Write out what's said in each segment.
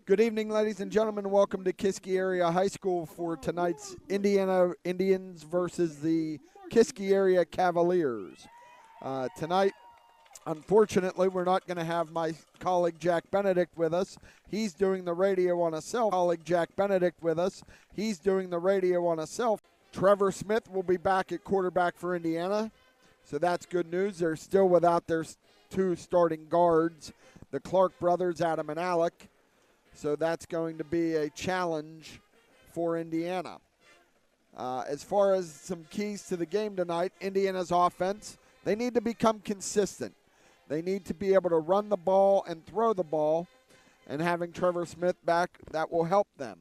Good evening, ladies and gentlemen. Welcome to Kiski Area High School for tonight's Indiana Indians versus the Kiski Area Cavaliers. Tonight, unfortunately, we're not going to have my colleague Jack Benedict with us. He's doing the radio on a cell. Trevor Smith will be back at quarterback for Indiana, so that's good news. They're still without their two starting guards, the Clark brothers, Adam and Alec. So that's going to be a challenge for Indiana. As far as some keys to the game tonight, Indiana's offense, they need to become consistent. They need to be able to run the ball and throw the ball, and having Trevor Smith back, that will help them.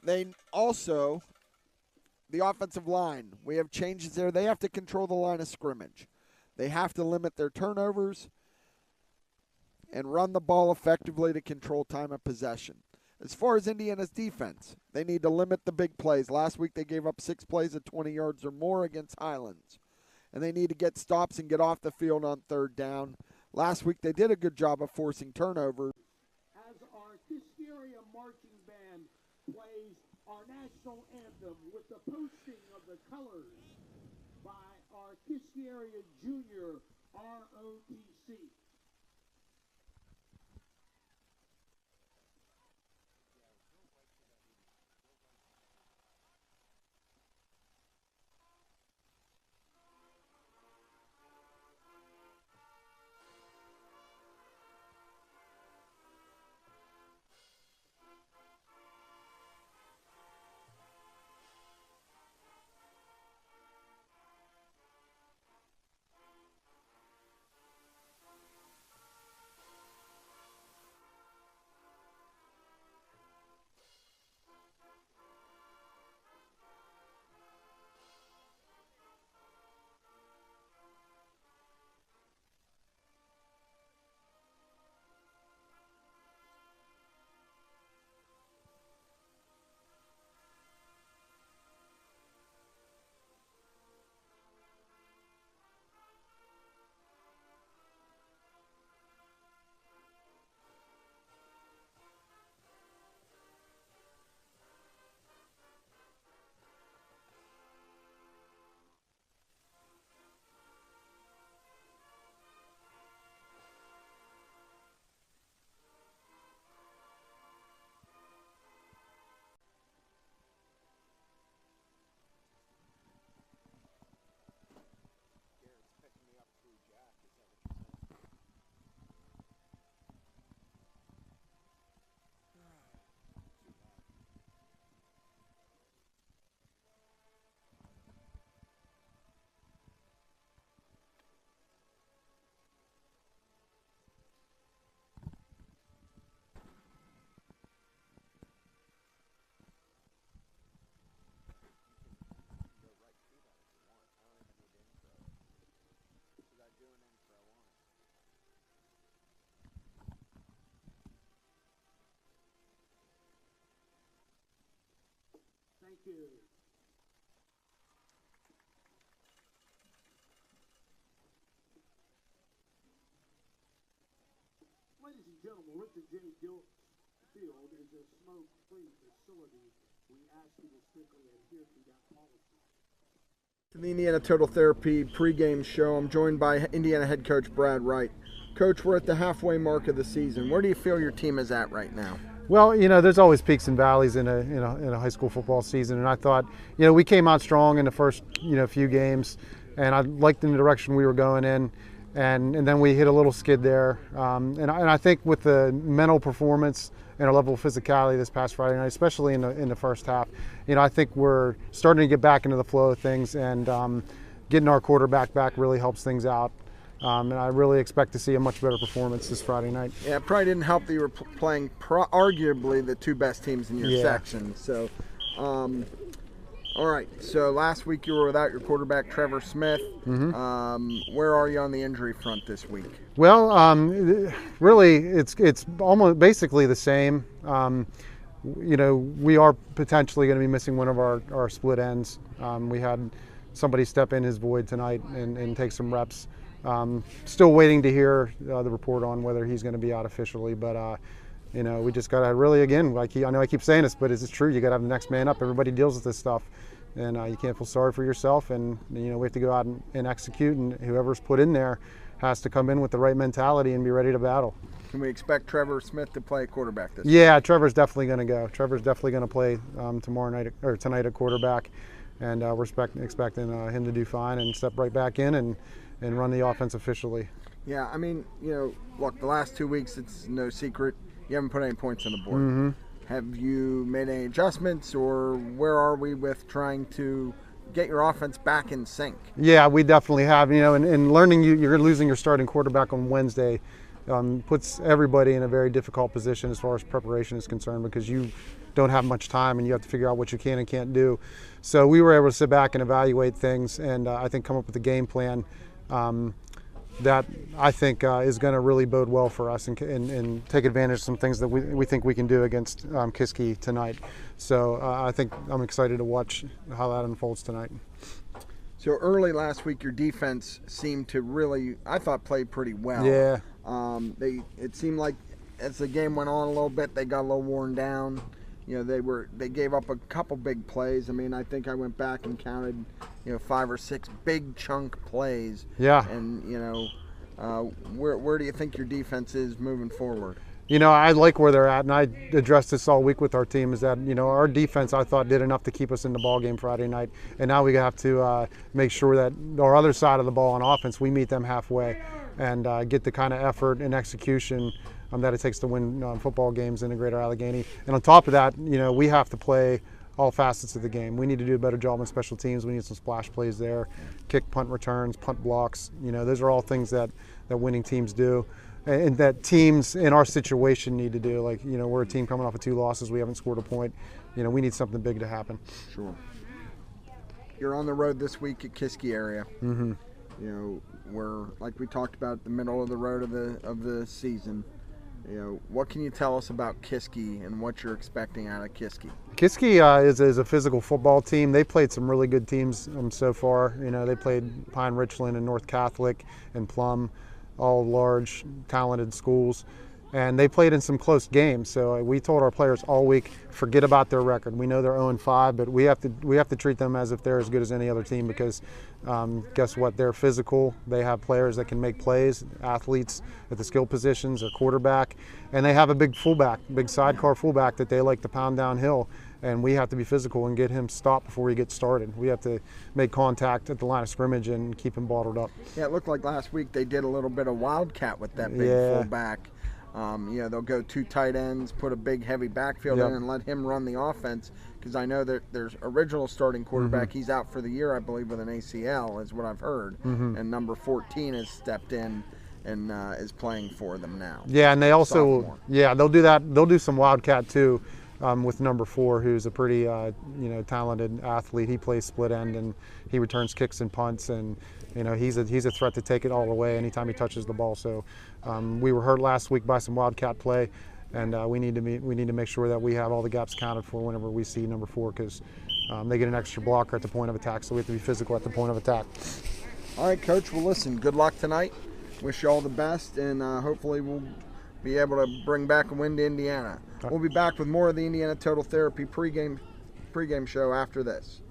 They also, the offensive line, we have changes there. They have to control the line of scrimmage. They have to limit their turnovers and run the ball effectively to control time of possession. As far as Indiana's defense, they need to limit the big plays. Last week they gave up 6 plays of 20 yards or more against Highlands. And they need to get stops and get off the field on third down. Last week they did a good job of forcing turnovers. As our Kiski Area marching band plays our national anthem with the posting of the colors by our Kiski Area Junior ROTC. Thank you. Ladies and gentlemen, Richard J. Gill Field is a smoke-free facility. We ask you to strictly adhere to that policy. To the Indiana Total Therapy pregame show, I'm joined by Indiana head coach Brad Wright. Coach, we're at the halfway mark of the season. Where do you feel your team is at right now? Well, there's always peaks and valleys in a high school football season, and I thought, we came out strong in the first, few games, and I liked the direction we were going in, and then we hit a little skid there, and I think with the mental performance and our level of physicality this past Friday night, especially in the first half, I think we're starting to get back into the flow of things, and getting our quarterback back really helps things out. And I really expect to see a much better performance this Friday night. Yeah, it probably didn't help that you were playing arguably the two best teams in your section. So, all right. So last week you were without your quarterback, Trevor Smith. Mm-hmm. Where are you on the injury front this week? Well, really, it's almost basically the same. We are potentially going to be missing one of our split ends. We had somebody step in his void tonight and take some reps. Still waiting to hear the report on whether he's going to be out officially, but we just got to really, again, I know I keep saying this, but it's true. You got to have the next man up. Everybody deals with this stuff, and you can't feel sorry for yourself. And we have to go out and execute, and whoever's put in there has to come in with the right mentality and be ready to battle. Can we expect Trevor Smith to play quarterback this Yeah, Trevor's definitely going to go. Trevor's definitely going to play tonight at quarterback, and we're expecting him to do fine and step right back in and run the offense officially. Yeah, I mean, look, the last 2 weeks, it's no secret, you haven't put any points on the board. Mm-hmm. Have you made any adjustments, or where are we with trying to get your offense back in sync? Yeah, we definitely have. And learning you're losing your starting quarterback on Wednesday puts everybody in a very difficult position as far as preparation is concerned, because you don't have much time and you have to figure out what you can and can't do. So we were able to sit back and evaluate things, and I think come up with a game plan that I think is going to really bode well for us and take advantage of some things that we think we can do against Kiski tonight. So I think I'm excited to watch how that unfolds tonight. So early last week, your defense seemed to really, I thought, play pretty well. Yeah. It seemed like as the game went on a little bit, they got a little worn down. They gave up a couple big plays. I mean, I think I went back and counted, 5 or 6 big chunk plays. Yeah. And where do you think your defense is moving forward? I like where they're at, and I addressed this all week with our team, is that, our defense, I thought, did enough to keep us in the ball game Friday night. And now we have to make sure that our other side of the ball on offense, we meet them halfway and get the kind of effort and execution that it takes to win football games in the Greater Allegheny. And on top of that, we have to play all facets of the game. We need to do a better job on special teams. We need some splash plays there, kick, punt returns, punt blocks. Those are all things that winning teams do, and that teams in our situation need to do. Like, we're a team coming off of 2 losses. We haven't scored a point. We need something big to happen. Sure. You're on the road this week at Kiski Area. Mm-hmm. We're, like we talked about, the middle of the road of the season. What can you tell us about Kiski and what you're expecting out of Kiski? Kiski is a physical football team. They played some really good teams so far. They played Pine Richland and North Catholic and Plum, all large, talented schools. And they played in some close games. So we told our players all week, forget about their record. We know they're 0-5, but we have to treat them as if they're as good as any other team, because guess what? They're physical. They have players that can make plays, athletes at the skill positions, a quarterback, and they have a big fullback, big sidecar fullback that they like to pound downhill. And we have to be physical and get him stopped before he gets started. We have to make contact at the line of scrimmage and keep him bottled up. Yeah, it looked like last week they did a little bit of wildcat with that big fullback. They'll go 2 tight ends, put a big heavy backfield in, and let him run the offense. Because I know that there's original starting quarterback. Mm-hmm. He's out for the year, I believe, with an ACL, is what I've heard. Mm-hmm. And number 14 has stepped in and is playing for them now. Yeah, and they also, they'll do that. They'll do some wildcat too, with number 4, who's a pretty, talented athlete. He plays split end and he returns kicks and punts, and he's a threat to take it all away anytime he touches the ball. So we were hurt last week by some wildcat play, and we need to make sure that we have all the gaps counted for whenever we see number 4, because they get an extra blocker at the point of attack, so we have to be physical at the point of attack. All right, Coach. Well, listen, good luck tonight. Wish you all the best, and hopefully we'll be able to bring back a win to Indiana. We'll be back with more of the Indiana Total Therapy pregame show after this.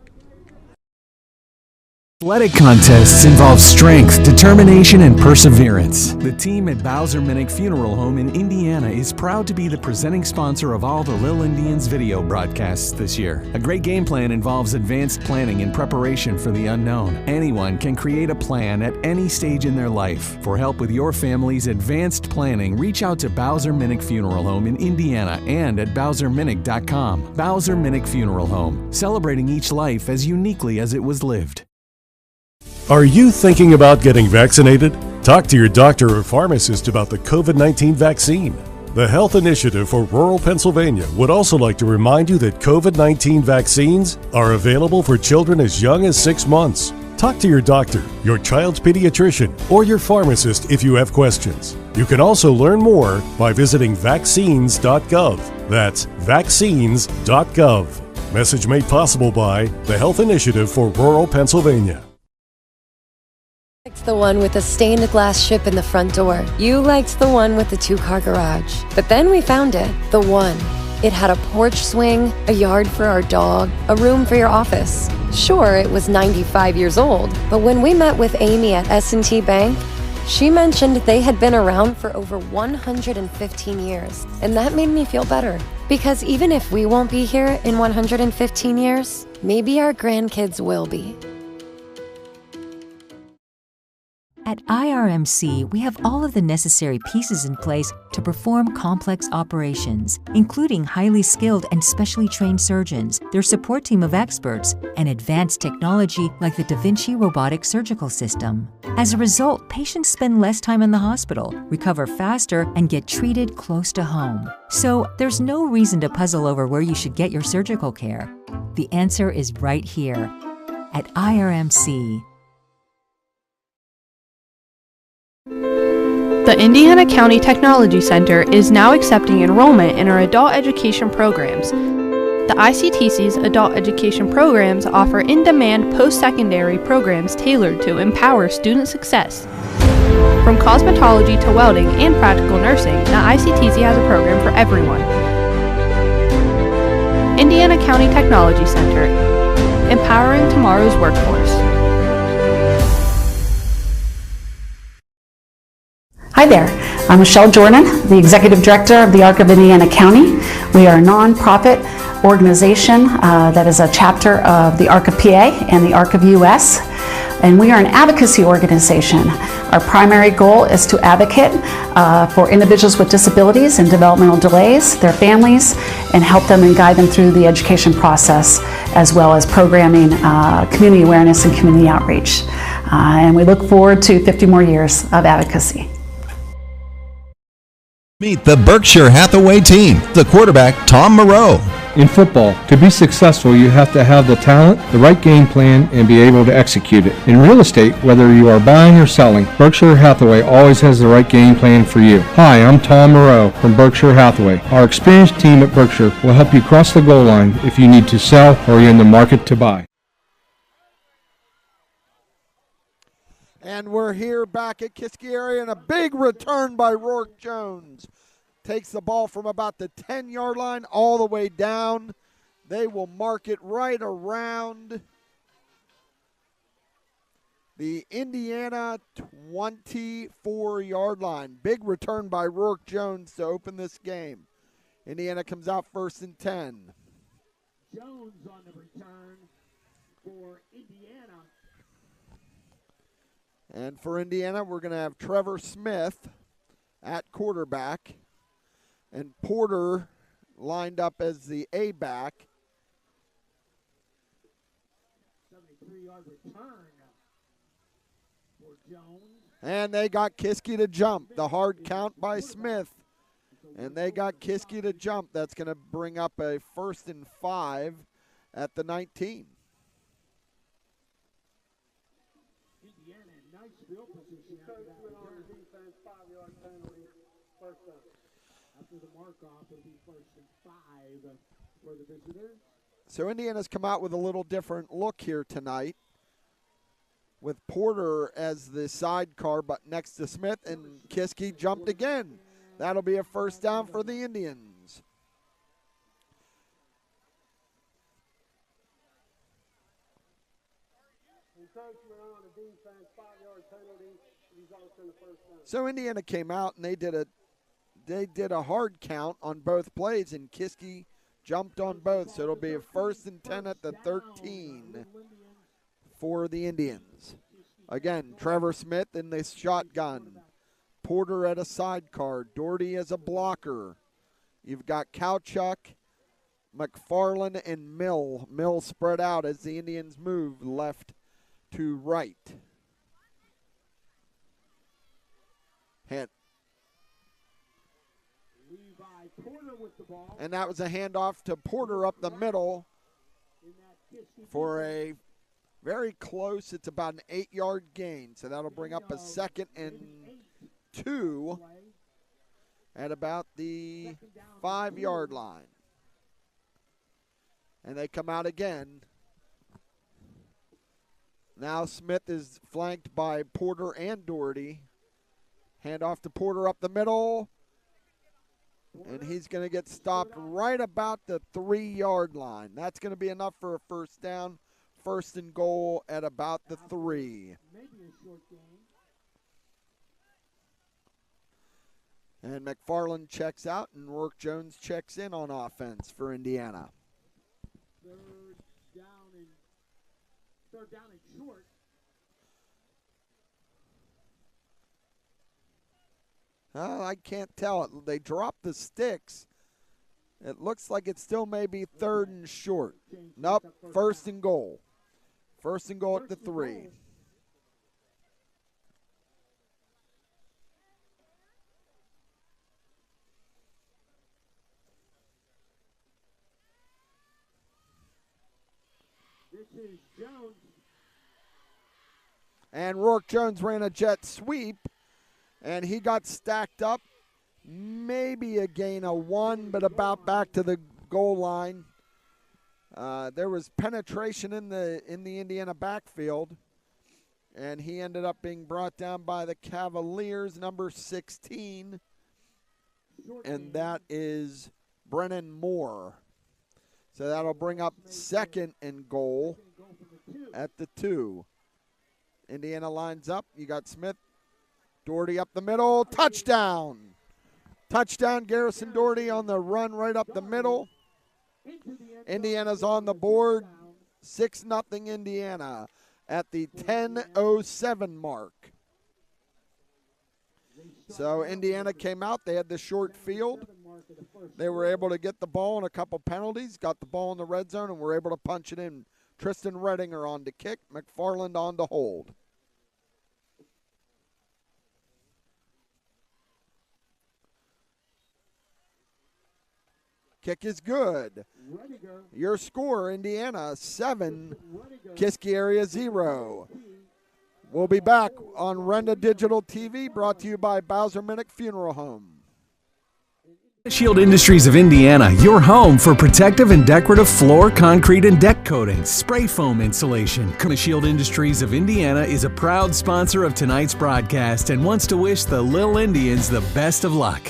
Athletic contests involve strength, determination, and perseverance. The team at Bowser Minnick Funeral Home in Indiana is proud to be the presenting sponsor of all the Lil Indians video broadcasts this year. A great game plan involves advanced planning and preparation for the unknown. Anyone can create a plan at any stage in their life. For help with your family's advanced planning, reach out to Bowser Minnick Funeral Home in Indiana and at BowserMinnick.com. Bowser Minnick Funeral Home, celebrating each life as uniquely as it was lived. Are you thinking about getting vaccinated? Talk to your doctor or pharmacist about the COVID-19 vaccine. The Health Initiative for Rural Pennsylvania would also like to remind you that COVID-19 vaccines are available for children as young as 6 months. Talk to your doctor, your child's pediatrician, or your pharmacist if you have questions. You can also learn more by visiting vaccines.gov. That's vaccines.gov. Message made possible by the Health Initiative for Rural Pennsylvania. Liked the one with the stained glass ship in the front door. You liked the one with the 2-car garage. But then we found it, the one. It had a porch swing, a yard for our dog, a room for your office. Sure, it was 95 years old, but when we met with Amy at S&T Bank, she mentioned they had been around for over 115 years, and that made me feel better. Because even if we won't be here in 115 years, maybe our grandkids will be. At IRMC, we have all of the necessary pieces in place to perform complex operations, including highly skilled and specially trained surgeons, their support team of experts, and advanced technology like the Da Vinci robotic surgical system. As a result, patients spend less time in the hospital, recover faster, and get treated close to home. So there's no reason to puzzle over where you should get your surgical care. The answer is right here at IRMC. The Indiana County Technology Center is now accepting enrollment in our adult education programs. The ICTC's adult education programs offer in-demand post-secondary programs tailored to empower student success. From cosmetology to welding and practical nursing, the ICTC has a program for everyone. Indiana County Technology Center, empowering tomorrow's workforce. Hi there, I'm Michelle Jordan, the Executive Director of the ARC of Indiana County. We are a nonprofit organization that is a chapter of the ARC of PA and the ARC of US, and we are an advocacy organization. Our primary goal is to advocate for individuals with disabilities and developmental delays, their families, and help them and guide them through the education process, as well as programming, community awareness, and community outreach. And we look forward to 50 more years of advocacy. Meet the Berkshire Hathaway team, the quarterback, Tom Moreau. In football, to be successful, you have to have the talent, the right game plan, and be able to execute it. In real estate, whether you are buying or selling, Berkshire Hathaway always has the right game plan for you. Hi, I'm Tom Moreau from Berkshire Hathaway. Our experienced team at Berkshire will help you cross the goal line if you need to sell or you're in the market to buy. And we're here back at Kiski Area, and a big return by Rourke Jones. Takes the ball from about the 10-yard line all the way down. They will mark it right around the Indiana 24-yard line. Big return by Rourke Jones to open this game. Indiana comes out 1st and 10. Jones on the return for Indiana. And for Indiana, we're going to have Trevor Smith at quarterback and Porter lined up as the A-back. 73-yard return for Jones. And they got Kiski to jump. The hard count by Smith. And they got Kiski to jump. That's going to bring up a 1st and 5 at the 19. Field position after that defense, 5-yard penalty, first down. After the mark-off, it'll be 1st and 5 for the visitors. So Indiana's come out with a little different look here tonight, with Porter as the sidecar, but next to Smith, and Kiski jumped again. That'll be a 1st down for the Indians. So Indiana came out and they did a hard count on both plays, and Kiski jumped on both. So it'll be a 1st and 10 at the 13 for the Indians. Again, Trevor Smith in the shotgun. Porter at a sidecar. Doherty as a blocker. You've got Kowchuk, McFarland, and Mill. Mill spread out as the Indians move left to right. And that was a handoff to Porter up the middle for a very close, it's about an 8-yard gain. So that'll bring up a 2nd and 2 at about the 5-yard line. And they come out again. Now Smith is flanked by Porter and Doherty. Hand off to Porter up the middle. And he's going to get stopped right about the 3-yard line. That's going to be enough for a first down. First and goal at about the 3. And McFarland checks out, and Rourke Jones checks in on offense for Indiana. Third down and short. I can't tell. They dropped the sticks. It looks like it still may be third and short. Nope, first and goal. First and goal at the 3. This is Jones. And Rourke Jones ran a jet sweep, and he got stacked up. Maybe a gain of 1, but about back to the goal line. There was penetration in the Indiana backfield, and he ended up being brought down by the Cavaliers, number 16, and that is Brennan Moore. So that'll bring up second and goal at the 2. Indiana lines up. You got Smith. Doherty up the middle. Touchdown. Touchdown, Garrison Doherty on the run right up the middle. Indiana's on the board. 6-0 Indiana at the 10:07 mark. So Indiana came out. They had the short field. They were able to get the ball in a couple penalties, got the ball in the red zone, and were able to punch it in. Tristan Redinger on to kick, McFarland on to hold. Kick is good. Your score, Indiana 7, Kiski Area 0. We'll be back on Renda Digital TV, brought to you by Bowser Minnick Funeral Home. Shield Industries of Indiana, your home for protective and decorative floor, concrete, and deck coatings, spray foam insulation. Shield Industries of Indiana is a proud sponsor of tonight's broadcast and wants to wish the Lil Indians the best of luck.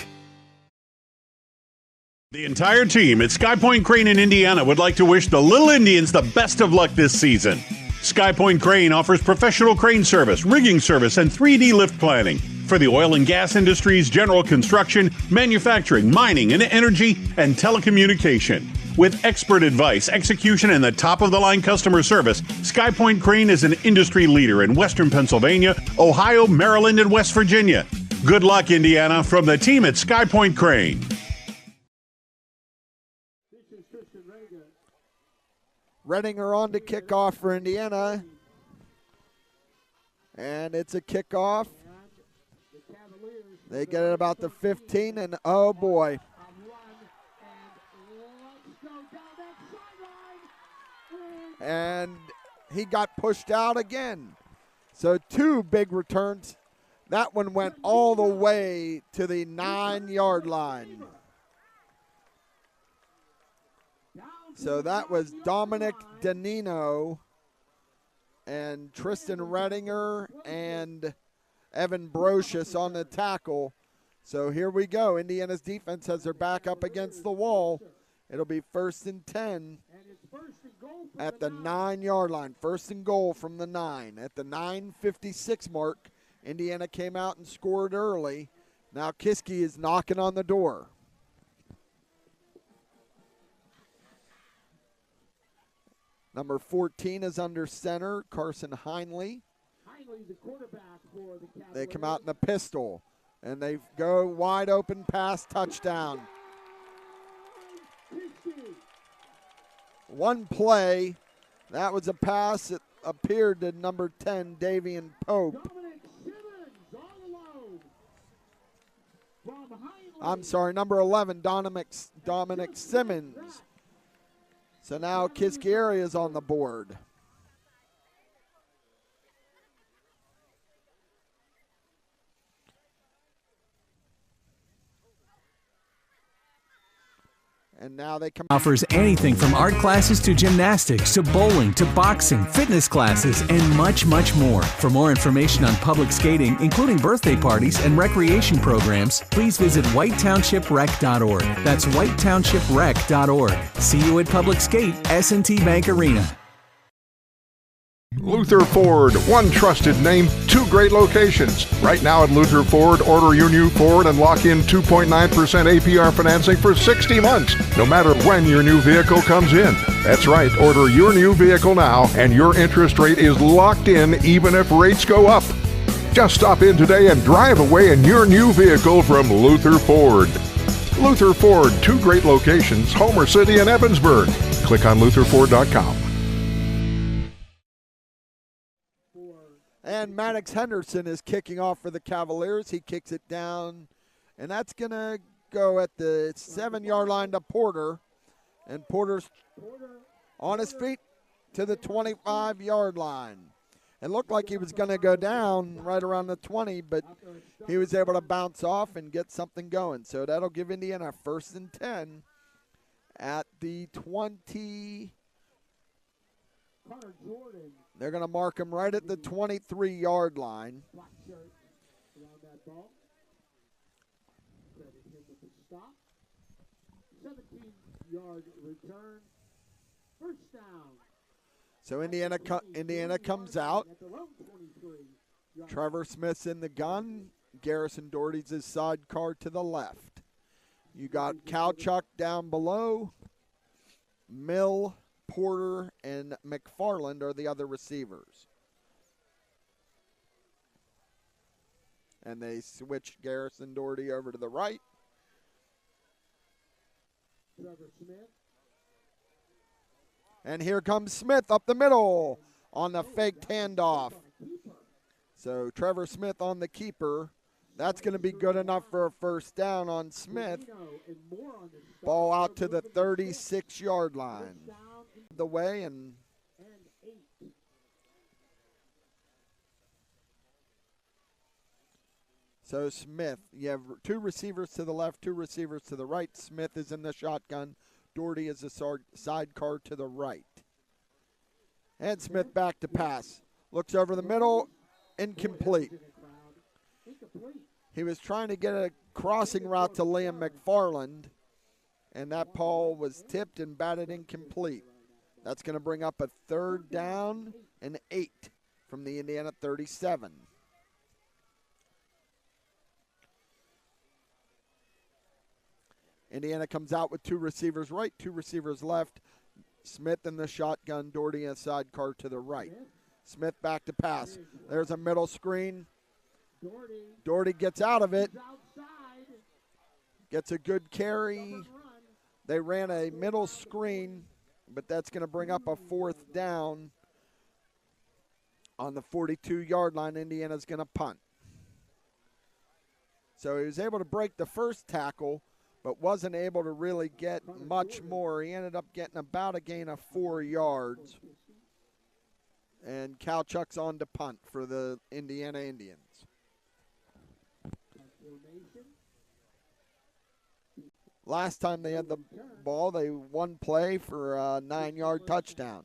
The entire team at Sky Point Crane in Indiana would like to wish the Little Indians the best of luck this season. Sky Point Crane offers professional crane service, rigging service, and 3D lift planning for the oil and gas industries, general construction, manufacturing, mining, and energy, and telecommunication. With expert advice, execution, and the top-of-the-line customer service, Sky Point Crane is an industry leader in Western Pennsylvania, Ohio, Maryland, and West Virginia. Good luck, Indiana, from the team at Sky Point Crane. Redinger on to kickoff for Indiana. And it's a kickoff. They get it about the 15, and oh boy. And he got pushed out again. So 2 big returns. That one went all the way to the 9-yard line. So that was Dominic Danino and Tristan Redinger and Evan Brocious on the tackle. So here we go. Indiana's defense has their back up against the wall. It'll be 1st and 10 at the 9-yard line. 1st and goal from the 9. At the 9:56 mark, Indiana came out and scored early. Now Kiski is knocking on the door. Number 14 is under center, Carson Heinley. The quarterback for the Cavaliers. They come out in the pistol, and they go wide open pass, touchdown. One play, that was a pass that appeared to number 10, Davian Pope. I'm sorry, number 11, Dominic Simmons. So now Kiski Area is on the board. And now they come. Offers anything from art classes to gymnastics to bowling to boxing, fitness classes, and much, much more. For more information on public skating, including birthday parties and recreation programs, please visit whitetownshiprec.org. That's whitetownshiprec.org. See you at Public Skate, S&T Bank Arena. Luther Ford, one trusted name, two great locations. Right now at Luther Ford, order your new Ford and lock in 2.9% APR financing for 60 months, no matter when your new vehicle comes in. That's right, order your new vehicle now and your interest rate is locked in even if rates go up. Just stop in today and drive away in your new vehicle from Luther Ford. Luther Ford, two great locations, Homer City and Evansburg. Click on lutherford.com. And Maddox Henderson is kicking off for the Cavaliers. He kicks it down, and that's going to go at the 7-yard line to Porter. And Porter's on his feet to the 25-yard line. It looked like he was going to go down right around the 20, but he was able to bounce off and get something going. So that'll give Indiana 1st and 10 at the 20. They're going to mark him right at the 23-yard line. Black shirt around that ball. Credit him with the stop. 17-yard return. First down. So Indiana comes out. Trevor Smith's in the gun. Garrison Doherty's his sidecar to the left. You got Kowchuk down below. Mill, Porter, and McFarland are the other receivers. And they switched Garrison Doherty over to the right. Trevor Smith. And here comes Smith up the middle on the faked handoff. So Trevor Smith on the keeper. That's going to be good enough for a first down on Smith. Ball out to the 36-yard line. The way and so Smith, you have two receivers to the left, two receivers to the right. Smith is in the shotgun. Doherty is a sidecar to the right. And Smith back to pass. Looks over the middle, incomplete. He was trying to get a crossing route to Liam McFarland, and that ball was tipped and batted incomplete. That's going to bring up a 3rd down and 8 from the Indiana 37. Indiana comes out with two receivers right, two receivers left. Smith in the shotgun, Doherty a sidecar to the right. Smith back to pass. There's a middle screen. Doherty gets out of it. Gets a good carry. They ran a middle screen, but that's going to bring up a 4th down on the 42-yard line. Indiana's going to punt. So he was able to break the first tackle, but wasn't able to really get much more. He ended up getting about a gain of 4 yards. And Kowchuk's on to punt for the Indiana Indians. Last time they had the ball, they won play for a 9-yard touchdown.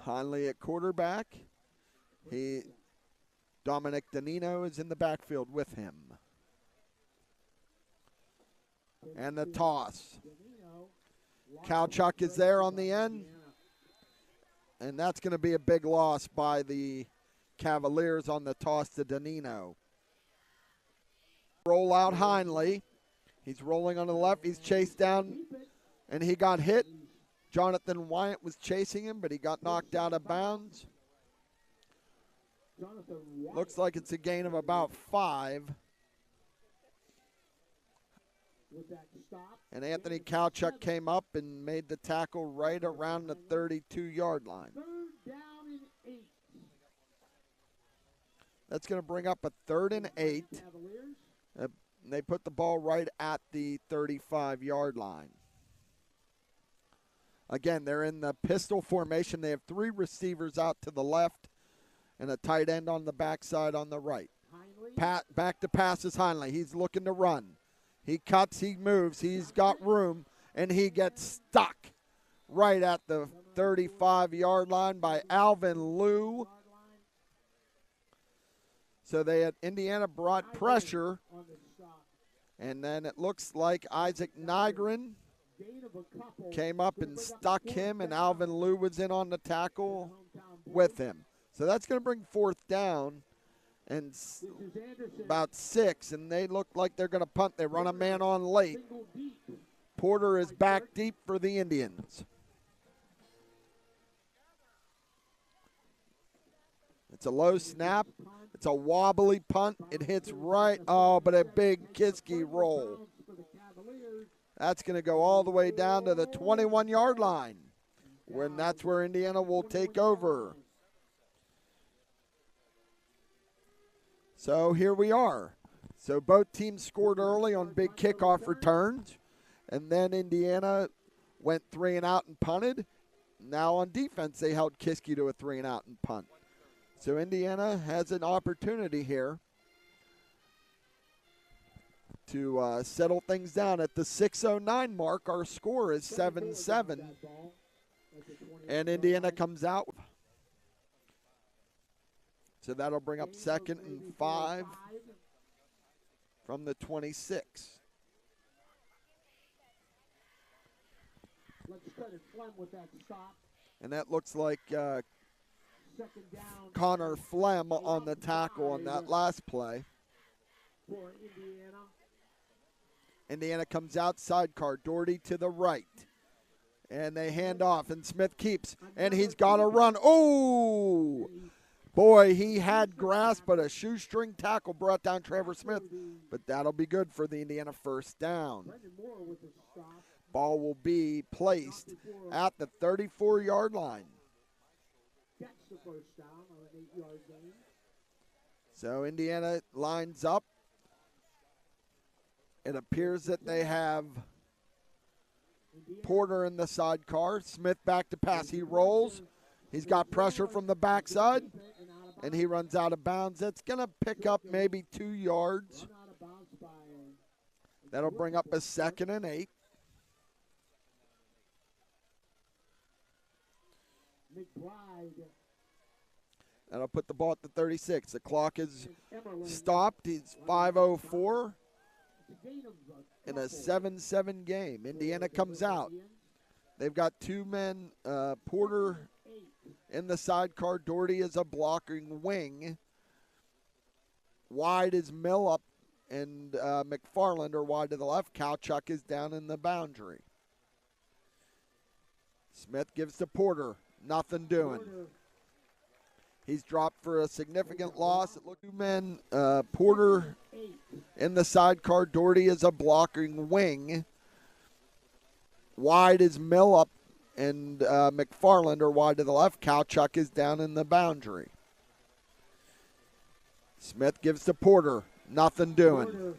Heinle at quarterback. Dominic Danino is in the backfield with him. And the toss. Kowchuk is there on the end. And that's going to be a big loss by the Cavaliers on the toss to Danino. Roll out Heinle. He's rolling on the left. He's chased down, and he got hit. Jonathan Wyatt was chasing him, but he got knocked out of bounds. Looks like it's a gain of about 5. And Anthony Kowchuk came up and made the tackle right around the 32-yard line. That's going to bring up a 3rd and 8. They put the ball right at the 35-yard line. Again, they're in the pistol formation. They have 3 receivers out to the left and a tight end on the backside on the right. Back to passes Heinley. He's looking to run. He cuts, he moves, he's got room, and he gets stuck right at the 35-yard line by Alvin Liu. So Indiana brought pressure, and then it looks like Isaac Nygren came up and stuck him, and Alvin Liu was in on the tackle with him. So that's going to bring fourth down and about 6, and they look like they're going to punt. They run a man on late. Porter is back deep for the Indians. It's a low snap. It's a wobbly punt. It hits right. Oh, but a big Kiski roll. That's going to go all the way down to the 21-yard line. That's where Indiana will take over. So here we are. So both teams scored early on big kickoff returns, and then Indiana went 3 and out and punted. Now on defense, they held Kiski to a 3 and out and punt. So Indiana has an opportunity here to settle things down. At the 6:09 mark, our score is 7-7, and Indiana comes out. So that'll bring up 2nd and 5 from the 26. And that looks like Connor Flem on the tackle on that last play. Indiana comes out, sidecar, Doherty to the right. And they hand off, and Smith keeps, and he's got to run. Oh! Boy, he had grasp, but a shoestring tackle brought down Trevor Smith. But that'll be good for the Indiana first down. Ball will be placed at the 34-yard line. So Indiana lines up. It appears that they have Porter in the sidecar. Smith back to pass. He rolls. He's got pressure from the backside, and he runs out of bounds. It's going to pick up maybe 2 yards. That'll bring up a 2nd and 8. That'll put the ball at the 36. The clock is stopped. He's 5:04 in a 7-7 game. Indiana comes out. They've got 2 men, Porter in the sidecar. Doherty is a blocking wing. Wide is Millup, and McFarland are wide to the left. Kowchuk is down in the boundary. Smith gives to Porter. Nothing doing. He's dropped for a significant loss. It looked 2 men, Porter in the sidecar. Doherty is a blocking wing. Wide is Millup, and McFarland are wide to the left. Kowchuk is down in the boundary. Smith gives to Porter. Nothing doing.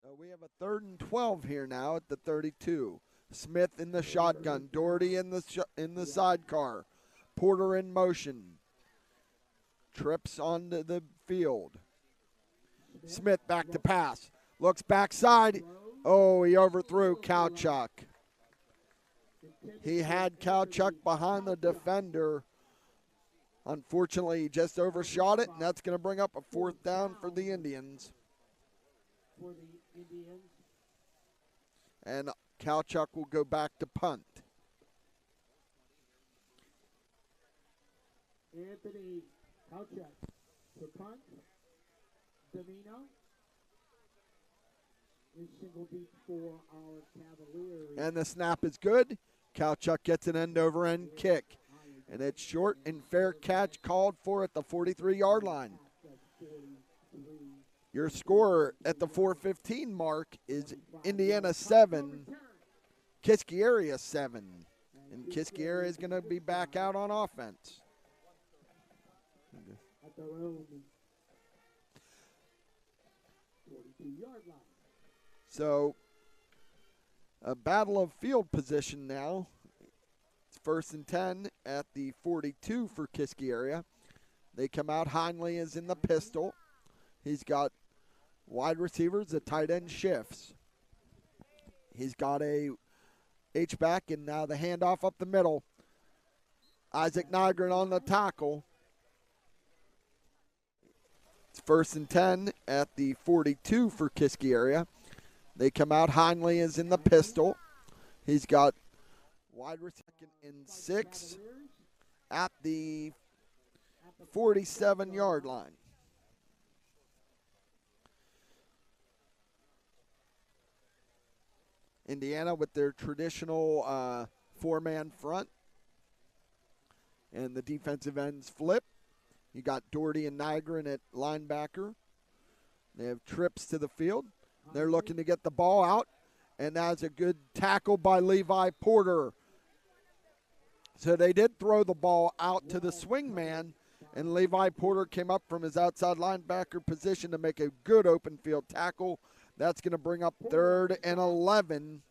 So we have a 3rd and 12 here now at the 32. Smith in the shotgun. Doherty in the sidecar. Porter in motion. Trips onto the field. Smith back to pass. Looks backside. Oh, he overthrew Kowchuk. He had Kowchuk behind the defender. Unfortunately, he just overshot it, and that's going to bring up a 4th down for the Indians. And Kowchuk will go back to punt. Anthony Kowchuk to punt. Domino is single deep for our Cavaliers. And the snap is good. Kowchuk gets an end-over-end kick. And it's short and fair catch called for at the 43-yard line. Your score at the 4:15 mark is Indiana 7, Kiski Area 7. And Kiski Area is going to be back out on offense. At their own 42-yard line. So, a battle of field position now. It's 1st and 10 at the 42 for Kiski Area. They come out. Heinley is in the pistol. He's got wide receivers. The tight end shifts. He's got a H-back, and now the handoff up the middle. Isaac Nygren on the tackle. It's 1st and 10 at the 42 for Kiski Area. They come out. Heinley is in the pistol. He's got wide receiver and 6 at the 47-yard line. Indiana with their traditional 4-man front. And the defensive ends flip. You got Doherty and Nygren at linebacker. They have trips to the field. They're looking to get the ball out. And that's a good tackle by Levi Porter. So they did throw the ball out to the swing man, and Levi Porter came up from his outside linebacker position to make a good open field tackle. That's going to bring up 3rd and 11,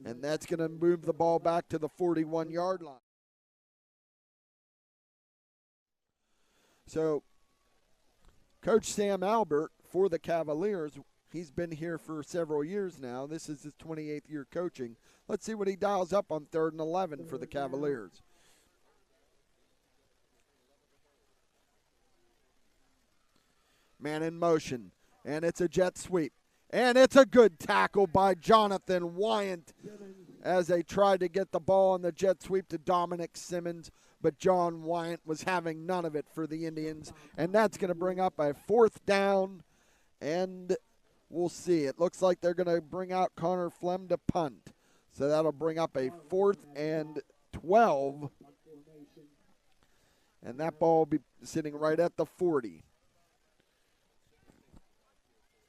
and that's going to move the ball back to the 41-yard line. So Coach Sam Albert for the Cavaliers, he's been here for several years now. This is his 28th year coaching. Let's see what he dials up on 3rd and 11 for the Cavaliers. Man in motion, and it's a jet sweep. And it's a good tackle by Jonathan Wyant as they tried to get the ball on the jet sweep to Dominic Simmons, but John Wyant was having none of it for the Indians, and that's going to bring up a 4th down, and we'll see. It looks like they're going to bring out Connor Flem to punt. So that'll bring up a 4th and 12. And that ball will be sitting right at the 40.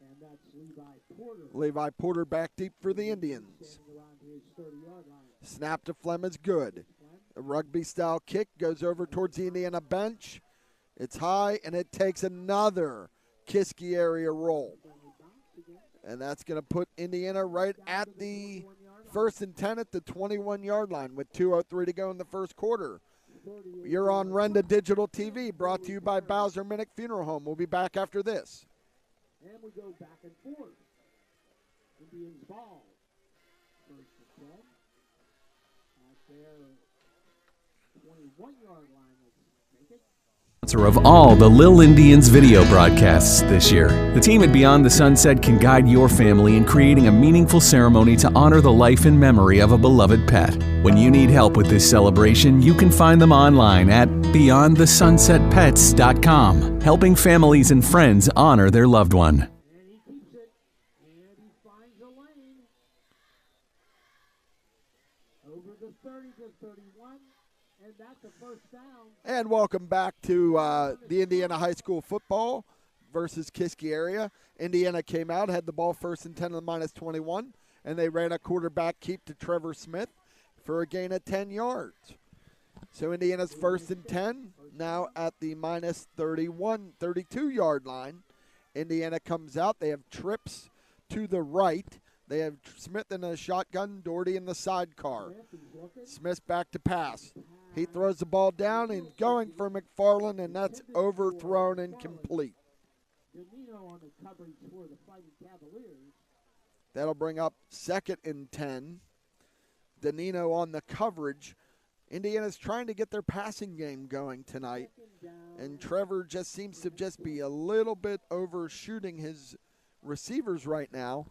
And that's Levi Porter. Levi Porter back deep for the Indians. Snap to Flem is good. A rugby-style kick goes over towards the Indiana bench. It's high, and it takes another Kiski Area roll. And that's going to put Indiana right at the 1st and 10 at the 21-yard line with 2:03 to go in the first quarter. You're on Renda Digital TV, brought to you by Bowser Minnick Funeral Home. We'll be back after this. And we go back and forth. Indians ball. 1st and 10. At their 21-yard line. Make it. Sponsor of all the Lil Indians video broadcasts this year. The team at Beyond the Sunset can guide your family in creating a meaningful ceremony to honor the life and memory of a beloved pet. When you need help with this celebration, you can find them online at beyondthesunsetpets.com, helping families and friends honor their loved one. And he keeps it, and he finds a lane. Over the 30 to 31, and that's a 1st down. And welcome back to the Indiana High School football versus Kiski Area. Indiana came out, had the ball 1st and 10 to the -21, and they ran a quarterback keep to Trevor Smith for a gain of 10 yards. So Indiana's 1st and 10, now at the -32-yard line. Indiana comes out. They have trips to the right. They have Smith in a shotgun, Doherty in the sidecar. Smith's back to pass. He throws the ball down and going for McFarland, and that's overthrown and complete. On the coverage for the Fighting Cavaliers. That'll bring up 2nd and 10. Danino on the coverage. Indiana's trying to get their passing game going tonight, and Trevor just seems to just be a little bit overshooting his receivers right now.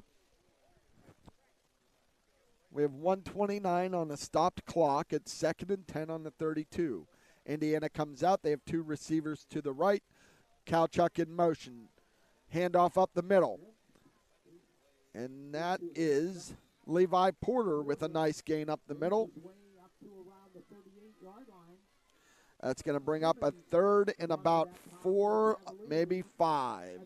We have 1:29 on a stopped clock. It's 2nd and 10 on the 32. Indiana comes out. They have 2 receivers to the right. Kalchuk in motion. Handoff up the middle. And that is Levi Porter with a nice gain up the middle. That's going to bring up a 3rd and about 4, maybe 5.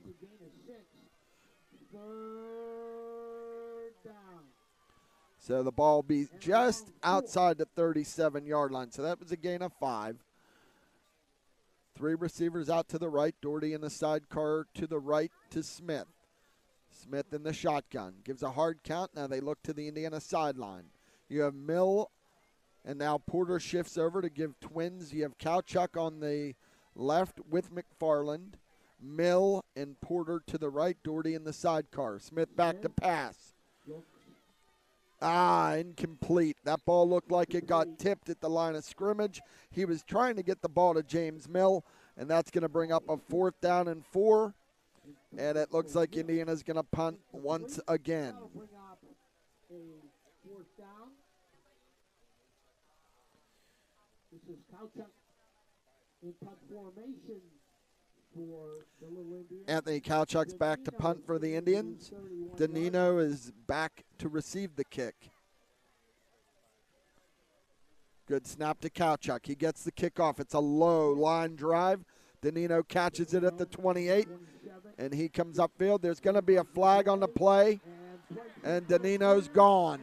So the ball will be just outside the 37-yard line. So that was a gain of 5. 3 receivers out to the right. Doherty in the sidecar to the right to Smith. Smith in the shotgun. Gives a hard count. Now they look to the Indiana sideline. You have Mill, and now Porter shifts over to give twins. You have Kalchuk on the left with McFarland. Mill and Porter to the right. Doherty in the sidecar. Smith back to pass. Incomplete. That ball looked like it got tipped at the line of scrimmage. He was trying to get the ball to James Mill, and that's going to bring up a 4th down and 4. And it looks like Indiana's going to punt once again. This is Kauchuk in punt formation for the Little Indians. Anthony Kauchuk's back to punt for the Indians. Danino is back to receive the kick. Good snap to Kauchuk. He gets the kickoff. It's a low line drive. Danino catches it at the 28, and he comes upfield. There's going to be a flag on the play, and Danino's gone.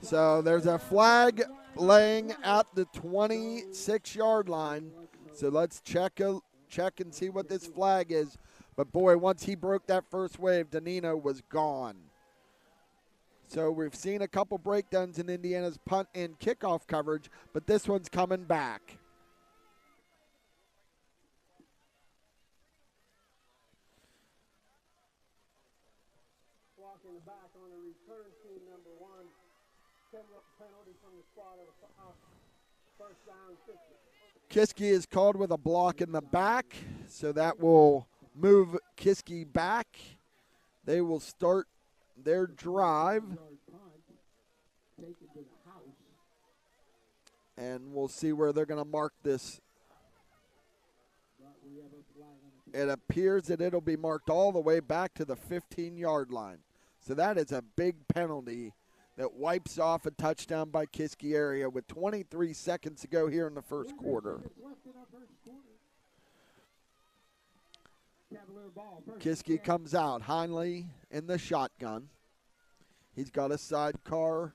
So there's a flag laying at the 26-yard line. So let's check and see what this flag is. But, boy, once he broke that first wave, Danino was gone. So we've seen a couple breakdowns in Indiana's punt and kickoff coverage, but this one's coming back. Walking the back on a return team number 1. Penalty from the spot of first down 50. Kiski is called with a block in the back, so that will move Kiski back. They will start their drive. And we'll see where they're going to mark this. It appears that it'll be marked all the way back to the 15-yard line. So that is a big penalty that wipes off a touchdown by Kiski Area with 23 seconds to go here in the first quarter. Kiski comes out. Heinley in the shotgun. He's got a sidecar.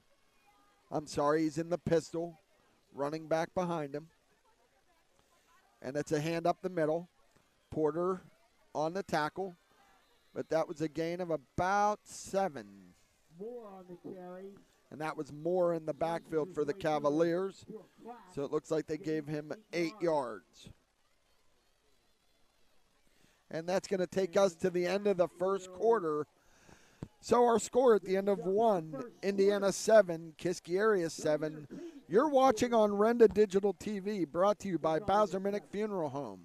He's in the pistol. Running back behind him. And it's a hand up the middle. Porter on the tackle. But that was a gain of about 7. Moore on the carry. And that was Moore in the backfield for the Cavaliers. So it looks like they gave him 8 yards. And that's going to take us to the end of the first quarter. So our score at the end of 1, Indiana 7, Kiski Area 7. You're watching on Renda Digital TV, brought to you by Bowser Minnick Funeral Home.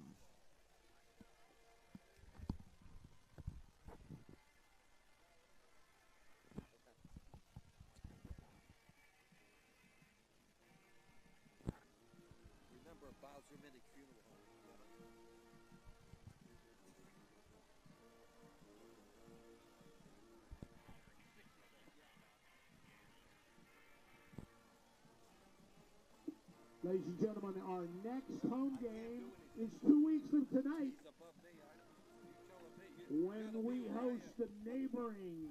Ladies and gentlemen, our next home game is 2 weeks from tonight when we host the neighboring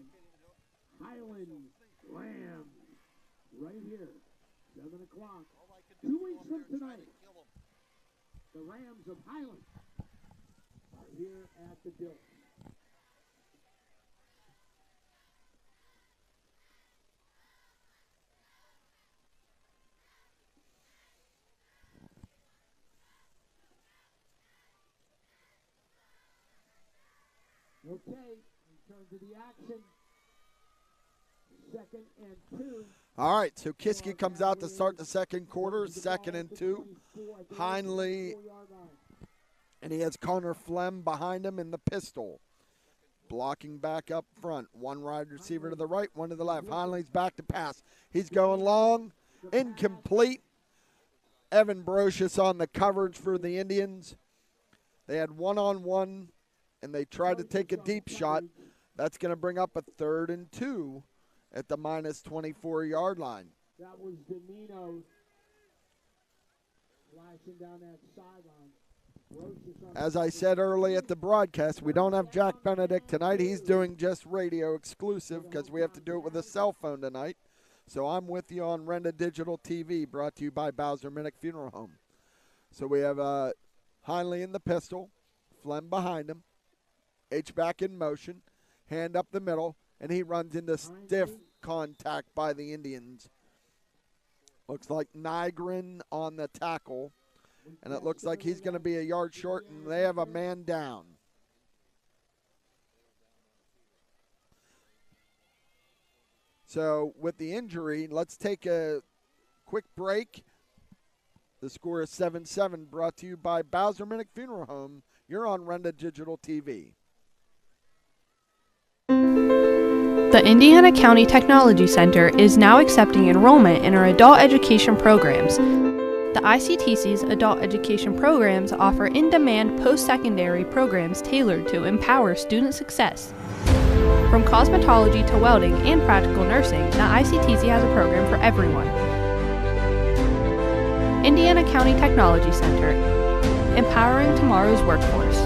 Highland Rams right here, 7 o'clock. 2 weeks from tonight, the Rams of Highland are here at the Dill. Okay, return to the action. 2nd and 2. All right, so Kiski comes out to start the second quarter, 2nd and 2. Heinley, and he has Connor Flem behind him in the pistol. Blocking back up front. One wide receiver to the right, one to the left. Heinley's back to pass. He's going long, incomplete. Evan Brocious on the coverage for the Indians. They had one-on-one, and they tried to take a deep shot. That's going to bring up a 3rd and 2 at the minus 24-yard line. That was Danino flashing down that sideline. As I said early at the broadcast, we don't have Jack Benedict tonight. He's doing just radio exclusive because we have to do it with a cell phone tonight. So I'm with you on Renda Digital TV, brought to you by Bowser Minnick Funeral Home. So we have Heinley in the pistol, Flem behind him, H-back in motion, hand up the middle, and he runs into stiff contact by the Indians. Looks like Nygren on the tackle. And it looks like he's going to be a yard short, and they have a man down. So with the injury, let's take a quick break. The score is 7-7, brought to you by Bowser Minnick Funeral Home. You're on Renda Digital TV. The Indiana County Technology Center is now accepting enrollment in our adult education programs. The ICTC's adult education programs offer in-demand post-secondary programs tailored to empower student success. From cosmetology to welding and practical nursing, the ICTC has a program for everyone. Indiana County Technology Center, empowering tomorrow's workforce.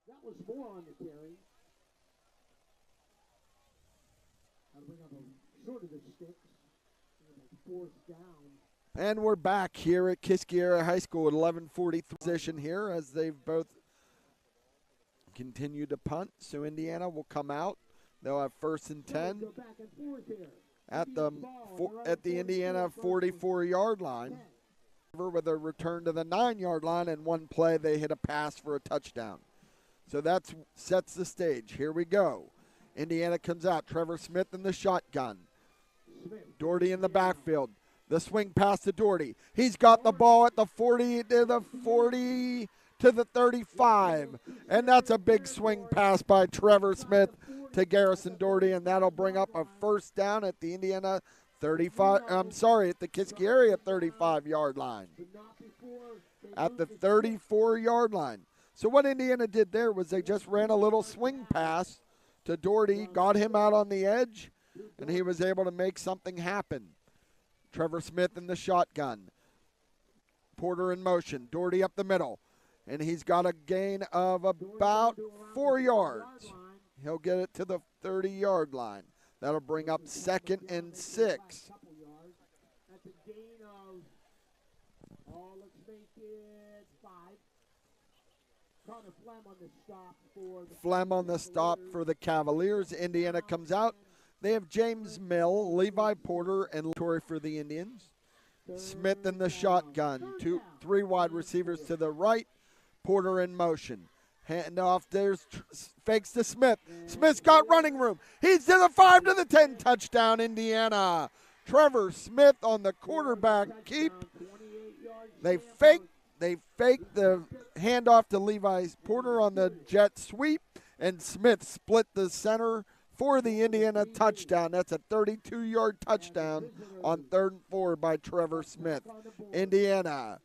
That was 4 on the carry. We have a short of the sticks. Fourth down. And we're back here at Kiski Area High School at 11:40 position here as they've both continued to punt. So Indiana will come out. They'll have 1st and 10 at the Indiana 44-yard line. With a return to the 9-yard line, and one play they hit a pass for a touchdown. So that sets the stage. Here we go. Indiana comes out. Trevor Smith in the shotgun. Doherty in the backfield. The swing pass to Doherty. He's got the ball at the 40 to the 40 to the 35. And that's a big swing pass by Trevor Smith to Garrison Doherty, and that'll bring up a 1st down at the Indiana 35. I'm sorry, at the Kiski Area 35-yard line. At the 34-yard line. So what Indiana did there was they just ran a little swing pass to Doherty, got him out on the edge, and he was able to make something happen. Trevor Smith in the shotgun. Porter in motion. Doherty up the middle. And he's got a gain of about 4 yards. He'll get it to the 30-yard line. That'll bring up 2nd and 6. That's a gain of, let's make it 5. Flem on the stop for the Cavaliers. Indiana comes out. They have James Mill, Levi Porter, and Torrey for the Indians. Smith in the shotgun. 3 wide receivers to the right. Porter in motion. Hand off. There's fakes to Smith. Smith's got running room. He's to the 5 to the 10. Touchdown, Indiana. Trevor Smith on the quarterback keep. They fake the handoff to Levi Porter on the jet sweep, and Smith split the center for the Indiana touchdown. That's a 32-yard touchdown on 3rd and 4 by Trevor Smith. Indiana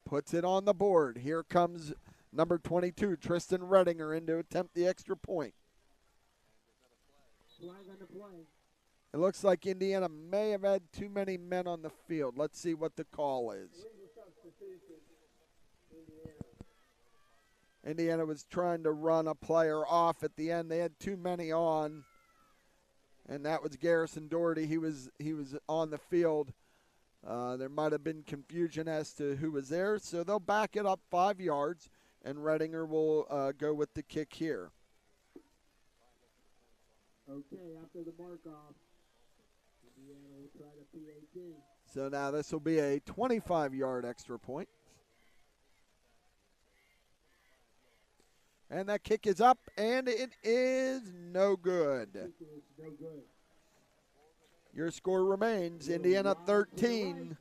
puts it on the board. Here comes number 22, Tristan Redinger, in to attempt the extra point. It looks like Indiana may have had too many men on the field. Let's see what the call is. Indiana was trying to run a player off at the end. They had too many on, and that was Garrison Doherty. He was on the field. There might have been confusion as to who was there, so they'll back it up 5 yards, and Redinger will go with the kick here. Okay, after the mark-off, Indiana will try to PAT. So now this will be a 25-yard extra point. And that kick is up, and it is no good. Your score remains Indiana 13,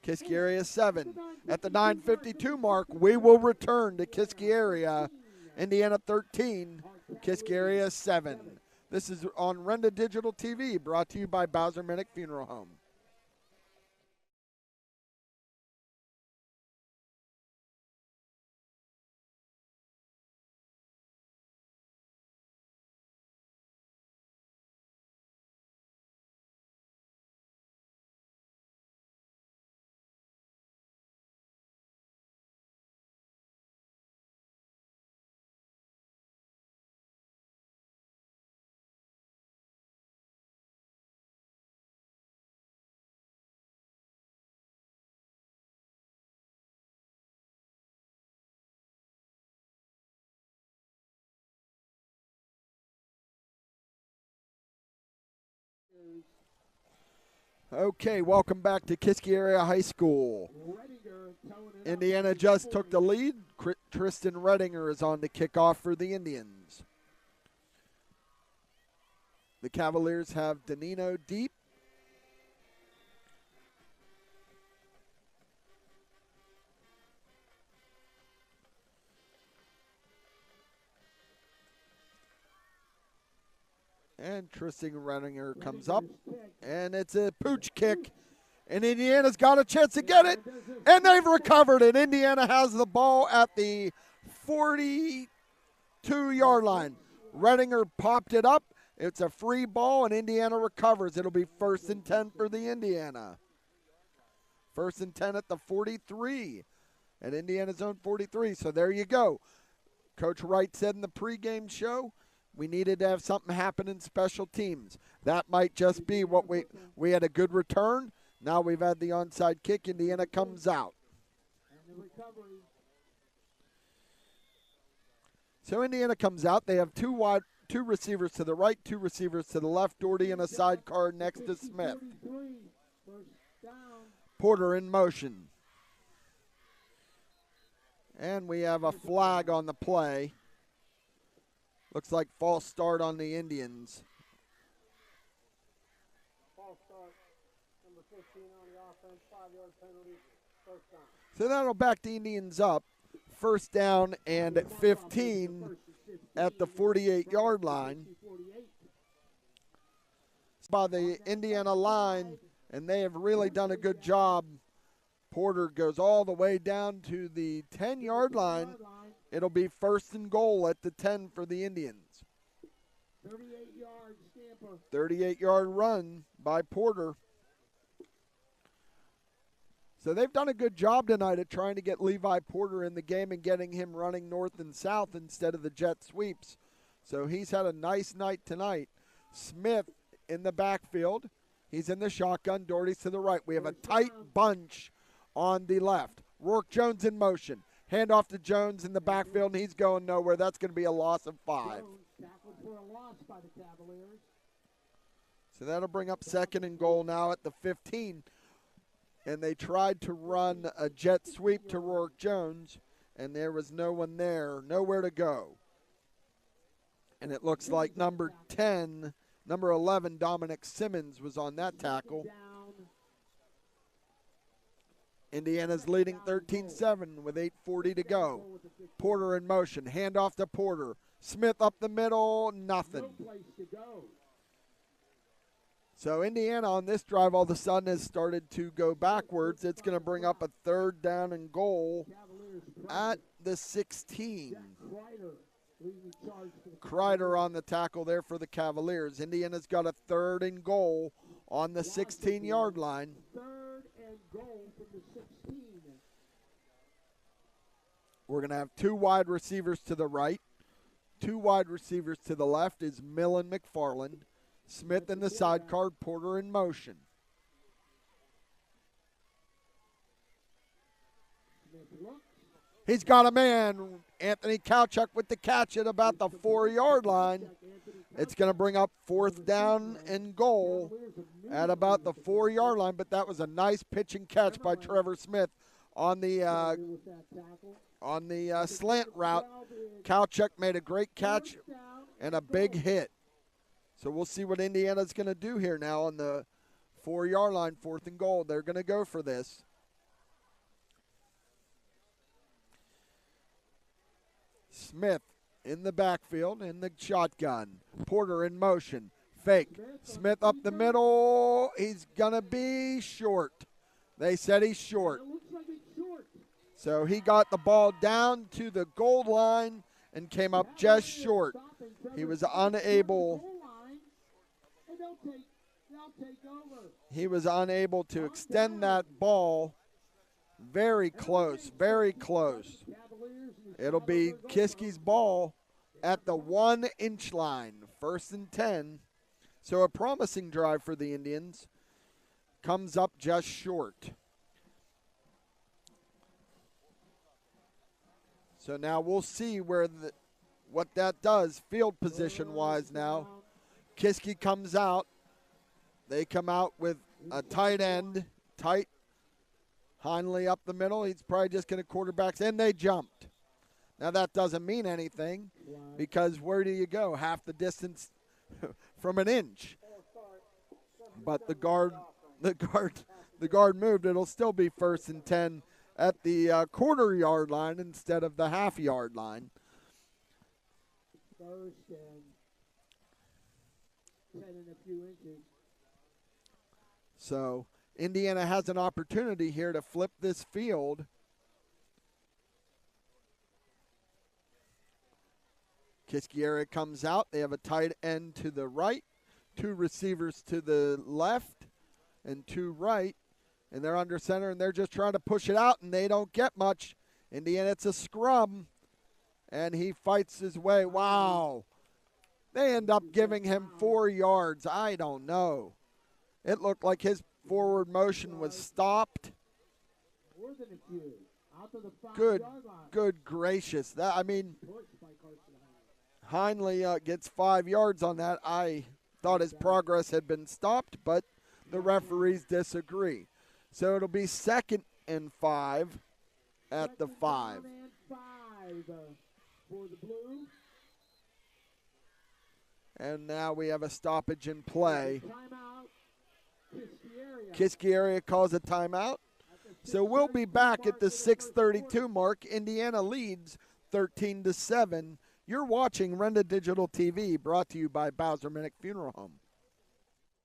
Kiski Area 7. At the 9:52 mark, we will return to Kiski Area. Indiana 13, Kiski Area 7. This is on Renda Digital TV, brought to you by Bowser Minnick Funeral Home. Okay, welcome back to Kiski Area High School. Indiana just took the lead. Tristan Redinger is on the kickoff for the Indians. The Cavaliers have Danino deep. And Tristan Redinger comes up, and it's a pooch kick. And Indiana's got a chance to get it, and they've recovered it. Indiana has the ball at the 42-yard line. Redinger popped it up. It's a free ball, and Indiana recovers. It'll be 1st and 10 for the Indiana. 1st and 10 at the 43, at Indiana's own 43. So there you go. Coach Wright said in the pregame show, we needed to have something happen in special teams. That might just be what we had a good return. Now we've had the onside kick. Indiana comes out. So Indiana comes out. They have two receivers to the right, 2 receivers to the left. Doherty in a sidecar next to Smith. Porter in motion. And we have a flag on the play. Looks like false start on the Indians. False start, number 15 on the offense, 5-yard penalty, first down. So that'll back the Indians up. 1st down and 15 at the 48-yard line. It's by the Indiana line, and they have really done a good job. Porter goes all the way down to the 10-yard line. It'll be 1st and goal at the 10 for the Indians. 38-yard Stamper. 38-yard run by Porter. So they've done a good job tonight at trying to get Levi Porter in the game and getting him running north and south instead of the jet sweeps. So he's had a nice night tonight. Smith in the backfield. He's in the shotgun. Doherty's to the right. We have a tight bunch on the left. Rourke Jones in motion. Hand off to Jones in the backfield, and he's going nowhere. That's going to be a loss of 5. Tackled for a loss by the Cavaliers. So that'll bring up 2nd and goal now at the 15. And they tried to run a jet sweep to Rourke Jones, and there was no one there, nowhere to go. And it looks like number 11, Dominic Simmons, was on that tackle. Indiana's leading 13-7 with 8:40 to go. Porter in motion. Hand off to Porter. Smith up the middle. Nothing. So Indiana on this drive all of a sudden has started to go backwards. It's going to bring up a 3rd down and goal at the 16. Kreider on the tackle there for the Cavaliers. Indiana's got a 3rd and goal on the 16-yard line. 3rd and goal from the 16. We're going to have 2 wide receivers to the right. 2 wide receivers to the left is Millen McFarland. Smith in the sidecar, Porter in motion. He's got a man. Anthony Kowchuk with the catch at about the 4-yard line. It's going to bring up 4th down and goal at about the 4-yard line, but that was a nice pitch and catch by Trevor Smith on the slant route. Kowchuk made a great catch and a big hit. So we'll see what Indiana's going to do here now on the 4-yard line, 4th and goal. They're going to go for this. Smith in the backfield in the shotgun. Porter in motion. Fake. Smith up the middle. He's going to be short. They said he's short. So he got the ball down to the goal line and came up just short. He was unable. He was unable to extend that ball. Very close, very close. It'll be Kiski's ball at the 1-inch line, 1st and 10. So a promising drive for the Indians. Comes up just short. So now we'll see what that does field position-wise now. Kiski comes out. They come out with a tight end, tight. Hindley up the middle. He's probably just going to quarterbacks, and they jumped. Now that doesn't mean anything because where do you go? Half the distance from an inch. But the guard moved. It'll still be 1st and 10 at the quarter-yard line instead of the half-yard line. 1st and 10 and a few inches. So Indiana has an opportunity here to flip this field. Kiski Area comes out. They have a tight end to the right, 2 receivers to the left, and 2 right. And they're under center, and they're just trying to push it out, and they don't get much. Indiana, it's a scrum, and he fights his way. Wow. They end up giving him 4 yards. I don't know. It looked like his forward motion was stopped. More than a few. Out to the 5-yard line. Good gracious. Hindley gets 5 yards on that. I thought his progress had been stopped, but the referees disagree. So it'll be 2nd and 5 at the 5. 2nd and 5 for the Blue. And now we have a stoppage in play. Timeout. Kiski Area calls a timeout. So we'll be back at the 6:32 mark. Indiana leads 13-7. You're watching Renda Digital TV, brought to you by Bowser Minnick Funeral Home.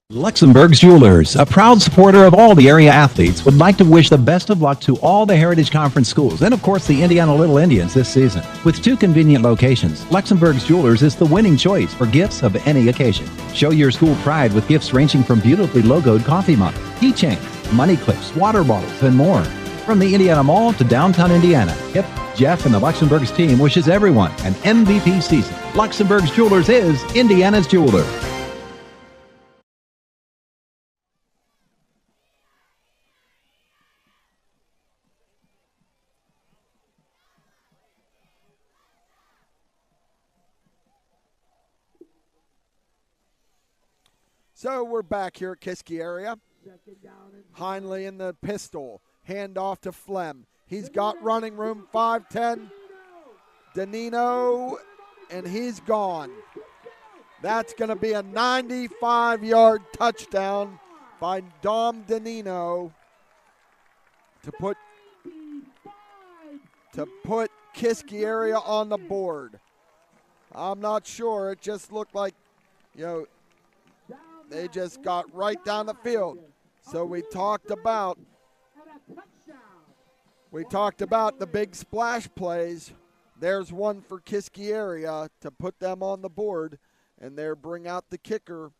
Luxembourg's Jewelers, a proud supporter of all the area athletes, would like to wish the best of luck to all the Heritage Conference schools and, of course, the Indiana Little Indians this season. With 2 convenient locations, Luxembourg's Jewelers is the winning choice for gifts of any occasion. Show your school pride with gifts ranging from beautifully logoed coffee mugs, keychains, money clips, water bottles, and more. From the Indiana Mall to downtown Indiana, Hip, Jeff, and the Luxembourg's team wishes everyone an MVP season. Luxembourg's Jewelers is Indiana's jeweler. So we're back here at Kiski Area. Hindley in the pistol. Hand off to Flem. He's got running room, 5'10". Danino, and he's gone. That's going to be a 95-yard touchdown by Dom Danino to put Kiski Area on the board. I'm not sure. It just looked like, they just got right down the field. So we talked about the big splash plays. There's one for Kiski Area to put them on the board, and they bring out the kicker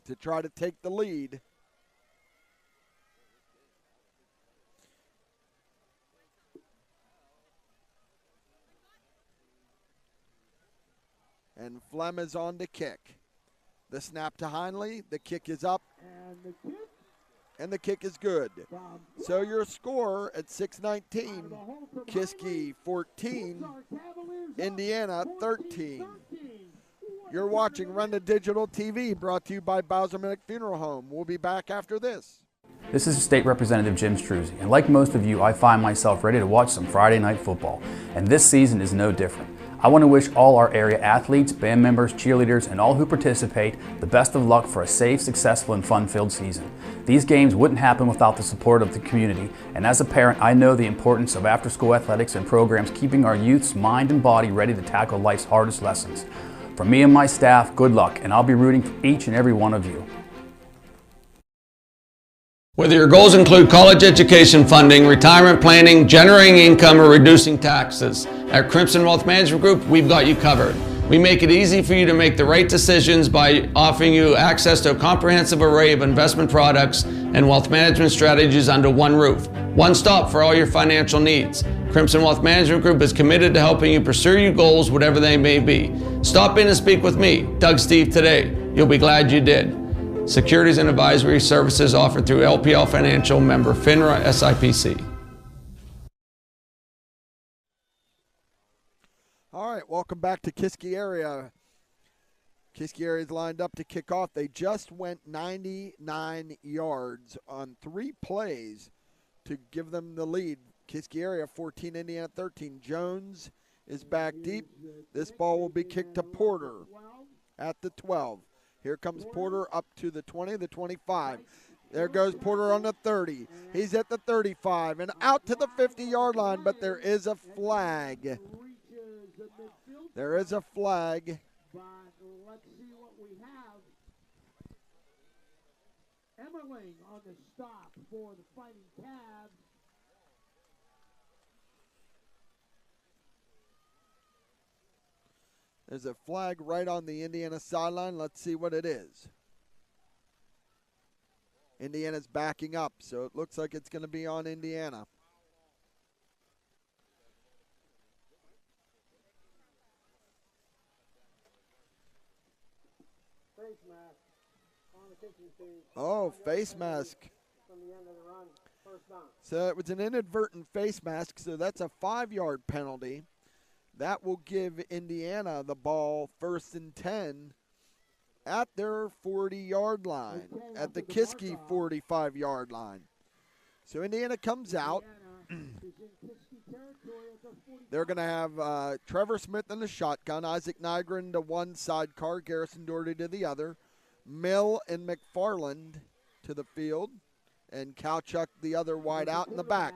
to try to take the lead. And Flem is on to kick. The snap to Hindley. The kick is up. And the kick is good. So your score at 6:19, Kiski 14, Indiana 13. You're watching Renda Digital TV, brought to you by Bowser Minnick Funeral Home. We'll be back after this. This is State Representative Jim Struzzi, and like most of you, I find myself ready to watch some Friday night football, and this season is no different. I want to wish all our area athletes, band members, cheerleaders, and all who participate the best of luck for a safe, successful, and fun-filled season. These games wouldn't happen without the support of the community, and as a parent, I know the importance of after-school athletics and programs keeping our youth's mind and body ready to tackle life's hardest lessons. From me and my staff, good luck, and I'll be rooting for each and every one of you. Whether your goals include college education funding, retirement planning, generating income, or reducing taxes, at Crimson Wealth Management Group, we've got you covered. We make it easy for you to make the right decisions by offering you access to a comprehensive array of investment products and wealth management strategies under one roof. One stop for all your financial needs. Crimson Wealth Management Group is committed to helping you pursue your goals, whatever they may be. Stop in and speak with me, Doug Steve, today. You'll be glad you did. Securities and advisory services offered through LPL Financial, member FINRA SIPC. All right, welcome back to Kiski Area. Kiski Area is lined up to kick off. They just went 99 yards on 3 plays to give them the lead. Kiski Area 14, Indiana 13. Jones is back deep. This ball will be kicked to Porter at the 12. Here comes Porter up to the 20, the 25. There goes Porter on the 30. He's at the 35 and out to the 50-yard line, but there is a flag. There is a flag. But let's see what we have. Emmerling on the stop for the Fighting Cavs. There's a flag right on the Indiana sideline. Let's see what it is. Indiana's backing up, so it looks like it's going to be on Indiana. Face mask on the kicking team. Oh, face mask. From the end of the run, first down. So it was an inadvertent face mask, so that's a 5-yard penalty. That will give Indiana the ball 1st and 10 at their 40-yard line, at the Kiski 45-yard line. So Indiana comes out. They're going to have Trevor Smith in the shotgun, Isaac Nygren to one sidecar, Garrison Doherty to the other, Mill and McFarland to the field, and Kowchuk the other wide out in the back.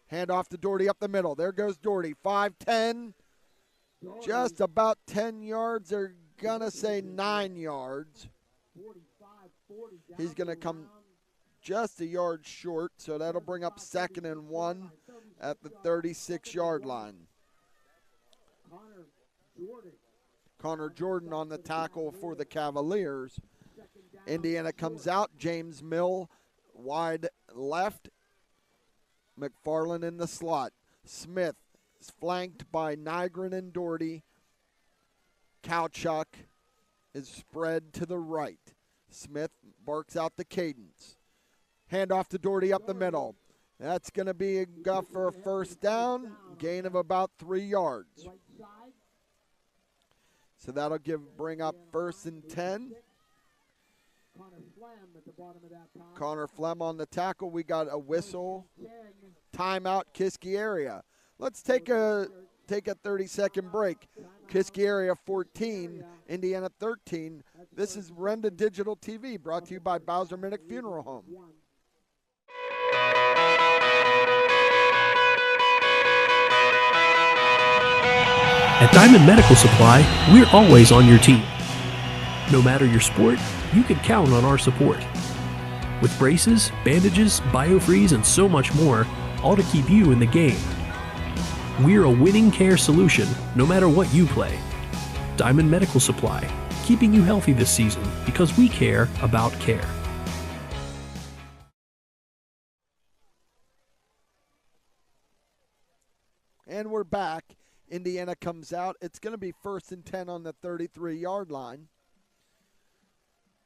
Hand off to Doherty up the middle. There goes Doherty, 5-10, just about 10 yards. They're going to say 9 yards. He's going to come just a yard short, so that'll bring up 2nd and 1 at the 36-yard line. Connor Jordan on the tackle for the Cavaliers. Indiana comes out. James Mill wide left. McFarland in the slot. Smith is flanked by Nygren and Doherty. Kowchuk is spread to the right. Smith barks out the cadence. Hand off to Doherty up the middle. That's going to be enough for a first down, gain of about 3 yards. So that'll bring up 1st and 10. Connor Flem on the tackle. We got a whistle. Timeout, Kiski Area. Let's take a 30-second break. Kiski Area 14, Indiana 13. This is Renda Digital TV, brought to you by Bowser Minnick Funeral Home. At Diamond Medical Supply, we're always on your team. No matter your sport, you can count on our support. With braces, bandages, biofreeze, and so much more, all to keep you in the game. We're a winning care solution, no matter what you play. Diamond Medical Supply, keeping you healthy this season because we care about care. And we're back. Indiana comes out. It's going to be 1st and 10 on the 33-yard line.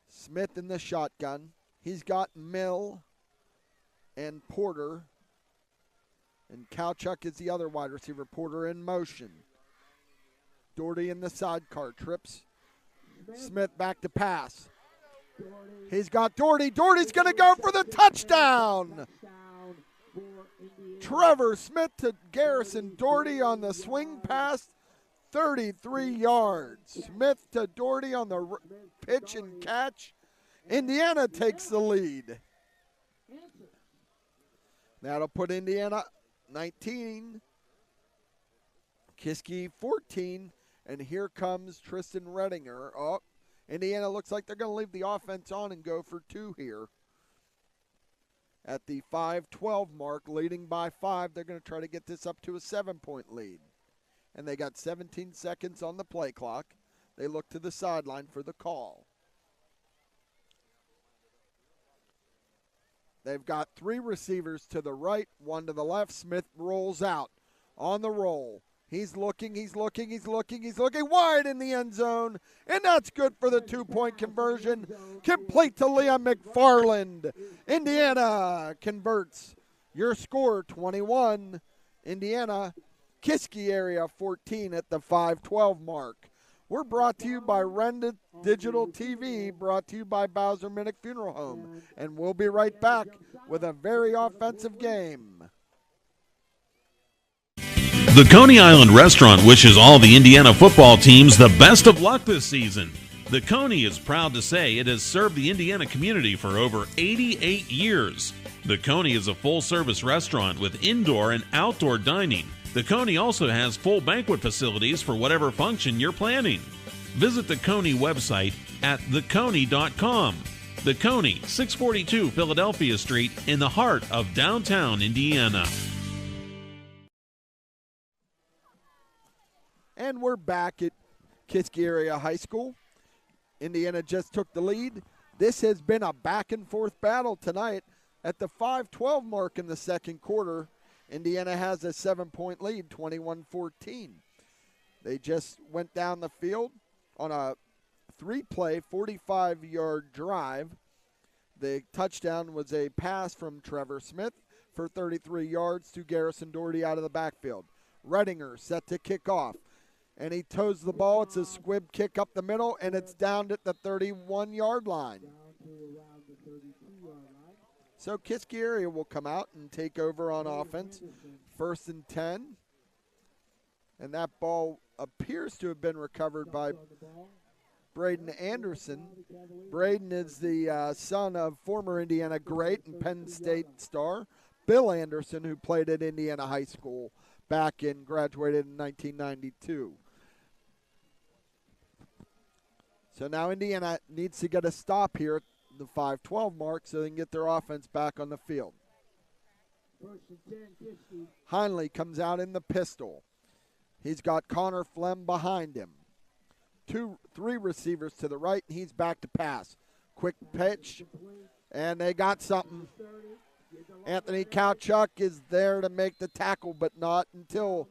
Smith in the shotgun. He's got Mill and Porter. And Kowchuk is the other wide receiver. Porter in motion. Doherty in the sidecar. Trips. Smith back to pass. He's got Doherty. Doherty's going to go for the touchdown. Trevor Smith to Garrison Doherty on the swing pass, 33 yards. Smith to Doherty on the pitch and catch. Indiana takes the lead. That'll put Indiana 19, Kiski 14, and here comes Tristan Redinger. Oh, Indiana looks like they're going to leave the offense on and go for 2 here. At the 5-12 mark, leading by 5, they're going to try to get this up to a 7-point lead. And they got 17 seconds on the play clock. They look to the sideline for the call. They've got 3 receivers to the right, 1 to the left. Smith rolls out on the roll. He's looking wide in the end zone, and that's good for the 2-point conversion. Complete to Liam McFarland. Indiana converts. Your score, 21. Indiana, Kiski Area 14 at the 5-12 mark. We're brought to you by Renda Digital TV, brought to you by Bowser Minnick Funeral Home. And we'll be right back with a very offensive game. The Coney Island Restaurant wishes all the Indiana football teams the best of luck this season. The Coney is proud to say it has served the Indiana community for over 88 years. The Coney is a full-service restaurant with indoor and outdoor dining. The Coney also has full banquet facilities for whatever function you're planning. Visit the Coney website at theconey.com. The Coney, 642 Philadelphia Street, in the heart of downtown Indiana. And we're back at Kiski Area High School. Indiana just took the lead. This has been a back-and-forth battle tonight. At the 5:12 mark in the second quarter, Indiana has a 7-point lead, 21-14. They just went down the field on a 3-play, 45-yard drive. The touchdown was a pass from Trevor Smith for 33 yards to Garrison Doherty out of the backfield. Redinger set to kick off. And he toes the ball. It's a squib kick up the middle, and it's down at the 31-yard line. So Kiski Area will come out and take over on offense. 1st and 10. And that ball appears to have been recovered by Braden Anderson. Braden is the son of former Indiana great and Penn State star Bill Anderson, who played at Indiana High School graduated in 1992. So now Indiana needs to get a stop here at the 5:12 mark so they can get their offense back on the field. Heinley comes out in the pistol. He's got Connor Flem behind him. 3 receivers to the right, and he's back to pass. Quick pitch, and they got something. Anthony Kowchuk is there to make the tackle, but not until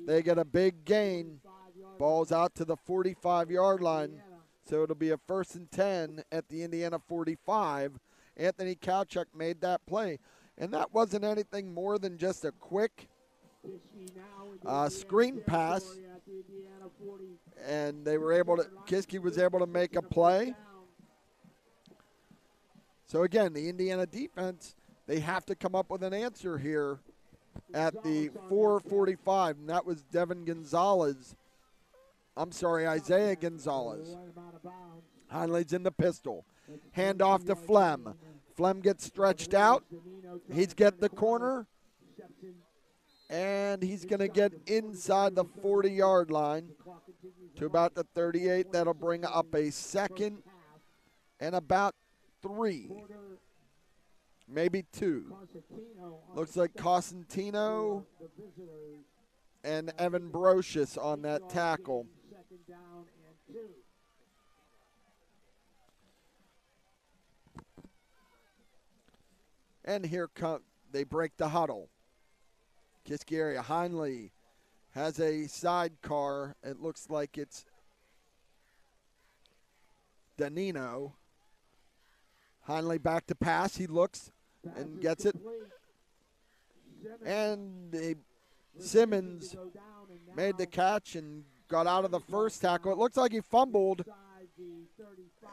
they get a big gain. Ball's out to the 45-yard line. So it'll be a 1st and 10 at the Indiana 45. Anthony Kowchuk made that play. And that wasn't anything more than just a quick screen pass. And they were able to, Kiski was able to make a play. So again, the Indiana defense, they have to come up with an answer here at the 4:45. And that was Isaiah Gonzalez. Heinley's in the pistol. Hand off to Flem. Flem gets stretched out. He's get the corner. And he's going to get inside the 40-yard line to about the 38. That'll bring up a 2nd and about 3. Maybe 2. Looks like Cosentino and Evan Brocious on that tackle. And here they break the huddle. Kiski Area. Heinley has a sidecar. It looks like it's Danino. Heinley back to pass. He looks and gets it. And Simmons made the catch and got out of the first tackle. It looks like he fumbled.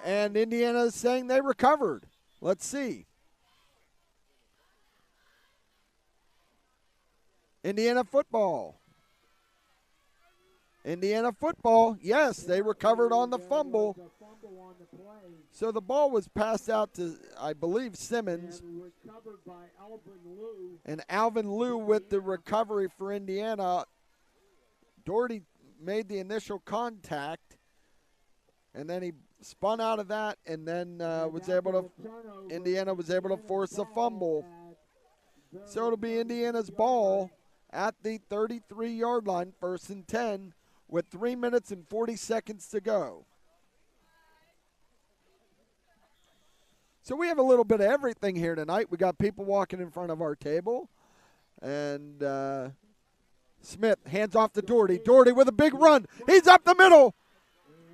And Indiana is saying they recovered. Let's see. Indiana football. Yes, they recovered on the fumble. So the ball was passed out to, I believe, Simmons. And Alvin Liu with the recovery for Indiana. Doherty made the initial contact, and then he spun out of that, and then Indiana was able to force a fumble. So it'll be Indiana's ball at the 33-yard line, 1st and 10, with 3 minutes and 40 seconds to go. So we have a little bit of everything here tonight. We got people walking in front of our table. And Smith hands off to Doherty. Doherty with a big run. He's up the middle.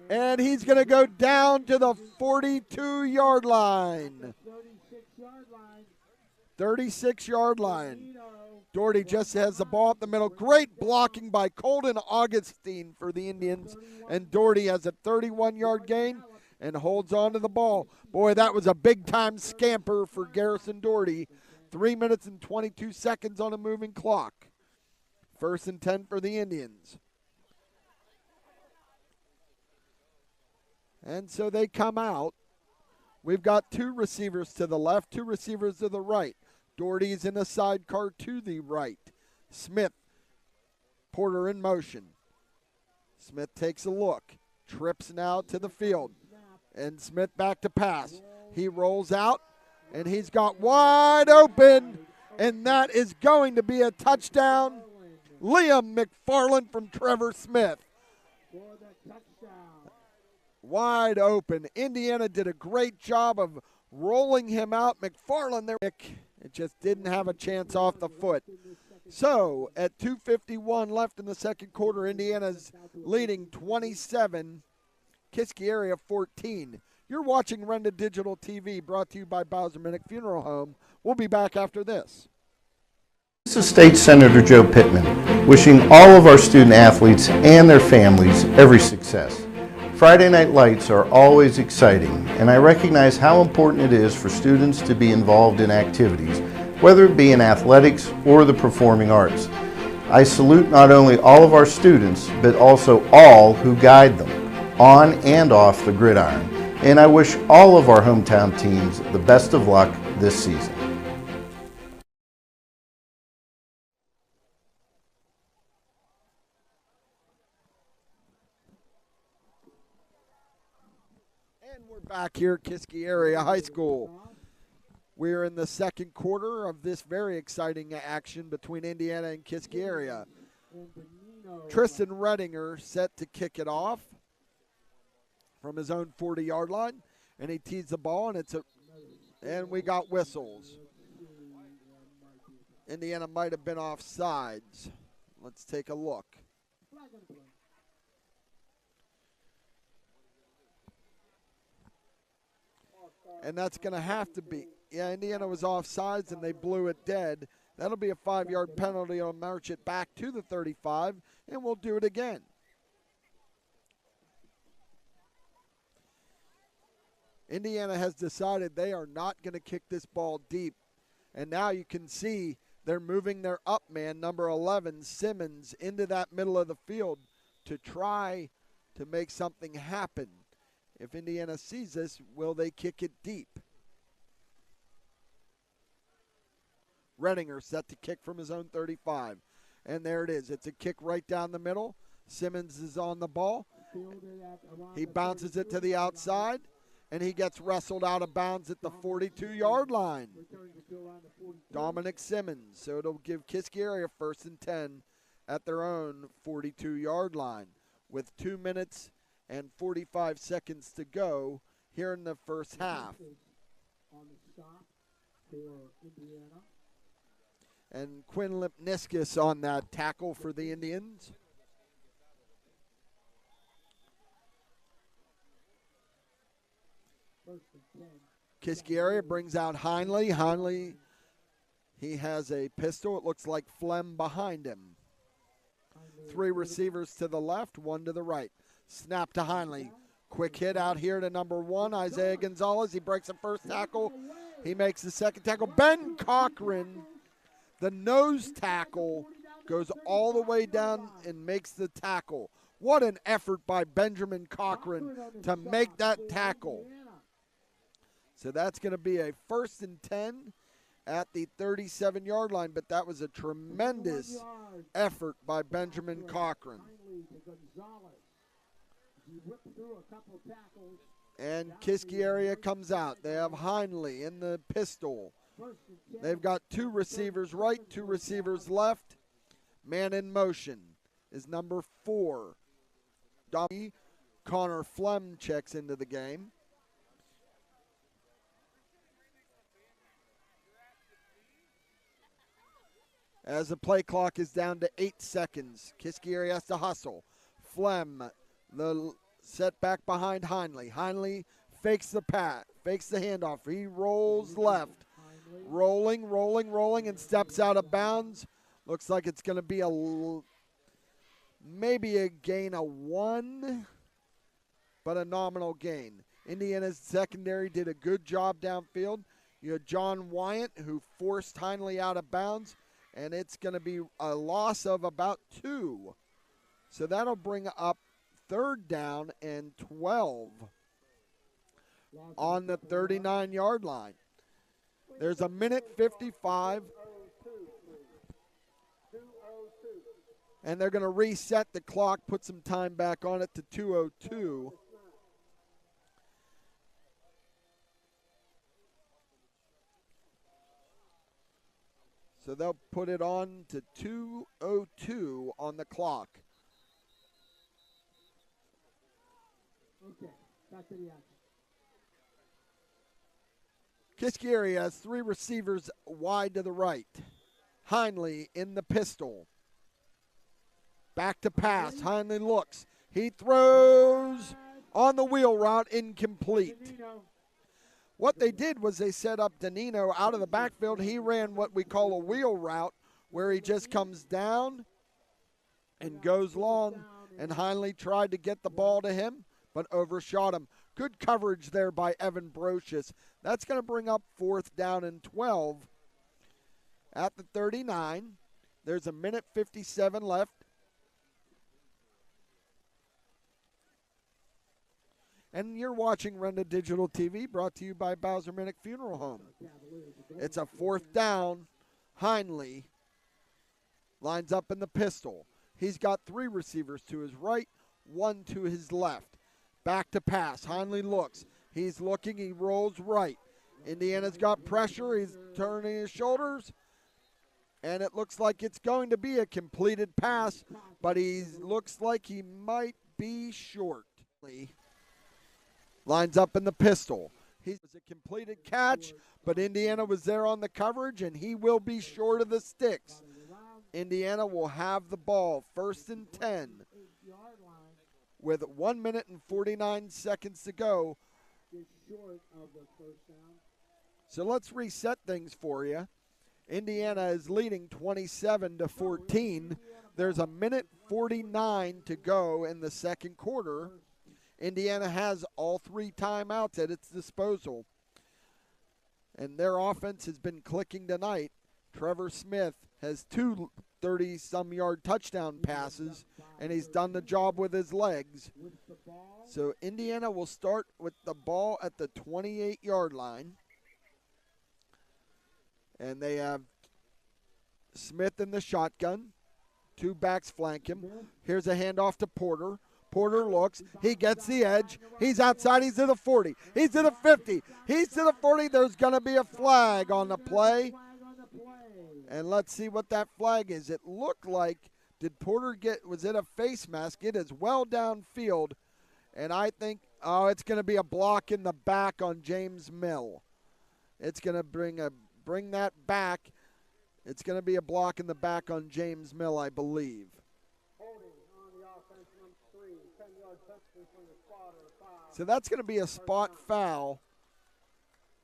And he's going to go down to the 42-yard line. 36-yard line. Doherty just has the ball up the middle. Great blocking by Colton Augustine for the Indians. And Doherty has a 31-yard gain and holds on to the ball. Boy, that was a big-time scamper for Garrison Doherty. 3 minutes and 22 seconds on a moving clock. 1st and 10 for the Indians. And so they come out. We've got 2 receivers to the left, 2 receivers to the right. Doherty's in a sidecar to the right. Smith, Porter in motion. Smith takes a look, trips now to the field, and Smith back to pass. He rolls out, and he's got wide open, and that is going to be a touchdown. Liam McFarland from Trevor Smith. Wide open. Indiana did a great job of rolling him out. McFarland there. It just didn't have a chance off the foot. So at 2:51 left in the second quarter, Indiana's leading 27, Kiski Area 14. You're watching Renda Digital TV, brought to you by Bowser Minnick Funeral Home. We'll be back after this. This is State Senator Joe Pittman, wishing all of our student athletes and their families every success. Friday Night Lights are always exciting, and I recognize how important it is for students to be involved in activities, whether it be in athletics or the performing arts. I salute not only all of our students, but also all who guide them, on and off the gridiron, and I wish all of our hometown teams the best of luck this season. Back here at Kiski Area High School. We're in the second quarter of this very exciting action between Indiana and Kiski Area. Tristan Redinger set to kick it off from his own 40-yard line, and he tees the ball, and we got whistles. Indiana might have been offsides. Let's take a look. And that's going to have to be. Yeah, Indiana was offsides, and they blew it dead. That'll be a 5-yard penalty. I'll march it back to the 35, and we'll do it again. Indiana has decided they are not going to kick this ball deep. And now you can see they're moving their up man, number 11, Simmons, into that middle of the field to try to make something happen. If Indiana sees this, will they kick it deep? Redinger set to kick from his own 35. And there it is. It's a kick right down the middle. Simmons is on the ball. He bounces it to the outside, and he gets wrestled out of bounds at the 42-yard line. Dominic Simmons. So it'll give Kiski Area 1st and 10 at their own 42-yard line with 2 minutes and 45 seconds to go here in the first half. And Quinn Lipniskis on that tackle for the Indians. Kiski Area brings out Heinley. Heinley, he has a pistol. It looks like Flem behind him. 3 receivers to the left, 1 to the right. Snap to Heinley. Quick hit out here to number 1, Isaiah Gonzalez. He breaks the first tackle. He makes the second tackle. Ben Cochran, the nose tackle, goes all the way down and makes the tackle. What an effort by Benjamin Cochran to make that tackle. So that's going to be a 1st and 10 at the 37-yard line, but that was a tremendous effort by Benjamin Cochran. And Kiski Area comes out. They have Heinley in the pistol. They've got 2 receivers right, 2 receivers left. Man in motion is number 4. Connor Flem checks into the game. As the play clock is down to 8 seconds, Kiski Area has to hustle. Flem, the setback behind Heinley. Heinley fakes the handoff. He rolls left. Rolling, and steps out of bounds Looks like it's going to be maybe a gain of 1, but a nominal gain. Indiana's secondary did a good job downfield. You had John Wyant, who forced Heinley out of bounds, and it's going to be a loss of about 2. So that'll bring up 3rd down and 12 on the 39-yard line. There's a minute 55. And they're going to reset the clock, put some time back on it to 2:02. So they'll put it on to 2:02 on the clock. Okay, back to the action. Kiski Area has 3 receivers wide to the right. Heinley in the pistol. Back to pass. Heinley looks. He throws on the wheel route, incomplete. What they did was they set up Danino out of the backfield. He ran what we call a wheel route, where he just comes down and goes long. And Heinley tried to get the ball to him, but overshot him. Good coverage there by Evan Brocious. That's going to bring up 4th down and 12 at the 39. There's a minute 57 left. And you're watching Renda Digital TV, brought to you by Bowser Minnick Funeral Home. It's a 4th down. Heinley lines up in the pistol. He's got 3 receivers to his right, 1 to his left. Back to pass. Heinley looks. He's looking. He rolls right. Indiana's got pressure. He's turning his shoulders. And it looks like it's going to be a completed pass, but he looks like he might be short. Lines up in the pistol. He was a completed catch, but Indiana was there on the coverage, and he will be short of the sticks. Indiana will have the ball, 1st and 10, with 1 minute and 49 seconds to go. So let's reset things for you. Indiana is leading 27-14. There's a minute 49 to go in the second quarter. Indiana has all 3 timeouts at its disposal. And their offense has been clicking tonight. Trevor Smith has 2 30-some-yard touchdown passes, and he's done the job with his legs. So Indiana will start with the ball at the 28-yard line. And they have Smith in the shotgun. 2 backs flank him. Here's a handoff to Porter. Porter looks. He gets the edge. He's outside. He's to the 40. He's to the 50. He's to the 40. There's going to be a flag on the play. And let's see what that flag is. It looked like, did Porter was it a face mask? It is well downfield. And I think, it's going to be a block in the back on James Mill. It's going to bring that back. It's going to be a block in the back on James Mill, I believe. So that's going to be a spot foul.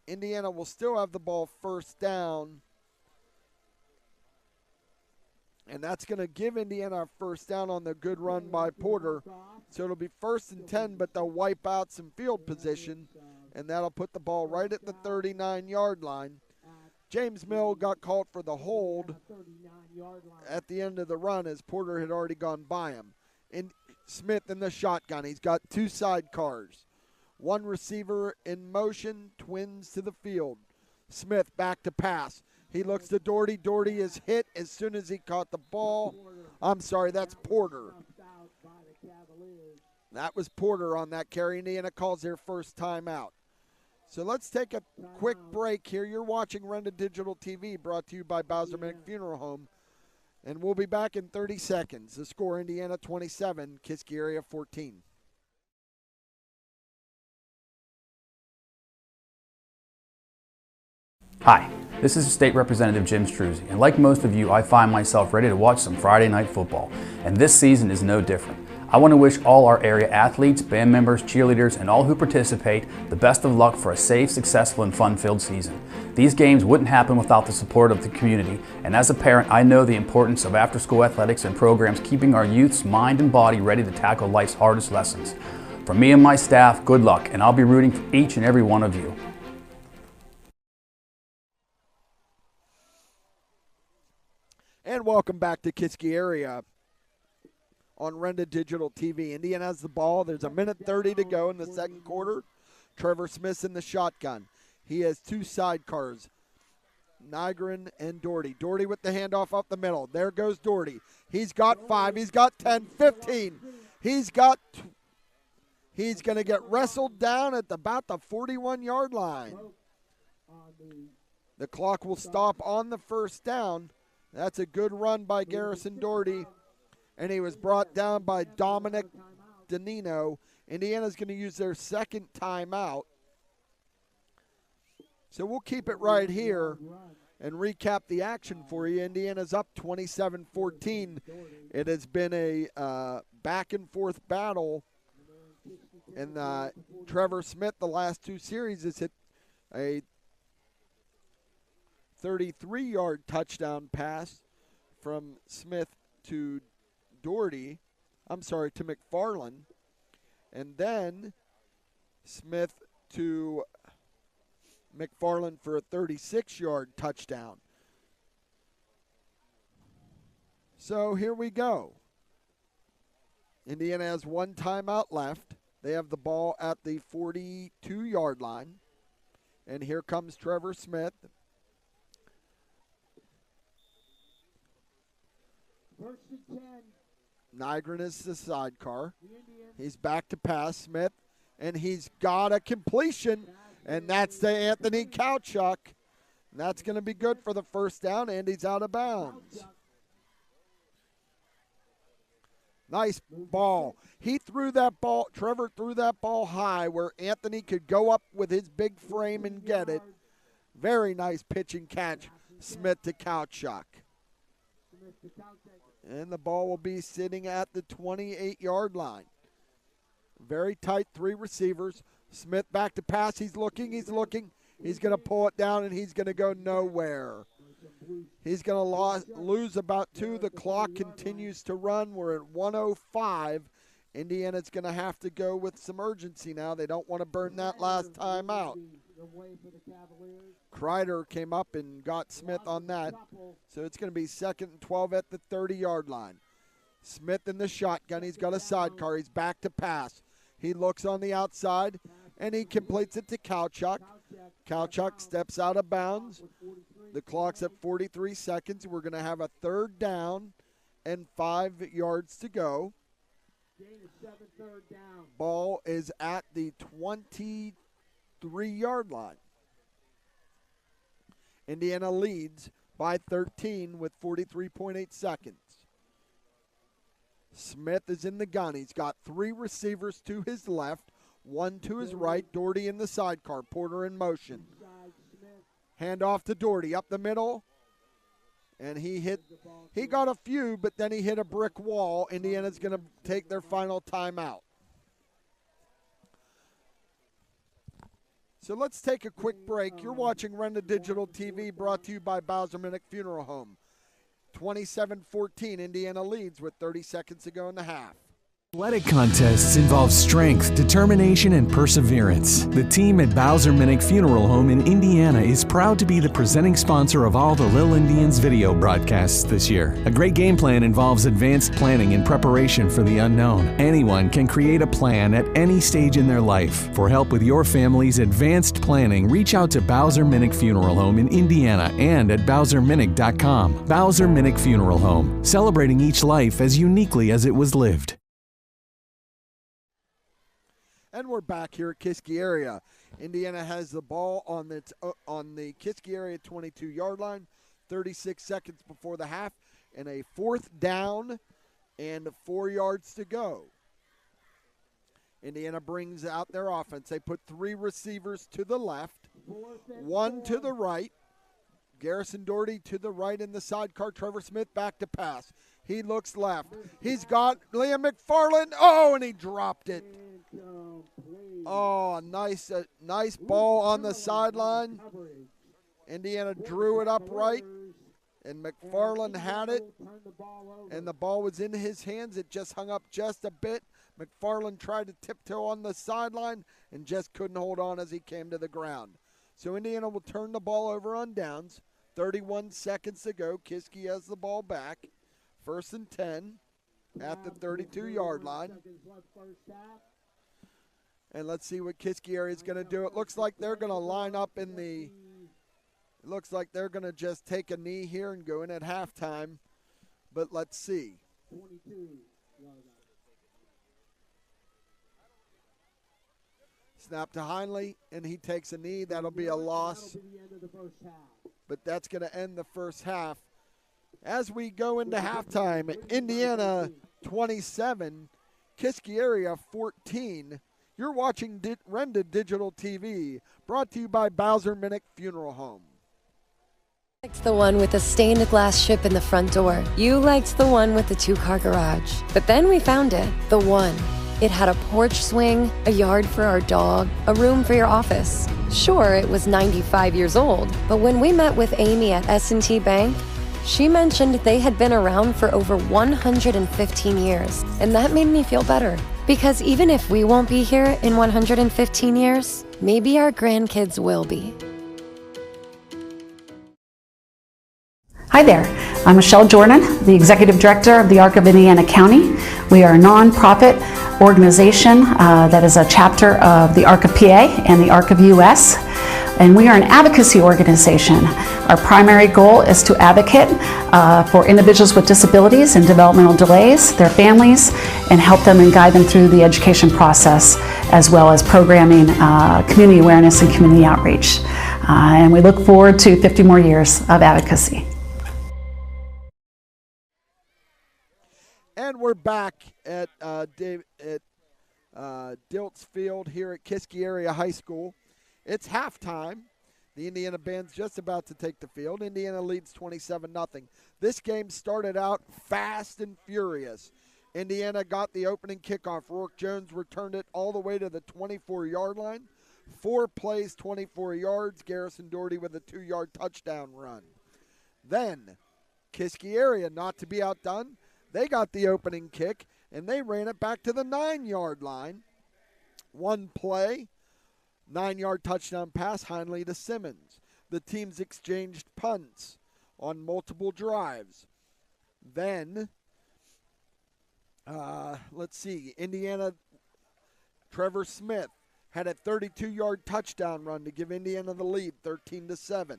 Indiana will still have the ball 1st down. And that's going to give Indiana a 1st down on the good run by Porter. So it'll be 1st and 10, but they'll wipe out some field position. And that'll put the ball right at the 39-yard line. James Mill got called for the hold at the end of the run as Porter had already gone by him. And Smith in the shotgun. He's got 2 sidecars. 1 receiver in motion, twins to the field. Smith back to pass. He looks to Doherty. Doherty is hit as soon as he caught the ball. I'm sorry, that's Porter. That was Porter on that carry. Indiana calls their 1st timeout. So let's take a quick break here. You're watching Renda Digital TV, brought to you by Bowser Minnick Funeral Home. And we'll be back in 30 seconds. The score, Indiana 27, Kiski Area 14. Hi, this is State Representative Jim Struzzi, and like most of you, I find myself ready to watch some Friday night football, and this season is no different. I want to wish all our area athletes, band members, cheerleaders, and all who participate the best of luck for a safe, successful, and fun-filled season. These games wouldn't happen without the support of the community, and as a parent, I know the importance of after-school athletics and programs keeping our youth's mind and body ready to tackle life's hardest lessons. From me and my staff, good luck, and I'll be rooting for each and every one of you. And welcome back to Kiski Area on Renda Digital TV. Indiana has the ball. There's a minute 30 to go in the second quarter. Trevor Smith's in the shotgun. He has two sidecars, Nygren and Doherty. Doherty with the handoff up the middle. There goes Doherty. He's got 5. He's got 10, 15. He's going to get wrestled down at about the 41-yard line. The clock will stop on the first down. That's a good run by Garrison Doherty, and he was brought down by Dominic Danino. Indiana's going to use their second timeout. So we'll keep it right here and recap the action for you. Indiana's up 27-14. It has been a back-and-forth battle, and Trevor Smith, the last two series, has hit a 33-yard touchdown pass from Smith to Doherty. I'm sorry, to McFarland. And then Smith to McFarland for a 36-yard touchdown. So here we go. Indiana has one timeout left. They have the ball at the 42-yard line. And here comes Trevor Smith. Nygren is the sidecar. He's back to pass, Smith, and he's got a completion, and that's to Anthony Kowchuk. That's going to be good for the first down, and he's out of bounds. Nice ball. He threw that ball, Trevor threw that ball high where Anthony could go up with his big frame and get it. Very nice pitch and catch, Smith to Kowchuk. And the ball will be sitting at the 28-yard line. Very tight, 3 receivers. Smith back to pass. He's looking. He's going to pull it down, and he's going to go nowhere. He's going to lose about 2. The clock continues to run. We're at 1:05. Indiana's going to have to go with some urgency now. They don't want to burn that last time out. Kreider came up and got Smith on that. So it's going to be 2nd and 12 at the 30-yard line. Smith in the shotgun. He's got a sidecar. He's back to pass. He looks on the outside, and he completes it to Kowchuk. Kowchuk steps out of bounds. The clock's at 43 seconds. We're going to have a 3rd down and 5 yards to go. Ball is at the 23-yard line. Indiana leads by 13 with 43.8 seconds. Smith is in the gun. He's got 3 receivers to his left, 1 to his right. Doherty in the sidecar. Porter in motion. Hand off to Doherty up the middle. And he got a few, but then he hit a brick wall. Indiana's going to take their final timeout. So let's take a quick break. You're watching Renda Digital TV, brought to you by Bowser Minnick Funeral Home. 27-14, Indiana leads with 30 seconds to go in the half. Athletic contests involve strength, determination, and perseverance. The team at Bowser Minnick Funeral Home in Indiana is proud to be the presenting sponsor of all the Lil Indians video broadcasts this year. A great game plan involves advanced planning and preparation for the unknown. Anyone can create a plan at any stage in their life. For help with your family's advanced planning, reach out to Bowser Minnick Funeral Home in Indiana and at BowserMinnick.com. Bowser Minnick Funeral Home, celebrating each life as uniquely as it was lived. And we're back here at Kiski Area. Indiana has the ball on the Kiski Area 22-yard line, 36 seconds before the half, and a 4th down and 4 yards to go. Indiana brings out their offense. They put 3 receivers to the left, 1 to the right. Garrison Doherty to the right in the sidecar. Trevor Smith back to pass. He looks left. He's got Liam McFarland. Oh, and he dropped it. Oh, nice ball on the sideline. Indiana drew it upright, and McFarland had it, and the ball was in his hands. It just hung up just a bit. McFarland tried to tiptoe on the sideline and just couldn't hold on as he came to the ground. So Indiana will turn the ball over on downs. 31 seconds to go. Kiski has the ball back. 1st and 10 at the 32-yard line. And let's see what Kiski Area is going to do. It looks like they're going to line up in the – it looks like they're going to just take a knee here and go in at halftime. But let's see. Snap to Heinley, and he takes a knee. That'll be a loss. But that's going to end the first half. As we go into halftime, Indiana 27, Kiski Area 14. You're watching Renda Digital TV, brought to you by Bowser Minnick Funeral Home. Liked the one with the stained glass ship in the front door. You liked the one with the 2-car garage. But then we found it, the one. It had a porch swing, a yard for our dog, a room for your office. Sure, it was 95 years old, but when we met with Amy at S&T Bank, she mentioned they had been around for over 115 years, and that made me feel better. Because even if we won't be here in 115 years, maybe our grandkids will be. Hi there, I'm Michelle Jordan, the Executive Director of the ARC of Indiana County. We are a nonprofit organization that is a chapter of the ARC of PA and the ARC of US, and we are an advocacy organization. Our primary goal is to advocate for individuals with disabilities and developmental delays, their families, and help them and guide them through the education process, as well as programming, community awareness, and community outreach. And we look forward to 50 more years of advocacy. And we're back at Diltz Field here at Kiski Area High School. It's halftime. The Indiana band's just about to take the field. Indiana leads 27-0. This game started out fast and furious. Indiana got the opening kickoff. Rourke Jones returned it all the way to the 24-yard line. 4 plays, 24 yards. Garrison Doherty with a 2-yard touchdown run. Then, Kiski Area, not to be outdone, they got the opening kick, and they ran it back to the 9-yard line. 1 play, 9-yard touchdown pass, Heinley to Simmons. The teams exchanged punts on multiple drives. Then, let's see, Indiana, Trevor Smith had a 32-yard touchdown run to give Indiana the lead, 13-7.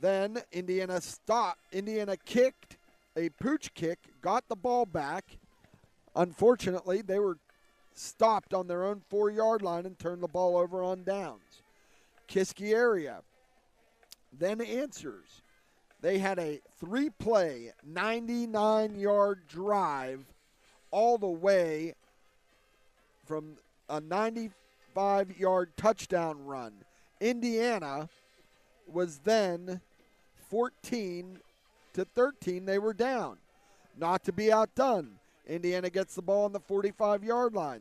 Then Indiana kicked a pooch kick, got the ball back. Unfortunately, they were stopped on their own 4-yard line and turned the ball over on downs. Kiski Area then answers. They had a 3-play, 99-yard drive all the way from a 95-yard touchdown run. Indiana was then 14-13, they were down. Not to be outdone, Indiana gets the ball on the 45-yard line.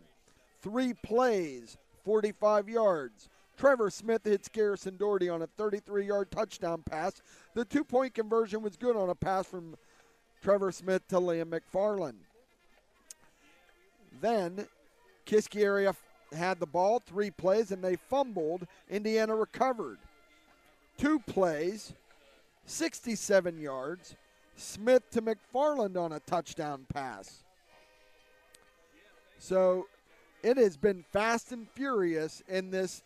3 plays, 45 yards. Trevor Smith hits Garrison Doherty on a 33-yard touchdown pass. The 2-point conversion was good on a pass from Trevor Smith to Liam McFarland. Then Kiski Area had the ball, 3 plays, and they fumbled. Indiana recovered. 2 plays, 67 yards. Smith to McFarland on a touchdown pass. So it has been fast and furious in this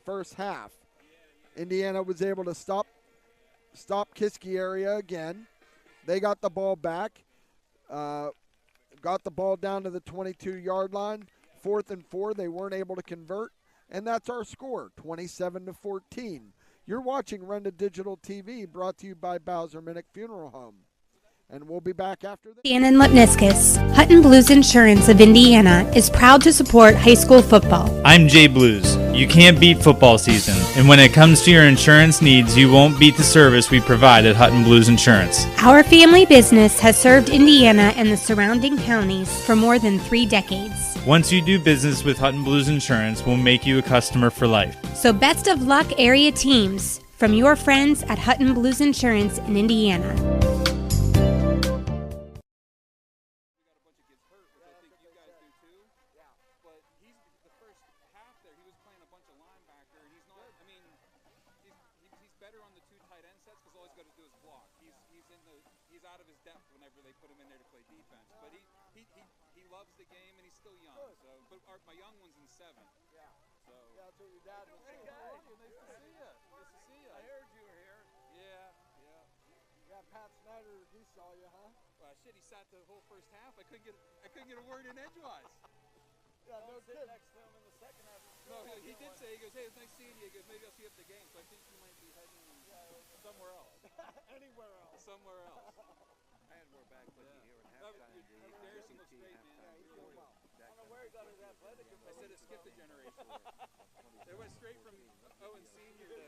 first half. Indiana was able to stop Kiski Area again. They got the ball back, got the ball down to the 22-yard line. 4th and 4, they weren't able to convert, and that's our score, 27-14. You're watching Renda Digital TV, brought to you by Bowser Minnick Funeral Home. and we'll be back after this. Dan and Lipniscus, Hutton Blues Insurance of Indiana is proud to support high school football. I'm Jay Blues. You can't beat football season, and when it comes to your insurance needs, you won't beat the service we provide at Hutton Blues Insurance. Our family business has served Indiana and the surrounding counties for more than 3 decades. Once you do business with Hutton Blues Insurance, we'll make you a customer for life. So best of luck, area teams, from your friends at Hutton Blues Insurance in Indiana. My young one's in 7. Yeah. So. Yeah, that's what your dad was saying. Hey, nice to see you. Nice to see you. I heard you were here. Yeah, yeah. Yeah, Pat Snyder, he saw you, huh? Well, shit, he sat the whole first half. I couldn't get a word in edgewise. Yeah, no kidding. Next to him in the second half. No, he did say, he goes, hey, it was nice seeing you. He goes, maybe I'll see you at the game. So I think you might be heading somewhere else. Anywhere else. Somewhere else. And we're back with you here at halftime. Garrison looks great, man. Yeah, he's doing well. I don't know where he got his athletic. I said it skipped a generation. They went straight from Owen Sr. to...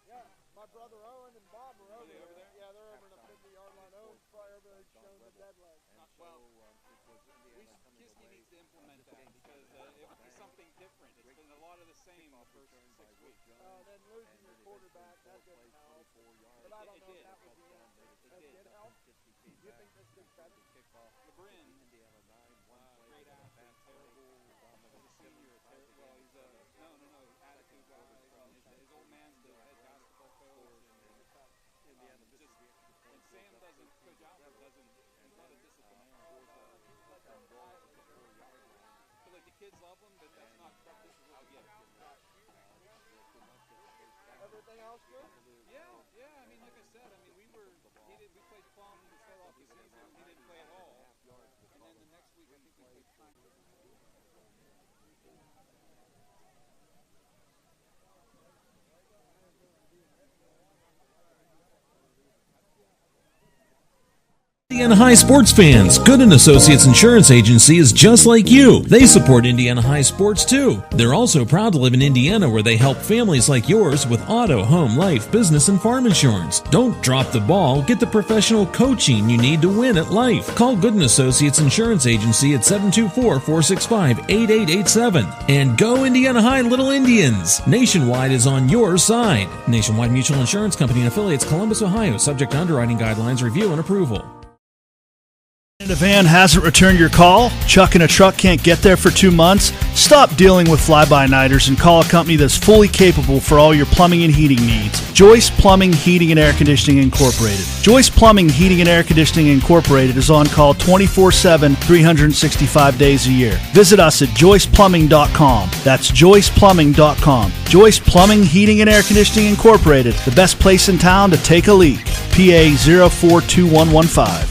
Yeah, my brother Owen and Bob are over there. Yeah, they're over in the 50-yard line. Owen's probably over there showing the dead leg. Well, Kiski needs to implement that because it would be something different. It's been a lot of the same the first 6 weeks. Then losing your quarterback, that didn't help. But I don't know if that was the answer. That did help. You think this could cut it? LeBrin, great athlete, terrible. As a senior, well, he's a attitude guy. His old man's the head basketball coach. And Sam doesn't, Coach Alfred doesn't, he's not a disciplinarian. So like the kids love him, but that's not, this is what we get. Everything else good? Yeah, I mean, like I said, we played Plum to start off the season, he didn't play at all. And then the next week, I think we played Plum. Indiana High sports fans, Gooden Associates Insurance Agency is just like you. They support Indiana High sports too. They're also proud to live in Indiana where they help families like yours with auto, home, life, business, and farm insurance. Don't drop the ball. Get the professional coaching you need to win at life. Call Gooden Associates Insurance Agency at 724-465-8887. And go Indiana High Little Indians. Nationwide is on your side. Nationwide Mutual Insurance Company and affiliates, Columbus, Ohio. Subject to underwriting guidelines, review, and approval. A van hasn't returned your call? Chuck and a truck can't get there for 2 months? Stop dealing with fly-by-nighters and call a company that's fully capable for all your plumbing and heating needs. Joyce Plumbing, Heating, and Air Conditioning Incorporated. Joyce Plumbing, Heating, and Air Conditioning Incorporated is on call 24/7, 365 days a year. Visit us at joyceplumbing.com. That's joyceplumbing.com. Joyce Plumbing, Heating, and Air Conditioning Incorporated, the best place in town to take a leak. PA 042115.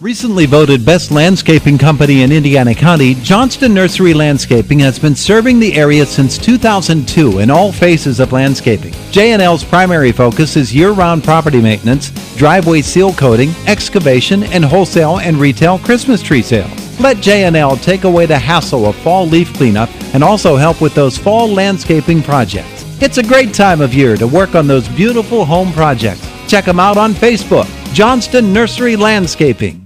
Recently voted Best Landscaping Company in Indiana County, Johnston Nursery Landscaping has been serving the area since 2002 in all phases of landscaping. J&L's primary focus is year-round property maintenance, driveway seal coating, excavation, and wholesale and retail Christmas tree sales. Let J&L take away the hassle of fall leaf cleanup and also help with those fall landscaping projects. It's a great time of year to work on those beautiful home projects. Check them out on Facebook, Johnston Nursery Landscaping.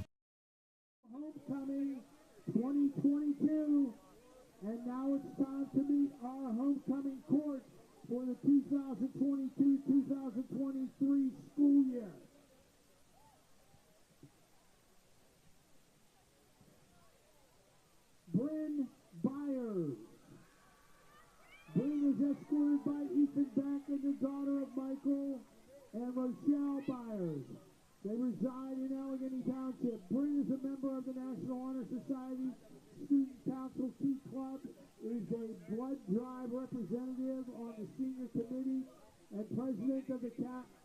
2022, and now it's time to meet our homecoming court for the 2022-2023 school year. Bryn Byers. Bryn is escorted by Ethan Beck and the daughter of Michael and Rochelle Byers. They reside in Allegheny Township. Bryn is a member of the National Honor Society Student Council Key Club, is a blood drive representative on the senior committee and president of the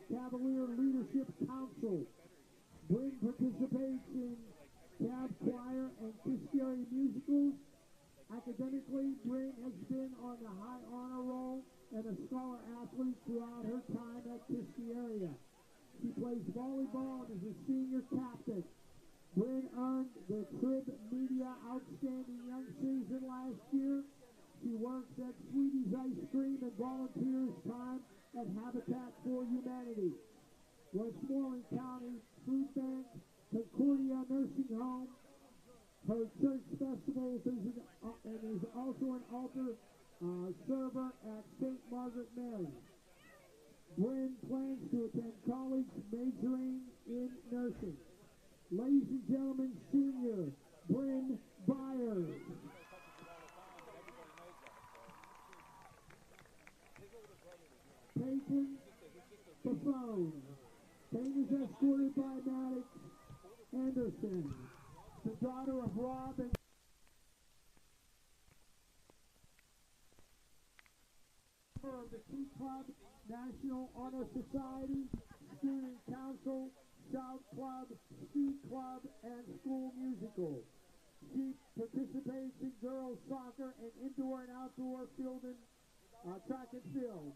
Cavalier Leadership Council. Bryn participates in Cab Choir and Kiski Area musicals. Academically, Bryn has been on the high honor roll and a scholar athlete throughout her time at Kiski Area. She plays volleyball and is a senior captain. Bryn earned the Trib Media Outstanding Young Season last year. She works at Sweetie's Ice Cream and volunteers time at Habitat for Humanity. Westmoreland County Food Bank, Concordia Nursing Home, her church festivals and is also an altar server at St. Margaret Mary. Bryn plans to attend college majoring in nursing. Ladies and gentlemen, senior Bryn Byers. Peyton Buffone. Peyton is escorted by Maddox Anderson, the daughter of Rob and member of the Key Club, National Honor Society, Student Council, Shout Club, Speed Club, and School Musical. She participates in girls soccer and indoor and outdoor field and track and field.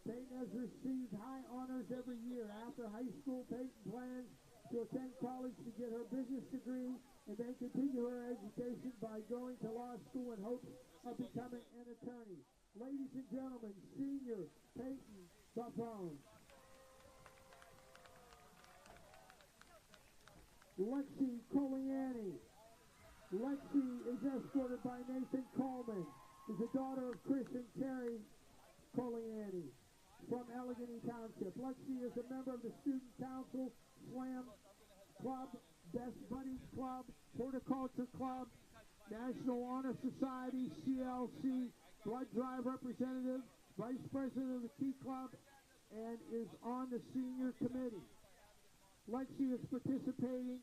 Peyton has received high honors every year. After high school, Peyton plans to attend college to get her business degree and then continue her education by going to law school in hopes of becoming an attorney. Ladies and gentlemen, senior Peyton Buffone. Lexi Coliani. Lexi is escorted by Nathan Coleman, is the daughter of Chris and Terry Coliani from Allegheny Township. Lexi is a member of the Student Council, Slam Club, Best Buddies Club, Horticulture Club, National Honor Society, CLC, Blood Drive Representative, Vice President of the Key Club, and is on the Senior Committee. Lexi is participating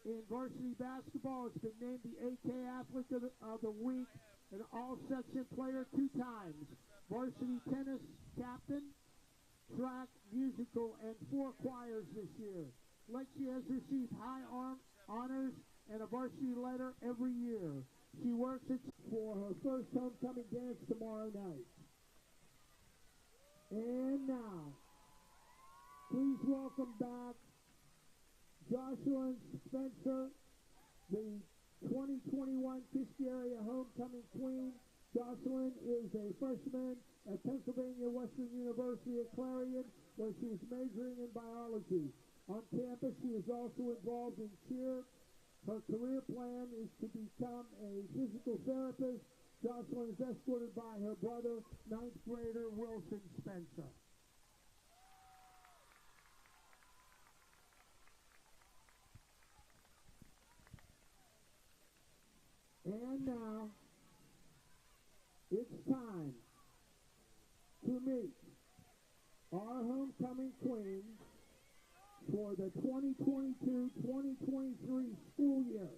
in varsity basketball. Has been named the AK Athlete of the Week, an all-section player 2 times. Varsity tennis captain, track, musical, and 4 choirs this year. Lexi has received high honors and a varsity letter every year. She works for her first homecoming dance tomorrow night. And now, please welcome back Jocelyn Spencer, the 2021 Kiski Area Homecoming Queen. Jocelyn is a freshman at Pennsylvania Western University at Clarion, where she is majoring in biology. On campus, she is also involved in cheer. Her career plan is to become a physical therapist. Jocelyn is escorted by her brother, 9th grader Wilson Spencer. And now, it's time to meet our homecoming queen for the 2022-2023 school year.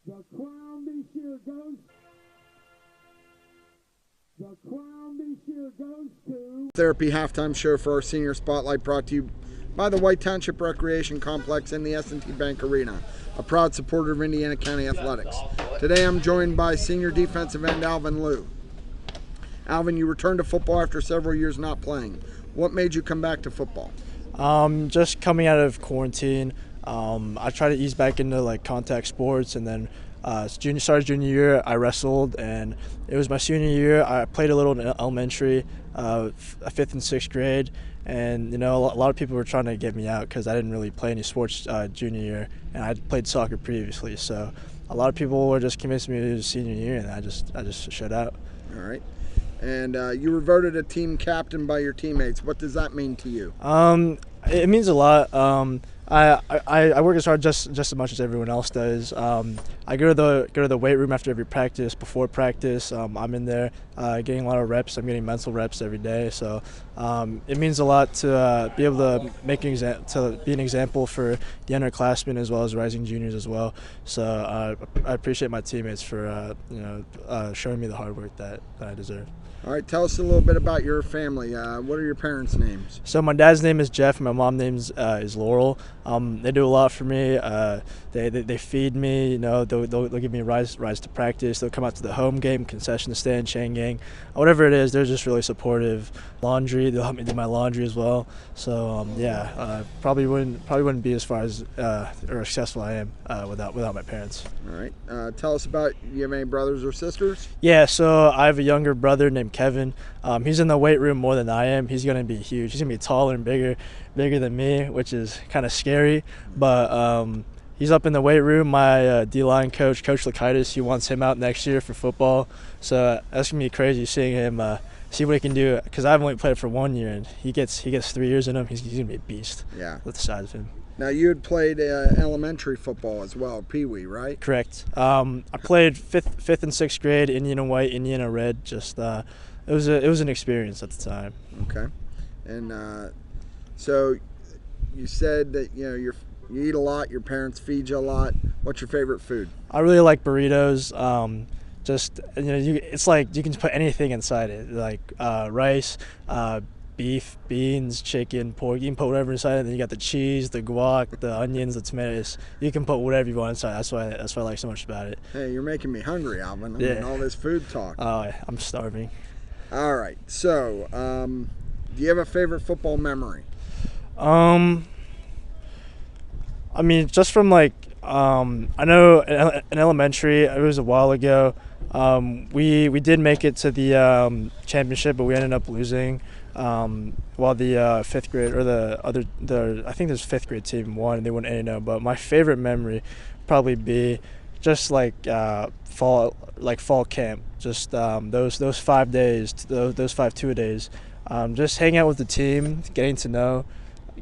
The crown this year goes to Therapy halftime show for our senior spotlight, brought to you by the White Township Recreation Complex and the S&T Bank Arena, a proud supporter of Indiana County Athletics. Today I'm joined by senior defensive end Alvin Liu. Alvin, you returned to football after several years not playing. What made you come back to football? Just coming out of quarantine. I tried to ease back into contact sports, and then junior year I wrestled, and it was my senior year. I played a little in elementary, 5th and 6th grade, and a lot of people were trying to get me out because I didn't really play any sports junior year, and I played soccer previously. So a lot of people were just convincing me to do senior year, and I just shut out. All right. And you were voted a team captain by your teammates. What does that mean to you? It means a lot. I work as hard just as much as everyone else does. I go to the weight room after every practice. Before practice, I'm in there getting a lot of reps. I'm getting mental reps every day. So it means a lot to be able to to be an example for the underclassmen as well as rising juniors as well. So I appreciate my teammates for showing me the hard work that I deserve. All right, tell us a little bit about your family. What are your parents' names? So my dad's name is Jeff. My mom's name is Laurel. They do a lot for me. They feed me. You know, they'll give me rides to practice. They'll come out to the home game, concession stand, chain gang, whatever it is. They're just really supportive. Laundry. They'll help me do my laundry as well. So probably wouldn't be as far as or successful I am without my parents. All right. Tell us about. You have any brothers or sisters? Yeah. So I have a younger brother named Kevin. He's in the weight room more than I am. He's going to be huge. He's going to be taller and bigger than me, which is kind of scary. But he's up in the weight room. My D-line coach, Coach Lakaitis, he wants him out next year for football. So that's going to be crazy seeing him, see what he can do. Because I've only played for 1 year, and he gets 3 years in him. He's going to be a beast. Yeah. With the size of him. Now, you had played elementary football as well, Pee-wee, right? Correct. I played fifth and sixth grade, Indiana white, Indiana red. Just it was an experience at the time. Okay. And so you said that you eat a lot. Your parents feed you a lot. What's your favorite food? I really like burritos. It's like you can put anything inside it, like rice, beef, beans, chicken, pork. You can put whatever inside it. Then you got the cheese, the guac, the onions, the tomatoes. You can put whatever you want inside. That's why I like so much about it. Hey, you're making me hungry, Alvin. Yeah. All this food talk. Oh, I'm starving. All right. So, do you have a favorite football memory? I mean, just from I know in elementary, it was a while ago. We did make it to the championship, but we ended up losing. While the fifth grade or I think there's fifth grade team won, and they won 8-0. But my favorite memory probably be just fall camp, just those 5 days, those 5 2-a-days, just hanging out with the team, getting to know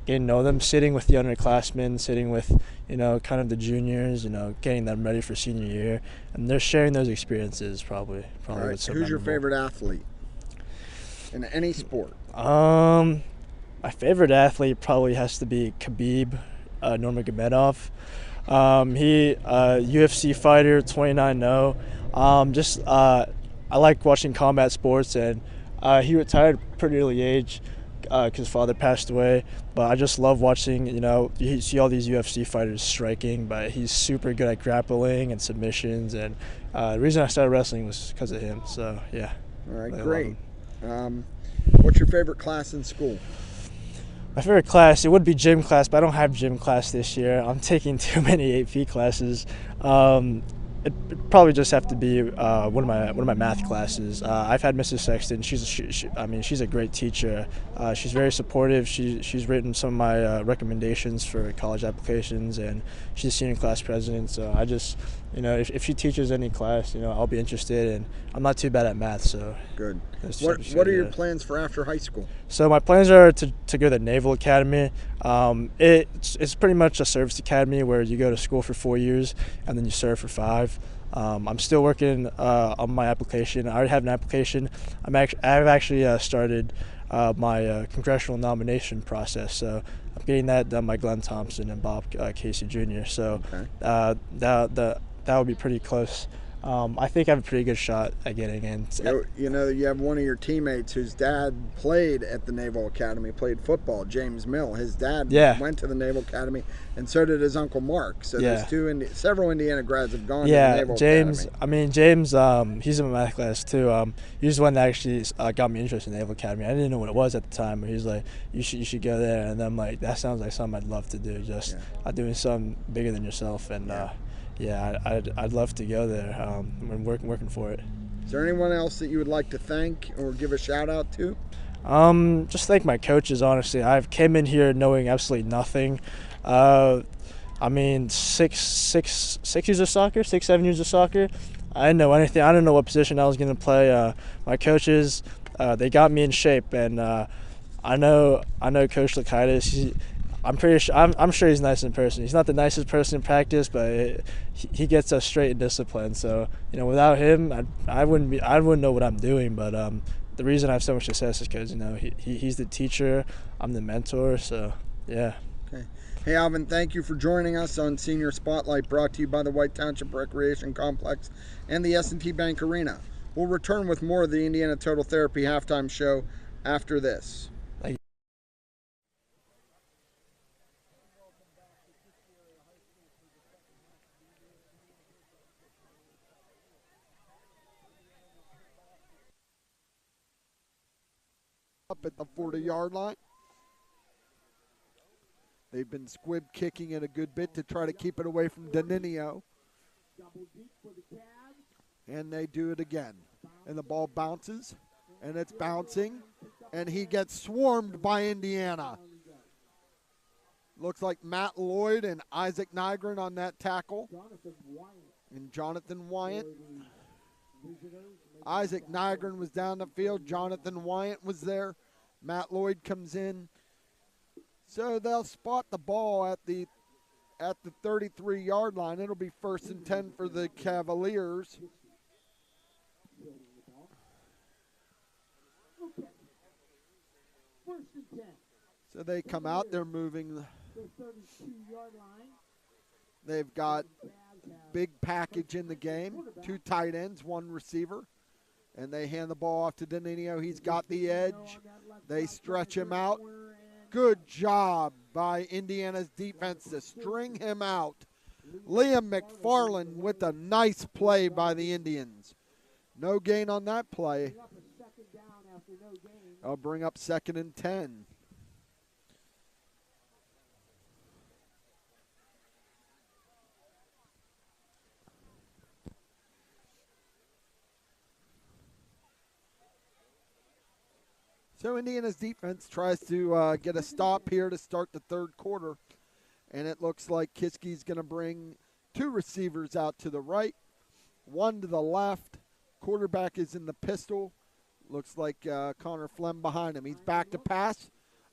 them, sitting with the underclassmen, sitting with kind of the juniors, getting them ready for senior year, and they're sharing those experiences probably. All right. So who's your memorable. Favorite athlete in any sport? My favorite athlete probably has to be Khabib Nurmagomedov. He UFC fighter, 29-0. I like watching combat sports, and he retired at a pretty early age because his father passed away. But I just love watching, you see all these UFC fighters striking, but he's super good at grappling and submissions. And the reason I started wrestling was because of him. So, yeah. All right, great. What's your favorite class in school? My favorite class, it would be gym class, but I don't have gym class this year. I'm taking too many AP classes. It'd probably just have to be one of my math classes. I've had Mrs. Sexton. She's a great teacher. She's very supportive. She's written some of my recommendations for college applications, and she's senior class president. So I just, if she teaches any class, I'll be interested. And I'm not too bad at math, so good. What are your plans for after high school? So my plans are to go to the Naval Academy. It's pretty much a service academy where you go to school for 4 years and then you serve for 5. I'm still working on my application. I already have an application. I've actually started my congressional nomination process. So I'm getting that done by Glenn Thompson and Bob Casey Jr. So that would be pretty close. I think I have a pretty good shot at getting in. You have one of your teammates whose dad played at the Naval Academy, played football, James Mill. His dad went to the Naval Academy, and so did his uncle Mark. So there's several Indiana grads have gone to the Naval Academy. James, he's in my math class too. He's the one that actually got me interested in the Naval Academy. I didn't know what it was at the time, but he's like, you should go there. And I'm like, that sounds like something I'd love to do, doing something bigger than yourself. And I'd love to go there. I'm working for it. Is there anyone else that you would like to thank or give a shout out to? Just thank my coaches, honestly. I came in here knowing absolutely nothing. 6 years of soccer, 7 years of soccer. I didn't know anything. I didn't know what position I was going to play. My coaches, they got me in shape, and I know Coach Lakaitis. I'm pretty sure. I'm sure he's nice in person. He's not the nicest person in practice, but he gets us straight in discipline. So without him, I wouldn't know what I'm doing. But the reason I have so much success is because he's the teacher. I'm the mentor. So yeah. Okay. Hey Alvin, thank you for joining us on Senior Spotlight, brought to you by the White Township Recreation Complex and the S&T Bank Arena. We'll return with more of the Indiana Total Therapy halftime show after this. Thank you. Up at the 40-yard line. They've been squib kicking it a good bit to try to keep it away from Danino. And they do it again. And the ball bounces, and it's bouncing, and he gets swarmed by Indiana. Looks like Matt Lloyd and Isaac Nygren on that tackle. And Jonathan Wyatt. Isaac Nygren was down the field. Jonathan Wyatt was there. Matt Lloyd comes in. So they'll spot the ball at the 33-yard line. It'll be 1st and 10 for the Cavaliers. So they come out. They're moving. They've got big package in the game. 2 tight ends, 1 receiver. And they hand the ball off to Danino. He's got the edge. They stretch him out. Good job by Indiana's defense to string him out. Liam McFarland with a nice play by the Indians. No gain on that play. I'll bring up 2nd and 10. So Indiana's defense tries to get a stop here to start the 3rd quarter. And it looks like Kiski's going to bring 2 receivers out to the right, 1 to the left. Quarterback is in the pistol. Looks like Connor Flem behind him. He's back to pass.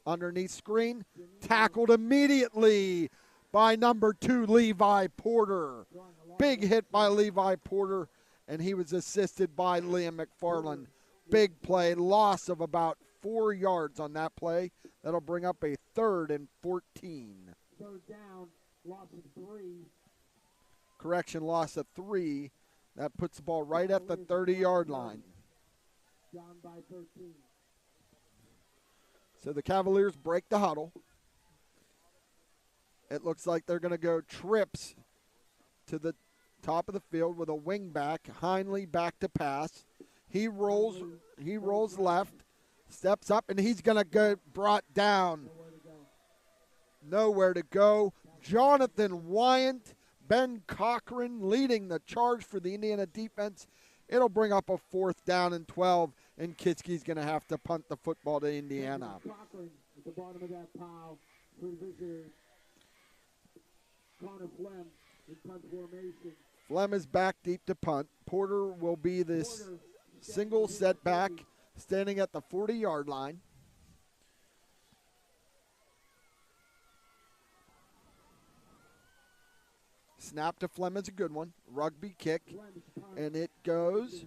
Underneath screen. Tackled immediately by number 2, Levi Porter. Big hit by Levi Porter, and he was assisted by Liam McFarland. Big play. Loss of about 4 yards on that play. That'll bring up a 3rd and 14. 3rd down, loss of 3. Correction, loss of 3. That puts the ball right at the 30-yard line. Down by 13. So the Cavaliers break the huddle. It looks like they're going to go trips to the top of the field with a wing back. Hindley back to pass. He rolls left, steps up, and he's going to get brought down. Nowhere to go. Jonathan Wyant, Ben Cochran leading the charge for the Indiana defense. It'll bring up a 4th down and 12, and Kiski's going to have to punt the football to Indiana. Cochran at the bottom of that pile for the visitors. Connor Flem in punt formation. Flem is back deep to punt. Porter will be this single setback, standing at the 40-yard line. Snap to Flem is a good one. Rugby kick, and it goes,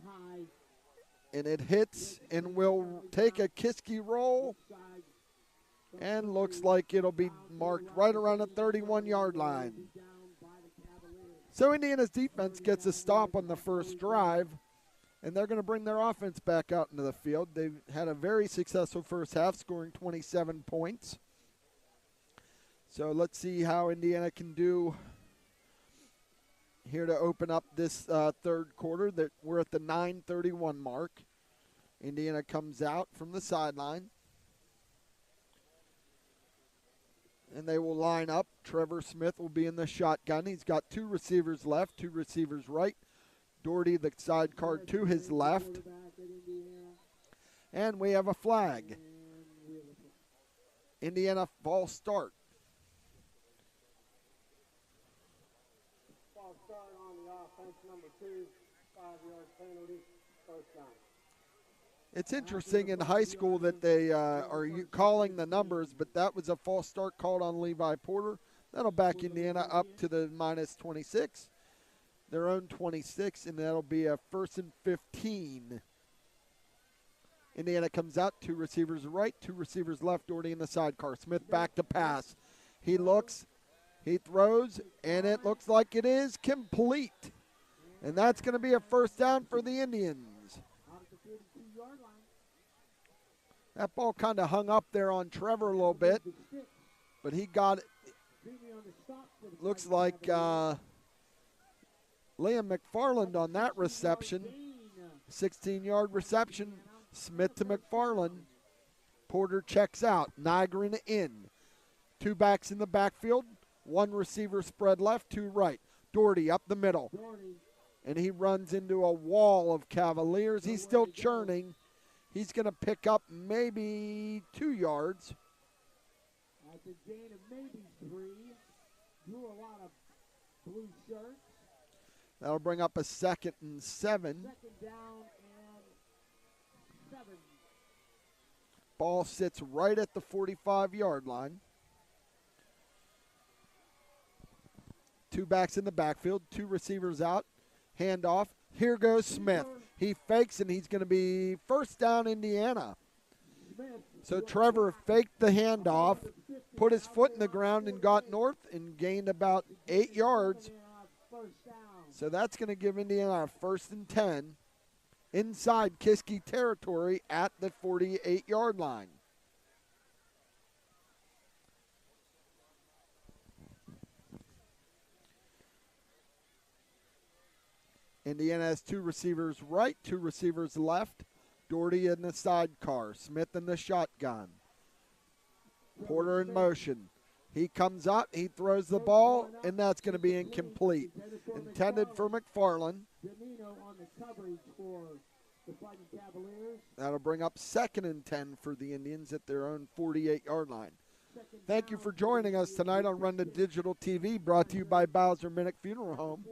and it hits, and will take a Kiski roll, and looks like it'll be marked right around the 31-yard line. So Indiana's defense gets a stop on the first drive, and they're going to bring their offense back out into the field. They've had a very successful first half, scoring 27 points. So let's see how Indiana can do here to open up this 3rd quarter. That we're at the 9:31 mark. Indiana comes out from the sideline, and they will line up. Trevor Smith will be in the shotgun. He's got 2 receivers left, 2 receivers right. Doherty, the side card, to his left. And we have a flag. Indiana false start. False start on the offense, number 2, 5-yard penalty, 1st down. It's interesting in high school that they are calling the numbers, but that was a false start called on Levi Porter. That'll back Indiana up to the minus 26, their own 26, and that'll be a 1st and 15. Indiana comes out, 2 receivers right, 2 receivers left, Doherty in the sidecar. Smith back to pass. He looks, he throws, and it looks like it is complete. And that's going to be a 1st down for the Indians. That ball kind of hung up there on Trevor a little bit, but he got it. Looks like Liam McFarland on that reception. 16-yard reception. Smith to McFarland. Porter checks out. Nygren in. 2 backs in the backfield. 1 receiver spread left, 2 right. Doherty up the middle. And he runs into a wall of Cavaliers. He's still churning. He's going to pick up maybe 2 yards. At the gain of maybe 3. Drew a lot of blue shirts. That'll bring up a 2nd and 7. 2nd down and 7. Ball sits right at the 45-yard line. 2 backs in the backfield, 2 receivers out. Handoff. Here goes Smith. He fakes, and he's going to be 1st down Indiana. So Trevor faked the handoff, put his foot in the ground and got north and gained about 8 yards. So that's going to give Indiana a 1st and 10 inside Kiski territory at the 48-yard line. Indiana has 2 receivers right, 2 receivers left. Doherty in the sidecar. Smith in the shotgun. Porter in motion. He comes up, he throws the ball, and that's going to be incomplete. Intended for McFarland. That'll bring up 2nd and 10 for the Indians at their own 48-yard line. Thank you for joining us tonight on Run to Digital TV, brought to you by Bowser Minnick Funeral Home.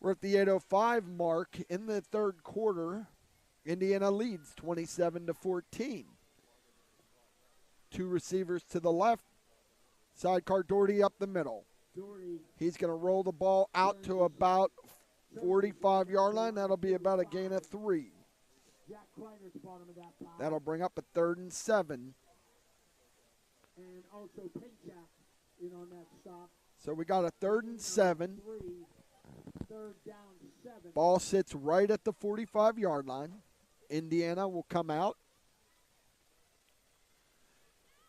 We're at the 8:05 mark in the 3rd quarter. Indiana leads 27-14. 2 receivers to the left. Sidecar Doherty up the middle. He's going to roll the ball out to about 45-yard line. That'll be about a gain of 3. That'll bring up a 3rd and 7. And also Pinchak in on that stop. So we got a 3rd and 7. 3rd down 7. Ball sits right at the 45-yard line. Indiana will come out.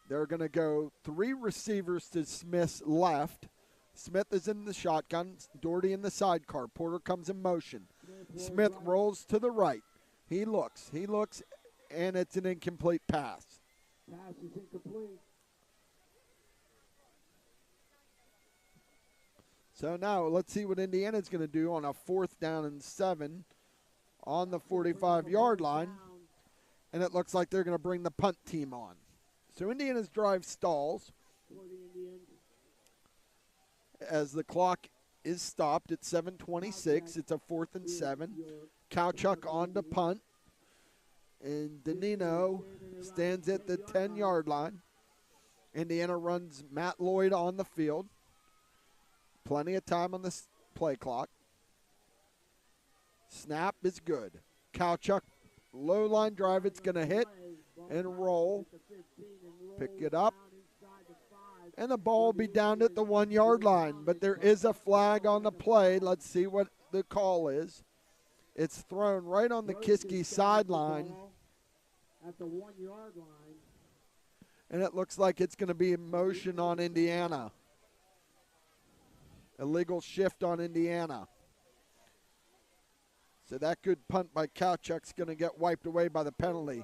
They're going to go 3 receivers to Smith's left. Smith is in the shotgun. Doherty in the sidecar. Porter comes in motion. Smith rolls to the right. He looks, and it's an incomplete pass. Pass is incomplete. So now let's see what Indiana's going to do on a 4th down and 7 on the 45-yard line. And it looks like they're going to bring the punt team on. So Indiana's drive stalls as the clock is stopped at 7:26. It's a 4th and 7. Kowchuk on to punt. And Danino stands at the 10-yard line. Indiana runs Matt Lloyd on the field. Plenty of time on the play clock. Snap is good. Kowchuk, low line drive. It's going to hit and roll. Pick it up. And the ball will be down at the 1-yard line. But there is a flag on the play. Let's see what the call is. It's thrown right on the Kiski sideline. At the 1-yard line. And it looks like it's going to be in motion on Indiana. Illegal shift on Indiana. So that good punt by Kowchuk's going to get wiped away by the penalty.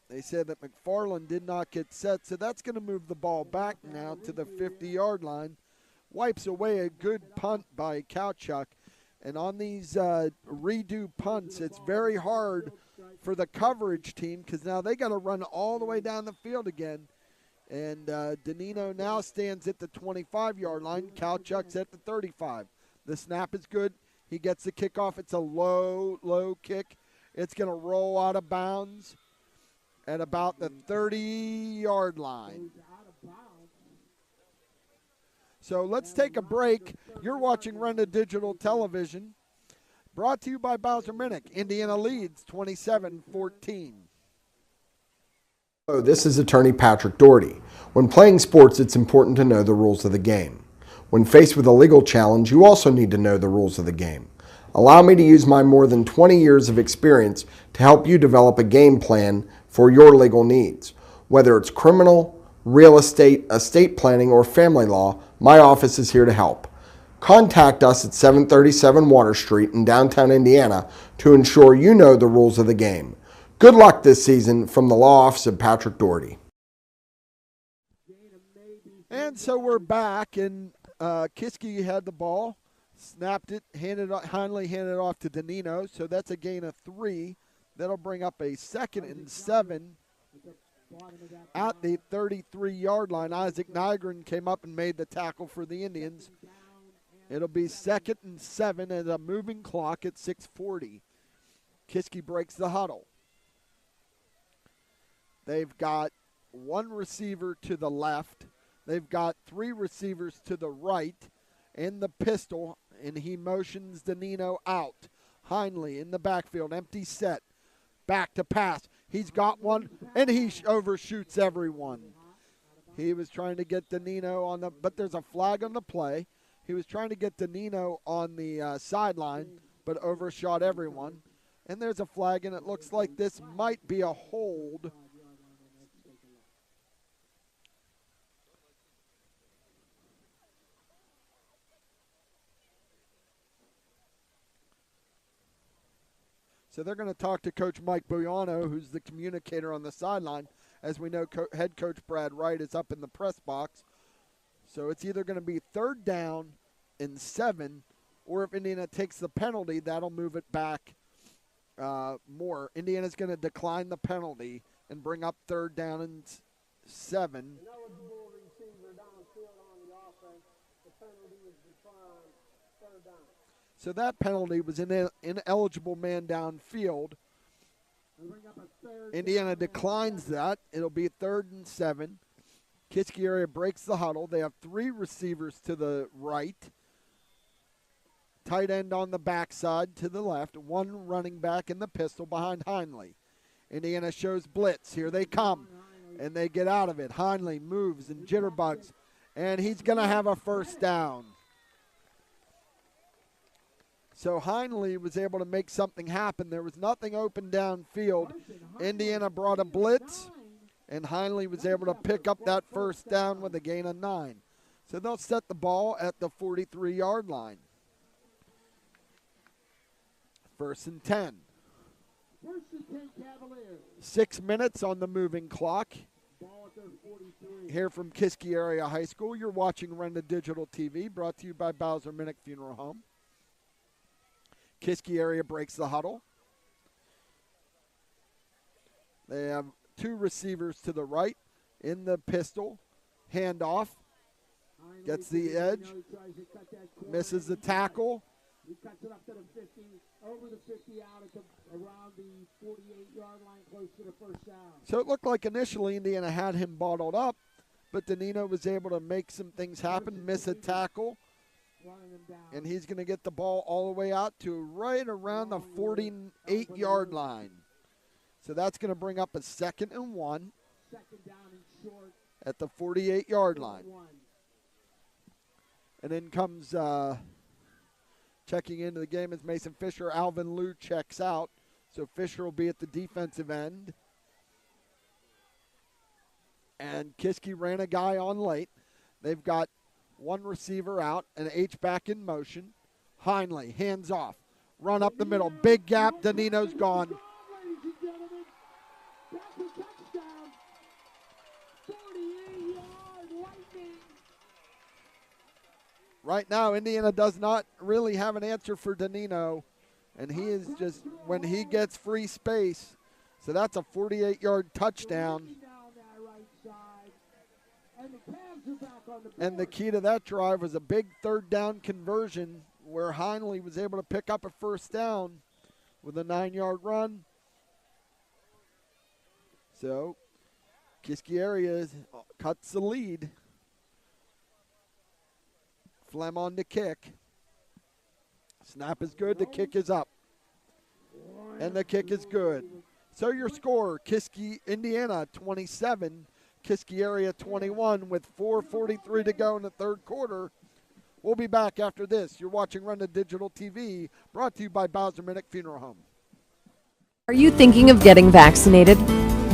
They said that McFarland did not get set, so that's going to move the ball back now to the 50-yard line. Wipes away a good punt by Kowchuk. And on these redo punts, it's very hard for the coverage team because now they got to run all the way down the field again. And Danino now stands at the 25-yard line. Kalchuk's at the 35. The snap is good. He gets the kickoff. It's a low, low kick. It's going to roll out of bounds at about the 30-yard line. So let's take a break. You're watching Renda Digital Television, brought to you by Bowser Minnick. Indiana leads 27-14. Hello, this is attorney Patrick Doherty. When playing sports, it's important to know the rules of the game. When faced with a legal challenge, you also need to know the rules of the game. Allow me to use my more than 20 years of experience to help you develop a game plan for your legal needs. Whether it's criminal, real estate, estate planning, or family law, my office is here to help. Contact us at 737 Water Street in downtown Indiana to ensure you know the rules of the game. Good luck this season from the Law Office of Patrick Doherty. And so we're back, and Kiski had the ball, snapped it, Heinley handed it off to Danino, so that's a gain of 3. That'll bring up a 2nd and 7 at the 33-yard line. Isaac Nygren came up and made the tackle for the Indians. It'll be 2nd and 7 and a moving clock at 6:40. Kiski breaks the huddle. They've got 1 receiver to the left. They've got 3 receivers to the right in the pistol, and he motions Danino out. Heinley in the backfield, empty set, back to pass. He's got one, and he overshoots everyone. He was trying to get Danino on the, but there's a flag on the play. He was trying to get Danino on the sideline, but overshot everyone. And there's a flag, and it looks like this might be a hold. So they're going to talk to Coach Mike Boiano, who's the communicator on the sideline. As we know, head coach Brad Wright is up in the press box. So it's either going to be 3rd down and 7, or if Indiana takes the penalty, that'll move it back more. Indiana's going to decline the penalty and bring up 3rd down and 7. So that penalty was an ineligible man downfield. Indiana declines that. It'll be 3rd and 7. Kiski Area breaks the huddle. They have 3 receivers to the right. Tight end on the backside to the left. 1 running back in the pistol behind Heinley. Indiana shows blitz. Here they come. And they get out of it. Heinley moves and jitterbugs. And he's going to have a 1st down. So Heinley was able to make something happen. There was nothing open downfield. Indiana brought a blitz, and Heinley was able to pick up that 1st down with a gain of 9. So they'll set the ball at the 43-yard line. 1st and 10. 6 minutes on the moving clock. Here from Kiski Area High School, you're watching Renda Digital TV, brought to you by Bowser Minnick Funeral Home. Kiski Area breaks the huddle. They have 2 receivers to the right in the pistol. Handoff. Gets the edge. Misses the tackle. He cuts it up to the 50, over the 50, out at around the 48-yard line, close to the 1st down. So it looked like initially Indiana had him bottled up, but Danino was able to make some things happen, miss a tackle. And he's going to get the ball all the way out to right around the 48-yard line. So that's going to bring up a 2nd and 1 at the 48-yard line. And then comes checking into the game is Mason Fisher. Alvin Liu checks out. So Fisher will be at the defensive end. And Kiski ran a guy on late. They've got 1 receiver out, and H-back in motion. Heinley, hands off. Run up the middle. Big gap. Danino's gone. Right now, Indiana does not really have an answer for Danino, and he is just, when he gets free space, so that's a 48-yard touchdown. And the key to that drive was a big third down conversion where Heinley was able to pick up a first down with a 9-yard run. So Kiski Area cuts the lead. Flem on the kick. Snap is good, the kick is up. And the kick is good. So your score, Kiski, Indiana 27, Kiski Area 21 with 4:43 to go in the third quarter. We'll be back after this. You're watching Run the Digital TV, brought to you by Bowser Minnick Funeral Home. Are you thinking of getting vaccinated?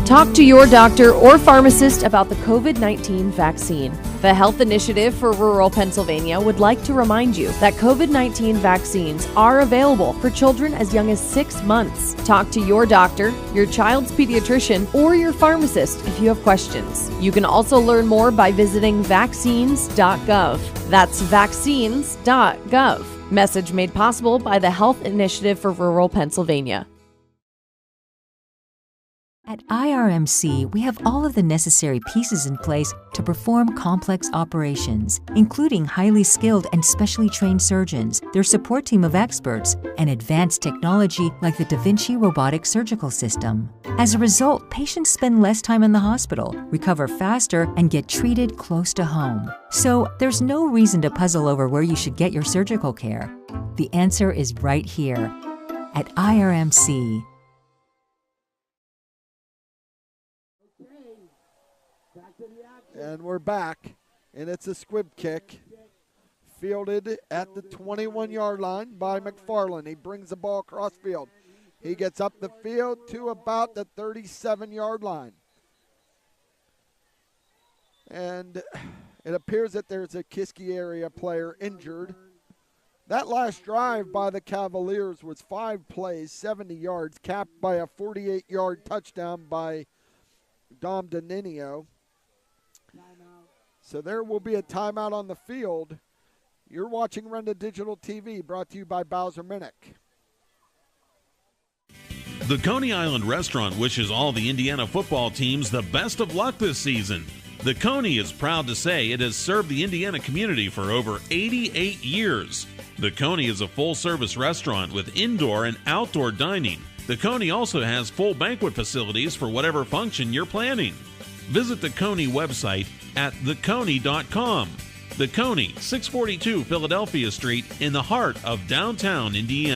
Talk to your doctor or pharmacist about the COVID-19 vaccine. The Health Initiative for Rural Pennsylvania would like to remind you that COVID-19 vaccines are available for children as young as 6 months. Talk to your doctor, your child's pediatrician, or your pharmacist if you have questions. You can also learn more by visiting vaccines.gov. That's vaccines.gov. Message made possible by the Health Initiative for Rural Pennsylvania. At IRMC, we have all of the necessary pieces in place to perform complex operations, including highly skilled and specially trained surgeons, their support team of experts, and advanced technology like the Da Vinci robotic surgical system. As a result, patients spend less time in the hospital, recover faster, and get treated close to home. So there's no reason to puzzle over where you should get your surgical care. The answer is right here at IRMC. And we're back, and it's a squib kick fielded at the 21-yard line by McFarland. He brings the ball across field. He gets up the field to about the 37-yard line. And it appears that there's a Kiski Area player injured. That last drive by the Cavaliers was 5 plays, 70 yards, capped by a 48-yard touchdown by Dom Doninio. So there will be a timeout on the field. You're watching Run the Digital TV, brought to you by Bowser Minnick. The Coney Island Restaurant wishes all the Indiana football teams the best of luck this season. The Coney is proud to say it has served the Indiana community for over 88 years. The Coney is a full-service restaurant with indoor and outdoor dining. The Coney also has full banquet facilities for whatever function you're planning. Visit the Coney website at theconey.com. The Coney, 642 Philadelphia Street in the heart of downtown Indiana.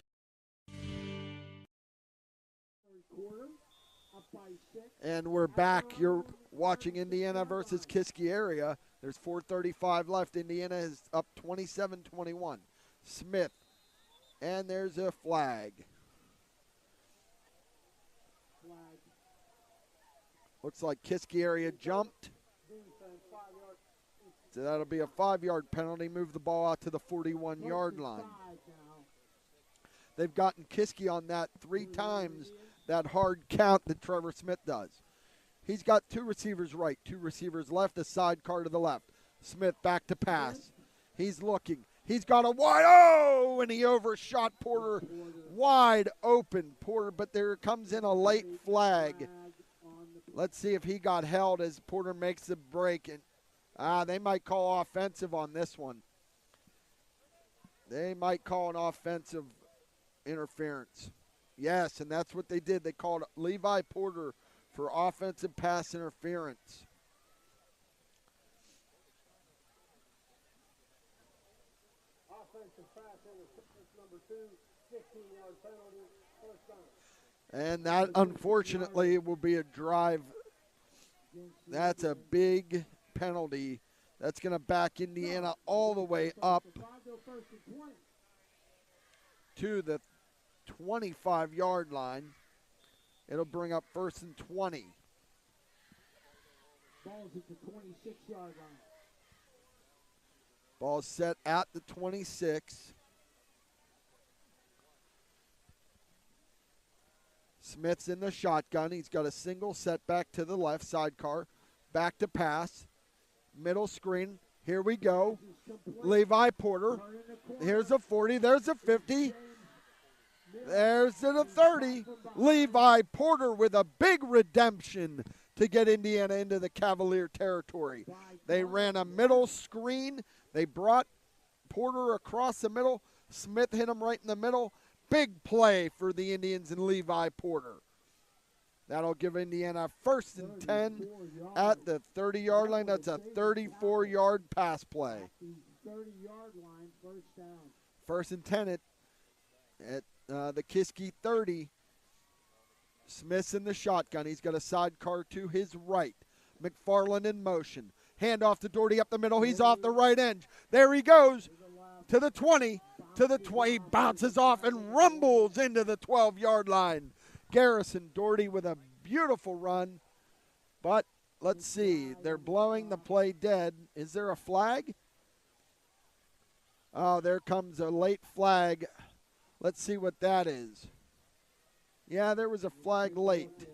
And we're back. You're watching Indiana versus Kiski Area. There's 4:35 left. Indiana is up 27-21. Smith. And there's a flag. Looks like Kiski Area jumped. So that'll be a 5-yard penalty. Move the ball out to the 41-yard line. They've gotten Kiski on that 3 times, that hard count that Trevor Smith does. He's got 2 receivers right, 2 receivers left, a sidecar to the left. Smith back to pass. He's looking. He's got a wide, and he overshot Porter wide open. Porter, but there comes in a late flag. Let's see if he got held as Porter makes the break. And they might call offensive on this one. They might call an offensive interference. Yes, and that's what they did. They called Levi Porter for offensive pass interference. Offensive pass interference number 2, 15-yard penalty, first down. And that, unfortunately, will be a drive. That's a big penalty. That's going to back Indiana all the way up to the 25-yard line. It'll bring up 1st and 20. Ball's at the 26-yard line. Ball set at the 26. Smith's in the shotgun. He's got a single setback to the left, sidecar. Back to pass. Middle screen. Here we go. Levi Porter. Here's a 40. There's a 50. There's the 30. Levi Porter with a big redemption to get Indiana into the Cavalier territory. They ran a middle screen. They brought Porter across the middle. Smith hit him right in the middle. Big play for the Indians and Levi Porter. That'll give Indiana 1st and 10 at the 30-yard line. That's a 34-yard pass play. 30-yard line, first down. 1st and 10 at the Kiski 30. Smith's in the shotgun. He's got a sidecar to his right. McFarland in motion. Hand off to Doherty up the middle. He's off the right edge. There he goes to the 20. To the 20. He bounces off and rumbles into the 12-yard line. Garrison Doherty with a beautiful run. But let's see. They're blowing the play dead. Is there a flag? Oh, there comes a late flag. Let's see what that is. Yeah, there was a flag late.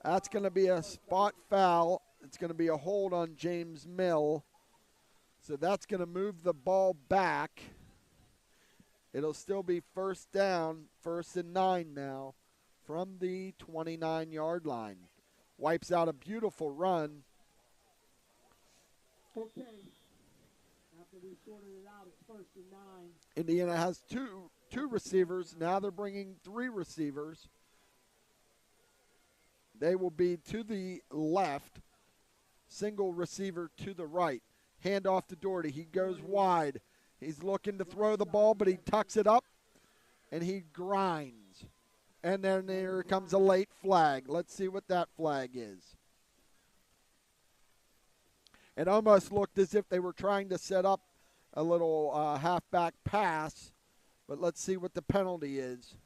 That's going to be a spot foul. It's going to be a hold on James Mill. So that's going to move the ball back. It'll still be first down, 1st and 9 now from the 29-yard line. Wipes out a beautiful run. Okay. After we sorted it out, it's 1st and 9. Indiana has two receivers. Now they're bringing 3 receivers. They will be to the left. Single receiver to the right. Hand off to Doherty. He goes wide. He's looking to throw the ball, but he tucks it up, and he grinds. And then there comes a late flag. Let's see what that flag is. It almost looked as if they were trying to set up a little halfback pass, but let's see what the penalty is.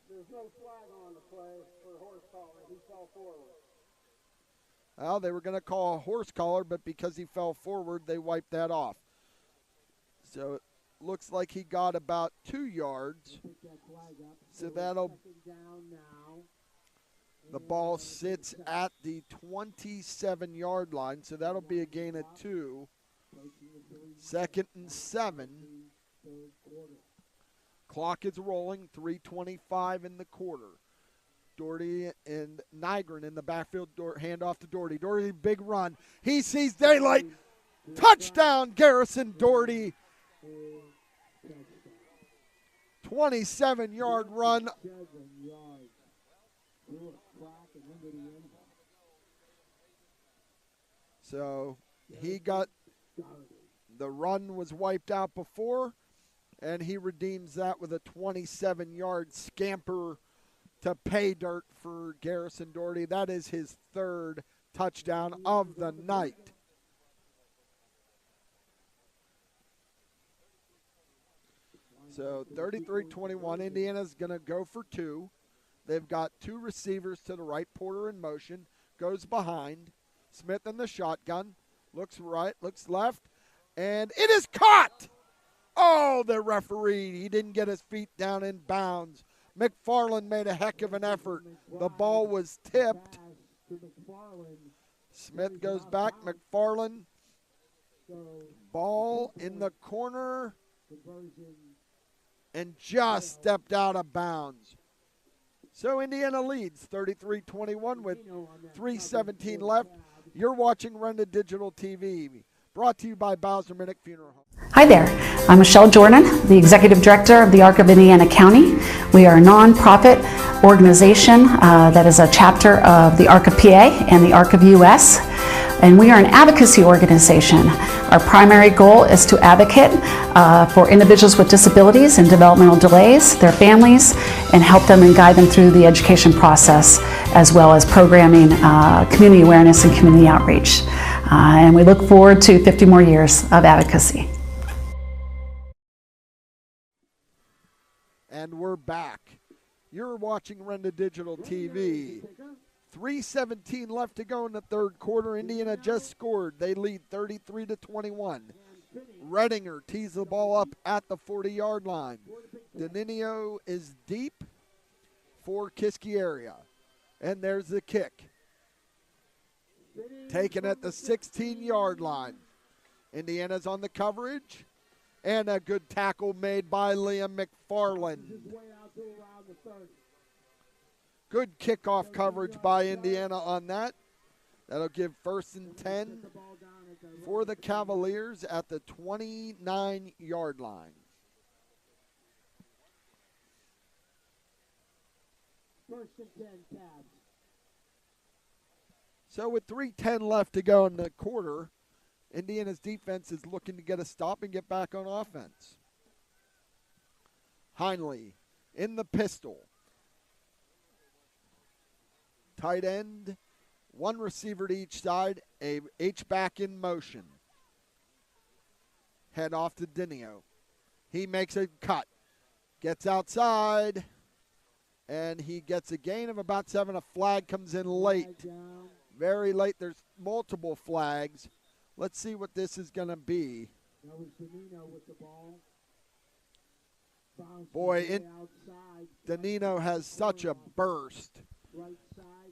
There's no flag on the play for horse collar. He fell forward. Well, they were going to call a horse collar, but because he fell forward, they wiped that off. So it looks like he got about 2 yards. So that'll. The ball sits at the 27-yard line, so that'll be a gain of 2. 2nd and 7. Clock is rolling, 3:25 in the quarter. Doherty and Nygren in the backfield, hand off to Doherty. Doherty, big run. He sees daylight. Touchdown, Garrison Doherty. 27-yard run. So he got, the run was wiped out before, and he redeems that with a 27-yard scamper to pay dirt for Garrison Doherty. That is his 3rd touchdown of the night. So 33-21, Indiana's going to go for 2. They've got 2 receivers to the right. Porter in motion, goes behind. Smith in the shotgun, looks right, looks left, and it is caught! Oh, the referee, he didn't get his feet down in bounds. McFarland made a heck of an effort. The ball was tipped. Smith goes back. McFarland. Ball in the corner. And just stepped out of bounds. So Indiana leads 33-21 with 3:17 left. You're watching Renda Digital TV. Brought to you by Bowser Minnick Funeral Home. Hi there, I'm Michelle Jordan, the Executive Director of the Arc of Indiana County. We are a nonprofit organization that is a chapter of the Arc of PA and the Arc of US, and we are an advocacy organization. Our primary goal is to advocate for individuals with disabilities and developmental delays, their families, and help them and guide them through the education process, as well as programming, community awareness, and community outreach. And we look forward to 50 more years of advocacy. And we're back. You're watching Renda Digital TV. 3:17 left to go in the 3rd quarter. Indiana just scored. They lead 33-21. Redinger tees the ball up at the 40-yard line. Danino is deep for Kiski Area. And there's the kick. Taken at the 16-yard line. Indiana's on the coverage. And a good tackle made by Liam McFarland. Good kickoff coverage by Indiana on that. That'll give 1st and 10 for the Cavaliers at the 29-yard line. First and 10, Cavs. So with 3:10 left to go in the quarter, Indiana's defense is looking to get a stop and get back on offense. Heinley in the pistol. Tight end, one receiver to each side, a H-back in motion. Head off to Dinio. He makes a cut, gets outside, and he gets a gain of about 7. A flag comes in late, very late. There's multiple flags. Let's see what this is going to be. That was Danino with the ball. Boy, Danino has such a burst.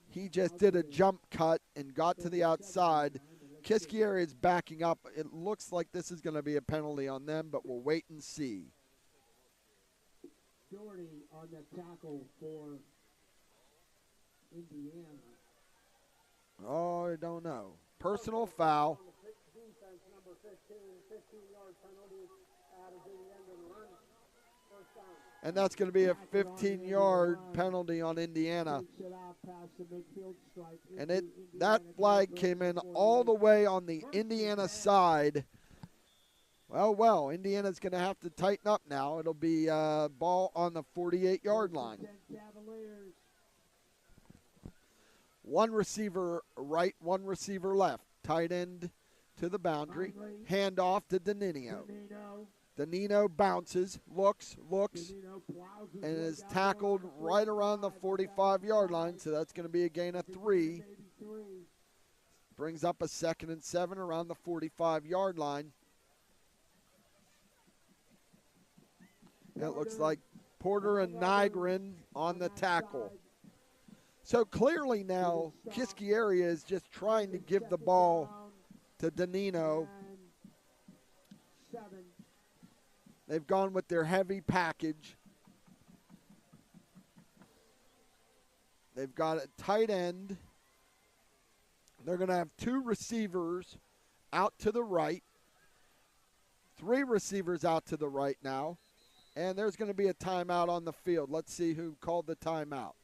He just did a jump cut and got to the outside. Kiski Area is backing up. It looks like this is going to be a penalty on them, but we'll wait and see. Doherty on the tackle for Indiana. Oh, I don't know. Personal foul. Defense number 15-yard penalty out of the end of the run. First down. And that's going to be a 15-yard penalty on Indiana. And that flag came in all the way on the Indiana side. Well, Indiana's going to have to tighten up now. It'll be ball on the 48-yard line. One receiver right, one receiver left. Tight end to the boundary. Handoff to Danino. Danino bounces, looks, and is tackled right around the 45-yard line, so that's going to be a gain of 3. Brings up a 2nd and 7 around the 45-yard line. It looks like Porter and Nygren on the tackle. So clearly now, Kiski Area is just trying to give the ball to Danino. They've gone with their heavy package. They've got a tight end. They're going to have 2 receivers out to the right. 3 receivers out to the right now. And there's going to be a timeout on the field. Let's see who called the timeout.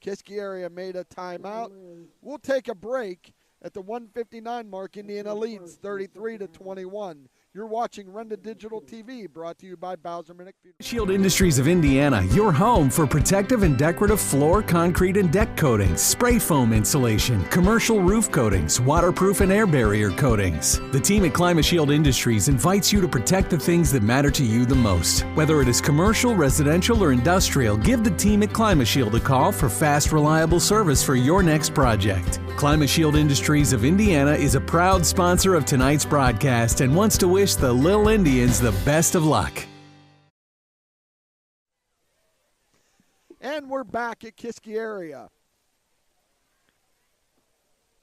Kiski Area made a timeout. We'll take a break. At the 1:59 mark, Indiana leads 33-21. You're watching Renda Digital TV, brought to you by Bowser Minnick. Shield Industries of Indiana, your home for protective and decorative floor, concrete, and deck coatings, spray foam insulation, commercial roof coatings, waterproof and air barrier coatings. The team at ClimaShield Industries invites you to protect the things that matter to you the most. Whether it is commercial, residential, or industrial, give the team at ClimaShield a call for fast, reliable service for your next project. ClimaShield Industries of Indiana is a proud sponsor of tonight's broadcast and wants to wish the Lil Indians the best of luck. And we're back at Kiski Area.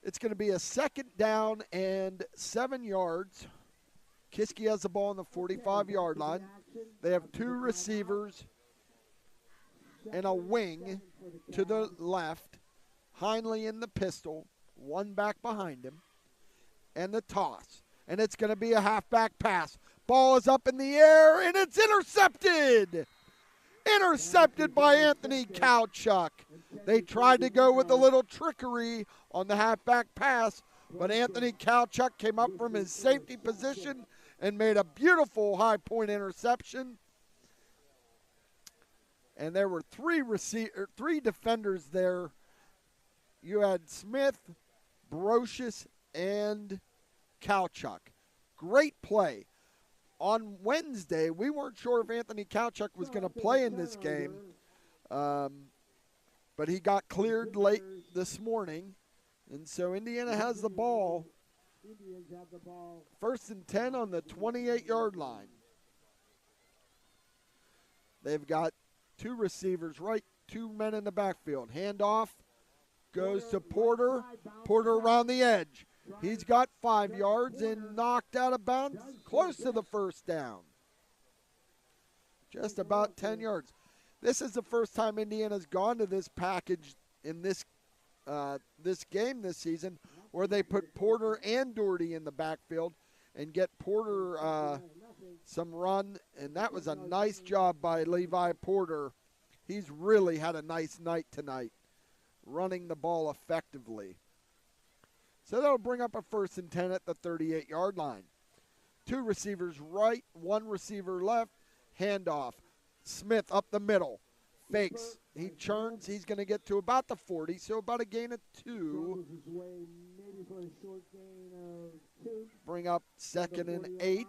It's going to be a 2nd down and 7 yards. Kiski has the ball on the 45-yard line. They have 2 receivers and a wing to the left. Heinley in the pistol, 1 back behind him, and the toss. And it's going to be a halfback pass. Ball is up in the air, and it's intercepted. Intercepted by Anthony Kowchuk. They tried to go with a little trickery on the halfback pass, but Anthony Kowchuk came up from his safety position and made a beautiful high-point interception. And there were 3 defenders there. You had Smith, Brocious, and Kowchuk. Great play. On Wednesday, we weren't sure if Anthony Kowchuk was going to play in this game, but he got cleared late this morning, and so Indiana has the ball. 1st and 10 on the 28-yard line. They've got 2 receivers right, 2 men in the backfield. Handoff goes to Porter. Porter around the edge. He's got 5 yards and knocked out of bounds close to the first down. Just about 10 yards. This is the first time Indiana's gone to this package in this game this season, where they put Porter and Doherty in the backfield and get Porter some run, and that was a nice job by Levi Porter. He's really had a nice night tonight, running the ball effectively. So that'll bring up a 1st and 10 at the 38-yard line. 2 receivers right, 1 receiver left, handoff. Smith up the middle, fakes. He churns. He's going to get to about the 40, so about a gain of 2. Bring up 2nd and 8.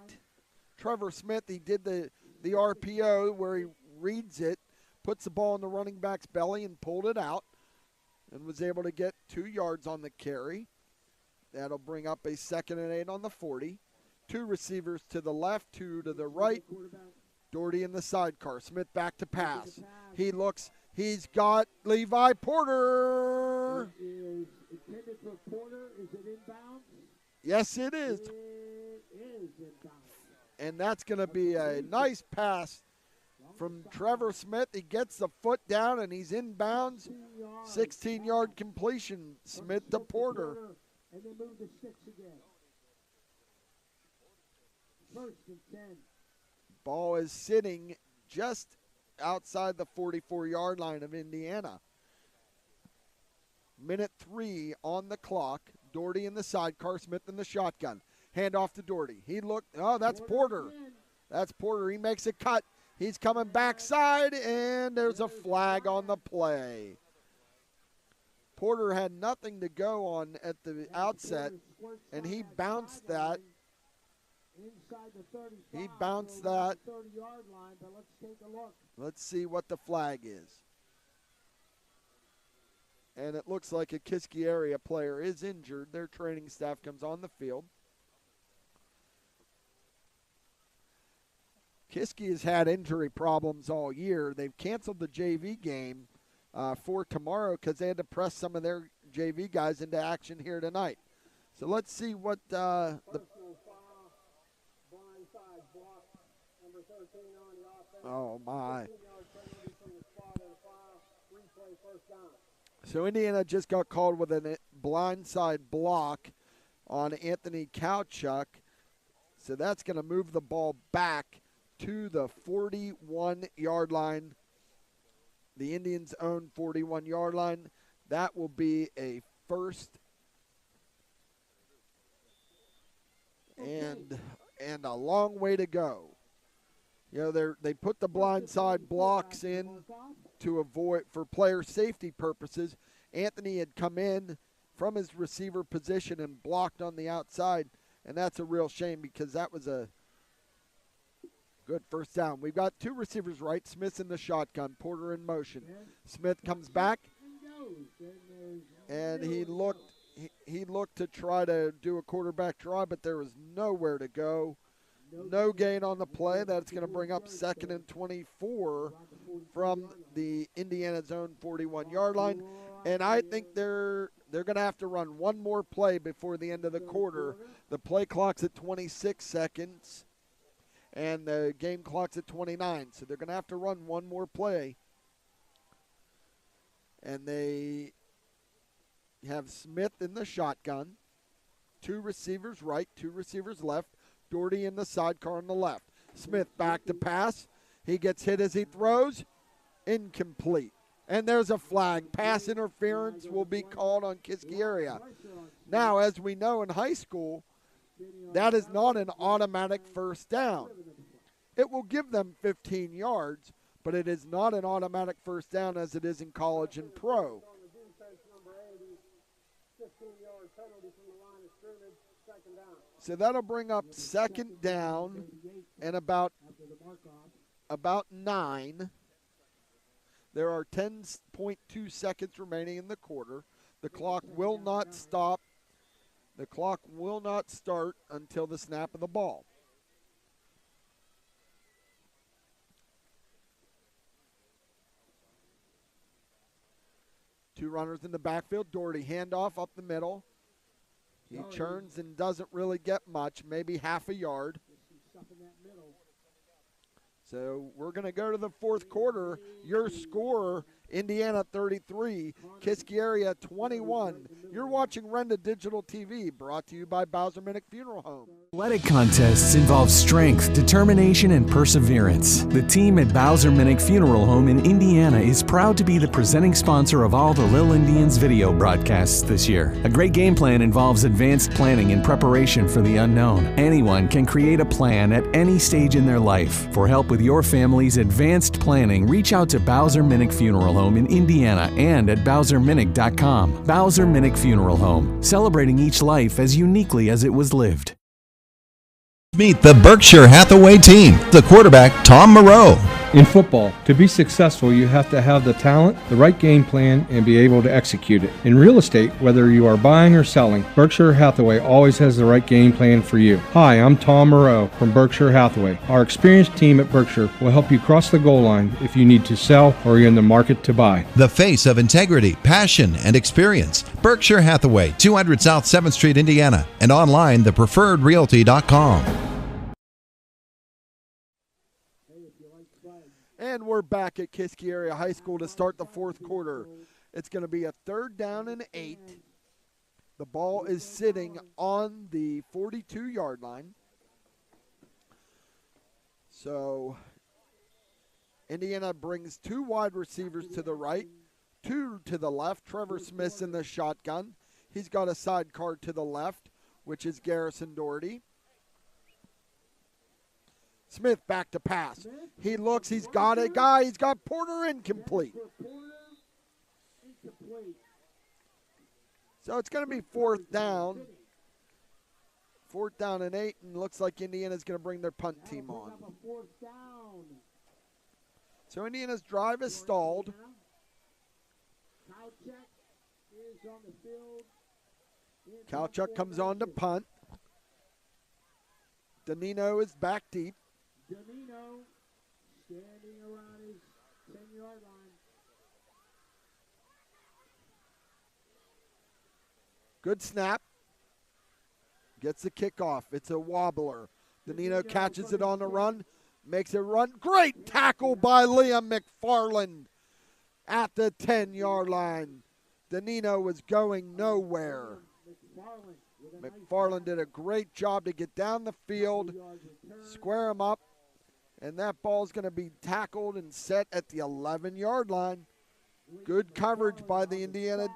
Trevor Smith, he did the RPO where he reads it, puts the ball in the running back's belly and pulled it out, and was able to get 2 yards on the carry. That'll bring up a 2nd and 8 on the 40. 2 receivers to the left, 2 to the right. Doherty in the sidecar. Smith back to pass. He looks. He's got Levi Porter. Is intended for Porter. Is it inbound? Yes, it is. It is inbound. And that's going to be a nice pass from Trevor Smith. He gets the foot down and he's inbounds. 16-yard completion. Smith to Porter. And then move the sticks again. 1st and 10. Ball is sitting just outside the 44-yard line of Indiana. Minute 3 on the clock. Doherty in the sidecar, Smith in the shotgun. Hand off to Doherty. He looked. Oh, that's Porter. That's Porter. He makes a cut. He's coming backside, and there's a flag on the play. Porter had nothing to go on at the outset, and he bounced that. He bounced that. 30-yard line, but let's take a look. Let's see what the flag is. And it looks like a Kiski Area player is injured. Their training staff comes on the field. Kiski has had injury problems all year. They've canceled the JV game for tomorrow because they had to press some of their JV guys into action here tonight. So let's see what the oh my. So Indiana just got called with a blindside block on Anthony Kowchuk. So that's going to move the ball back to the 41-yard line. The Indians' own 41-yard line. That will be a 1st and a long way to go. You know, they put the blindside blocks in to avoid, for player safety purposes. Anthony had come in from his receiver position and blocked on the outside, and that's a real shame because that was a good 1st down. We've got 2 receivers right. Smith's in the shotgun. Porter in motion. Smith comes back, and he looked to try to do a quarterback draw, but there was nowhere to go. No gain on the play. That's going to bring up 2nd and 24 from the Indiana zone 41-yard line. And I think they're going to have to run one more play before the end of the quarter. The play clock's at 26 seconds, and the game clock's at 29. So they're going to have to run one more play. And they have Smith in the shotgun. 2 receivers right, 2 receivers left. Doherty in the sidecar on the left. Smith back to pass. He gets hit as he throws. Incomplete. And there's a flag. Pass interference will be called on Kiski Area. Now, as we know in high school, that is not an automatic 1st down. It will give them 15 yards, but it is not an automatic 1st down as it is in college and pro. 15-yard penalty from the line of scrimmage, 2nd down. So that'll bring up 2nd down and about 9. There are 10.2 seconds remaining in the quarter. The clock will not stop. The clock will not start until the snap of the ball. Two runners in the backfield. Doherty handoff up the middle. He churns and doesn't really get much, maybe half a yard. So we're going to go to the fourth quarter. Your score, Indiana 33, Kiski Area 21. You're watching Renda Digital TV, brought to you by Bowser Minnick Funeral Home. Athletic contests involve strength, determination, and perseverance. The team at Bowser Minnick Funeral Home in Indiana is proud to be the presenting sponsor of all the Lil Indians video broadcasts this year. A great game plan involves advanced planning and preparation for the unknown. Anyone can create a plan at any stage in their life. For help with your family's advanced planning, reach out to Bowser Minnick Funeral Home in Indiana and at BowserMinnick.com. Bowser Minnick Funeral Home, celebrating each life as uniquely as it was lived. Meet the Berkshire Hathaway team. The quarterback, Tom Moreau. In football, to be successful, you have to have the talent, the right game plan, and be able to execute it. In real estate, whether you are buying or selling, Berkshire Hathaway always has the right game plan for you. Hi, I'm Tom Moreau from Berkshire Hathaway. Our experienced team at Berkshire will help you cross the goal line if you need to sell or you're in the market to buy. The face of integrity, passion, and experience. Berkshire Hathaway, 200 South 7th Street, Indiana, and online, thepreferredrealty.com. And we're back at Kiski Area High School to start the fourth quarter. It's going to be a 3rd down and 8. The ball is sitting on the 42-yard line. So Indiana brings 2 wide receivers to the right, 2 to the left. Trevor Smith's in the shotgun. He's got a sidecar to the left, which is Garrison Doherty. Smith back to pass. He looks, he's got a guy, he's got Porter incomplete. So it's going to be 4th down. 4th down and 8, and looks like Indiana's going to bring their punt team on. So Indiana's drive is stalled. Kalchuk comes on to punt. Danino is back deep. Danino standing around his 10-yard line. Good snap. Gets the kickoff. It's a wobbler. Danino catches it on the run. Makes a run. Great tackle by Liam McFarland at the 10-yard line. Danino was going nowhere. McFarland did a great job to get down the field, square him up, and that ball's going to be tackled and set at the 11-yard line. Good coverage by the Indiana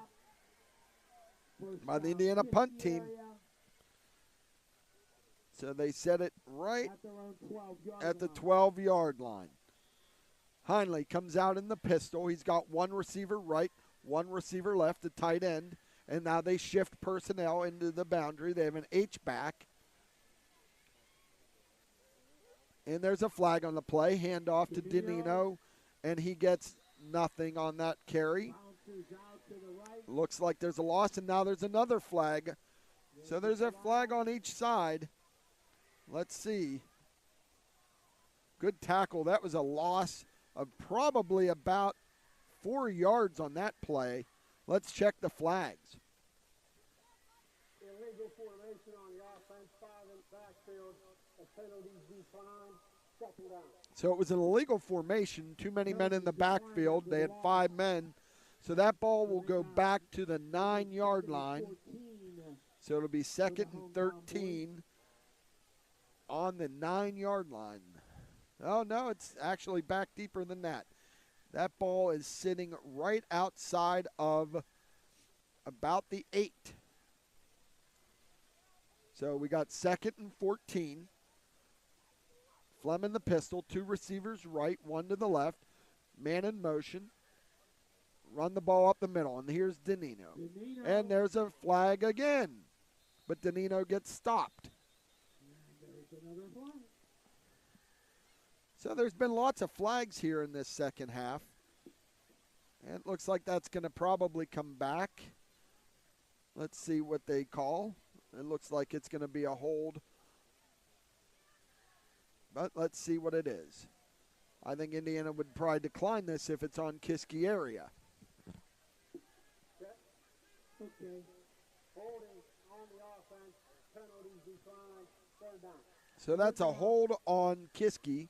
punt team. So they set it right at the 12-yard line. Heinley comes out in the pistol. He's got 1 receiver right, 1 receiver left, the tight end. And now they shift personnel into the boundary. They have an H-back. And there's a flag on the play. Handoff to Danino, and he gets nothing on that carry. Looks like there's a loss, and now there's another flag. So there's a flag on each side. Let's see. Good tackle. That was a loss of probably about 4 yards on that play. Let's check the flags. Illegal formation on the offense, 5 in the backfield, a penalty decline, 2nd down. So it was an illegal formation, too many men in the backfield. They had 5 men. So that ball will go back to the 9-yard line. So it'll be 2nd and 13 on the 9-yard line. Oh, no, it's actually back deeper than that. That ball is sitting right outside of about the 8. So we got 2nd and 14. Fleming the pistol, 2 receivers right, 1 to the left. Man in motion. Run the ball up the middle, and here's Danino. And there's a flag again. But Danino gets stopped. So there's been lots of flags here in this second half. And it looks like that's going to probably come back. Let's see what they call. It looks like it's going to be a hold. But let's see what it is. I think Indiana would probably decline this if it's on Kiski Area. Okay. Holding on the So that's a hold on Kiski,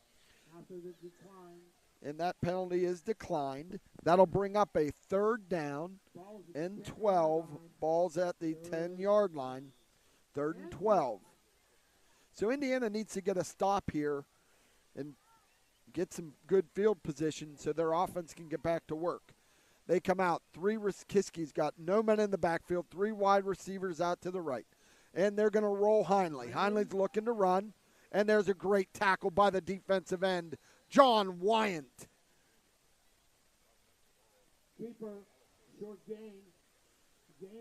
After the decline, and that penalty is declined. That'll bring up a 3rd down and 12. Ball's at the 10-yard line, 3rd and 12. So Indiana needs to get a stop here and get some good field position so their offense can get back to work. They come out. Kiski's got no men in the backfield, 3 wide receivers out to the right. And they're going to roll Heinley. Heinley's looking to run, and there's a great tackle by the defensive end, John Wyant. keeper, short gain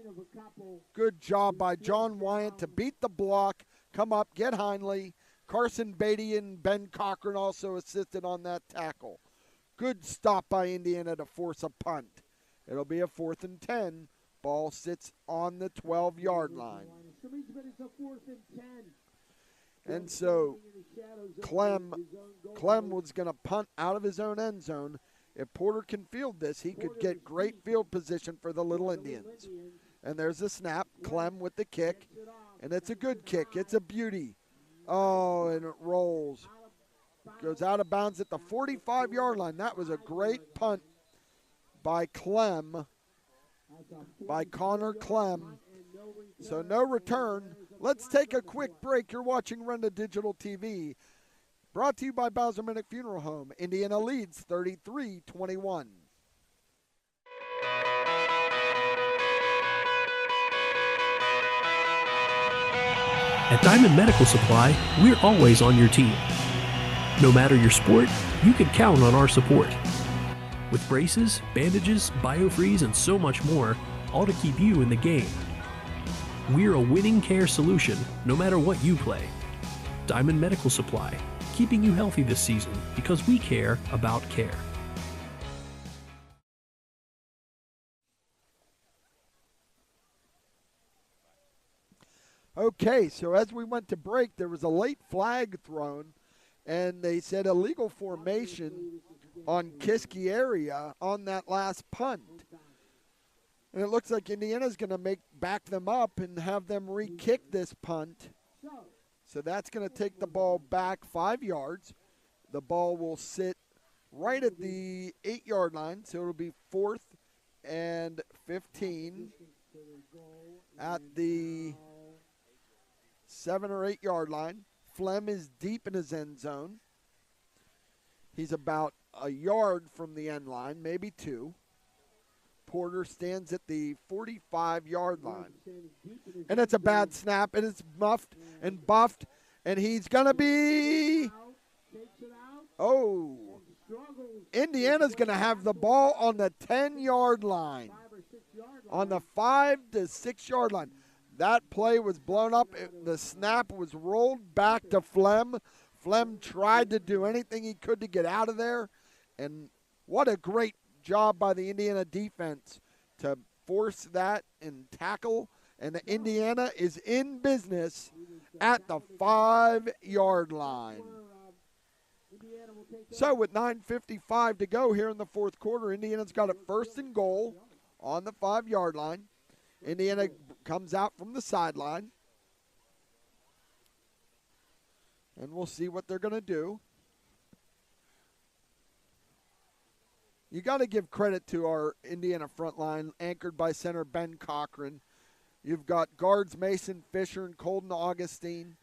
of a couple. Good job by John Wyant to beat the block, come up, get Heinley. Carson Beatty and Ben Cochran also assisted on that tackle. Good stop by Indiana to force a punt. It'll be a 4th and 10. Ball sits on the 12-yard line. And so Clem was going to punt out of his own end zone. If Porter can field this, he could get great field position for the Little Indians. And there's the snap. Clem with the kick. And it's a good kick. It's a beauty. Oh, and it rolls. Goes out of bounds at the 45-yard line. That was a great punt by Clem, by Connor Clem. So no return. Let's take a quick break. You're watching Renda Digital TV. Brought to you by Bowser Minnick Funeral Home. Indiana leads 33-21. At Diamond Medical Supply, we're always on your team. No matter your sport, you can count on our support. With braces, bandages, biofreeze, and so much more, all to keep you in the game. We're a winning care solution, no matter what you play. Diamond Medical Supply, keeping you healthy this season because we care about care. Okay, so as we went to break, there was a late flag thrown, and they said illegal formation on Kiski Area on that last punt. And it looks like Indiana's going to back them up and have them re-kick this punt. So that's going to take the ball back 5 yards. The ball will sit right at the 8-yard line, so it'll be 4th and 15 at the 7 or 8 yard line. Flem is deep in his end zone. He's about a yard from the end line, maybe 2. Porter stands at the 45-yard line. And it's a bad snap, and it's muffed and buffed, and he's going to be... Oh. Indiana's going to have the ball on the 10-yard line. On the 5 to 6 yard line. That play was blown up. The snap was rolled back to Flem. Flem tried to do anything he could to get out of there. And what a great job by the Indiana defense to force that and tackle. And Indiana is in business at the 5-yard line. So with 9:55 to go here in the fourth quarter, Indiana's got it 1st and goal on the 5-yard line. Indiana comes out from the sideline. And we'll see what they're going to do. You got to give credit to our Indiana front line, anchored by center Ben Cochran. You've got guards Mason Fisher and Colton Augustine.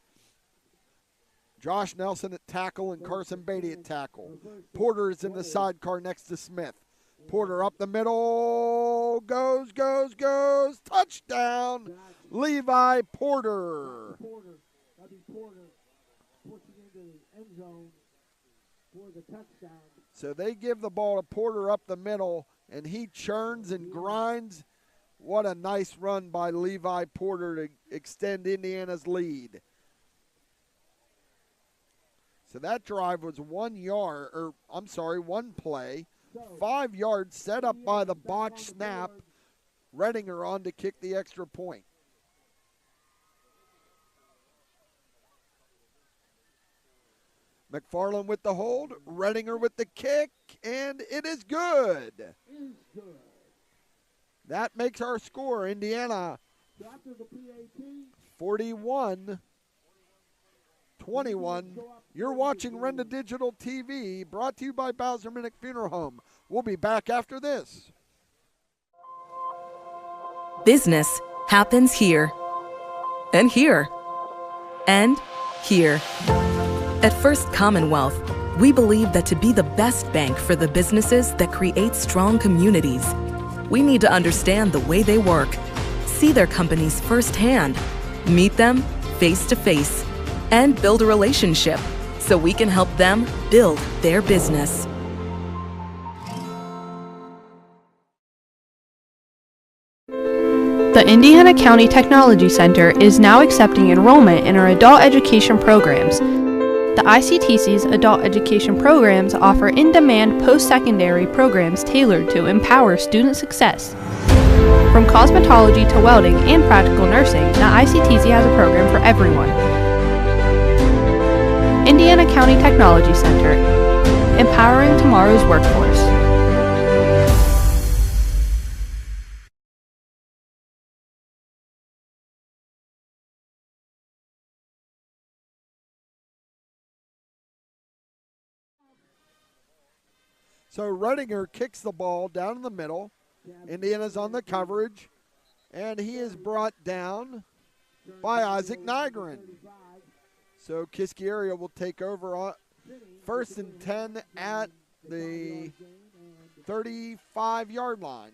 Josh Nelson at tackle and Carson Beatty at tackle. Porter is in the sidecar next to Smith. Porter up the middle, goes, touchdown, Levi Porter. That'd be Porter pushing into the end zone for the touchdown. So they give the ball to Porter up the middle, and he churns and grinds. What a nice run by Levi Porter to extend Indiana's lead. So that drive was 1 play. 5 yards set up by the botch snap. Redinger on to kick the extra point. McFarland with the hold, Redinger with the kick, and it is good. That makes our score, Indiana 41, 21. You're watching Renda Digital TV, brought to you by Bowser Minnick Funeral Home. We'll be back after this. Business happens here, and here, and here. At First Commonwealth, we believe that to be the best bank for the businesses that create strong communities, we need to understand the way they work, see their companies firsthand, meet them face to face, and build a relationship so we can help them build their business. The Indiana County Technology Center is now accepting enrollment in our adult education programs. The ICTC's adult education programs offer in-demand post-secondary programs tailored to empower student success. From cosmetology to welding and practical nursing, the ICTC has a program for everyone. Indiana County Technology Center, empowering tomorrow's workforce. So Redinger kicks the ball down in the middle. Indiana's on the coverage, and he is brought down by Isaac Nygren. So Kiski Area will take over on 1st and 10 at the 35-yard line.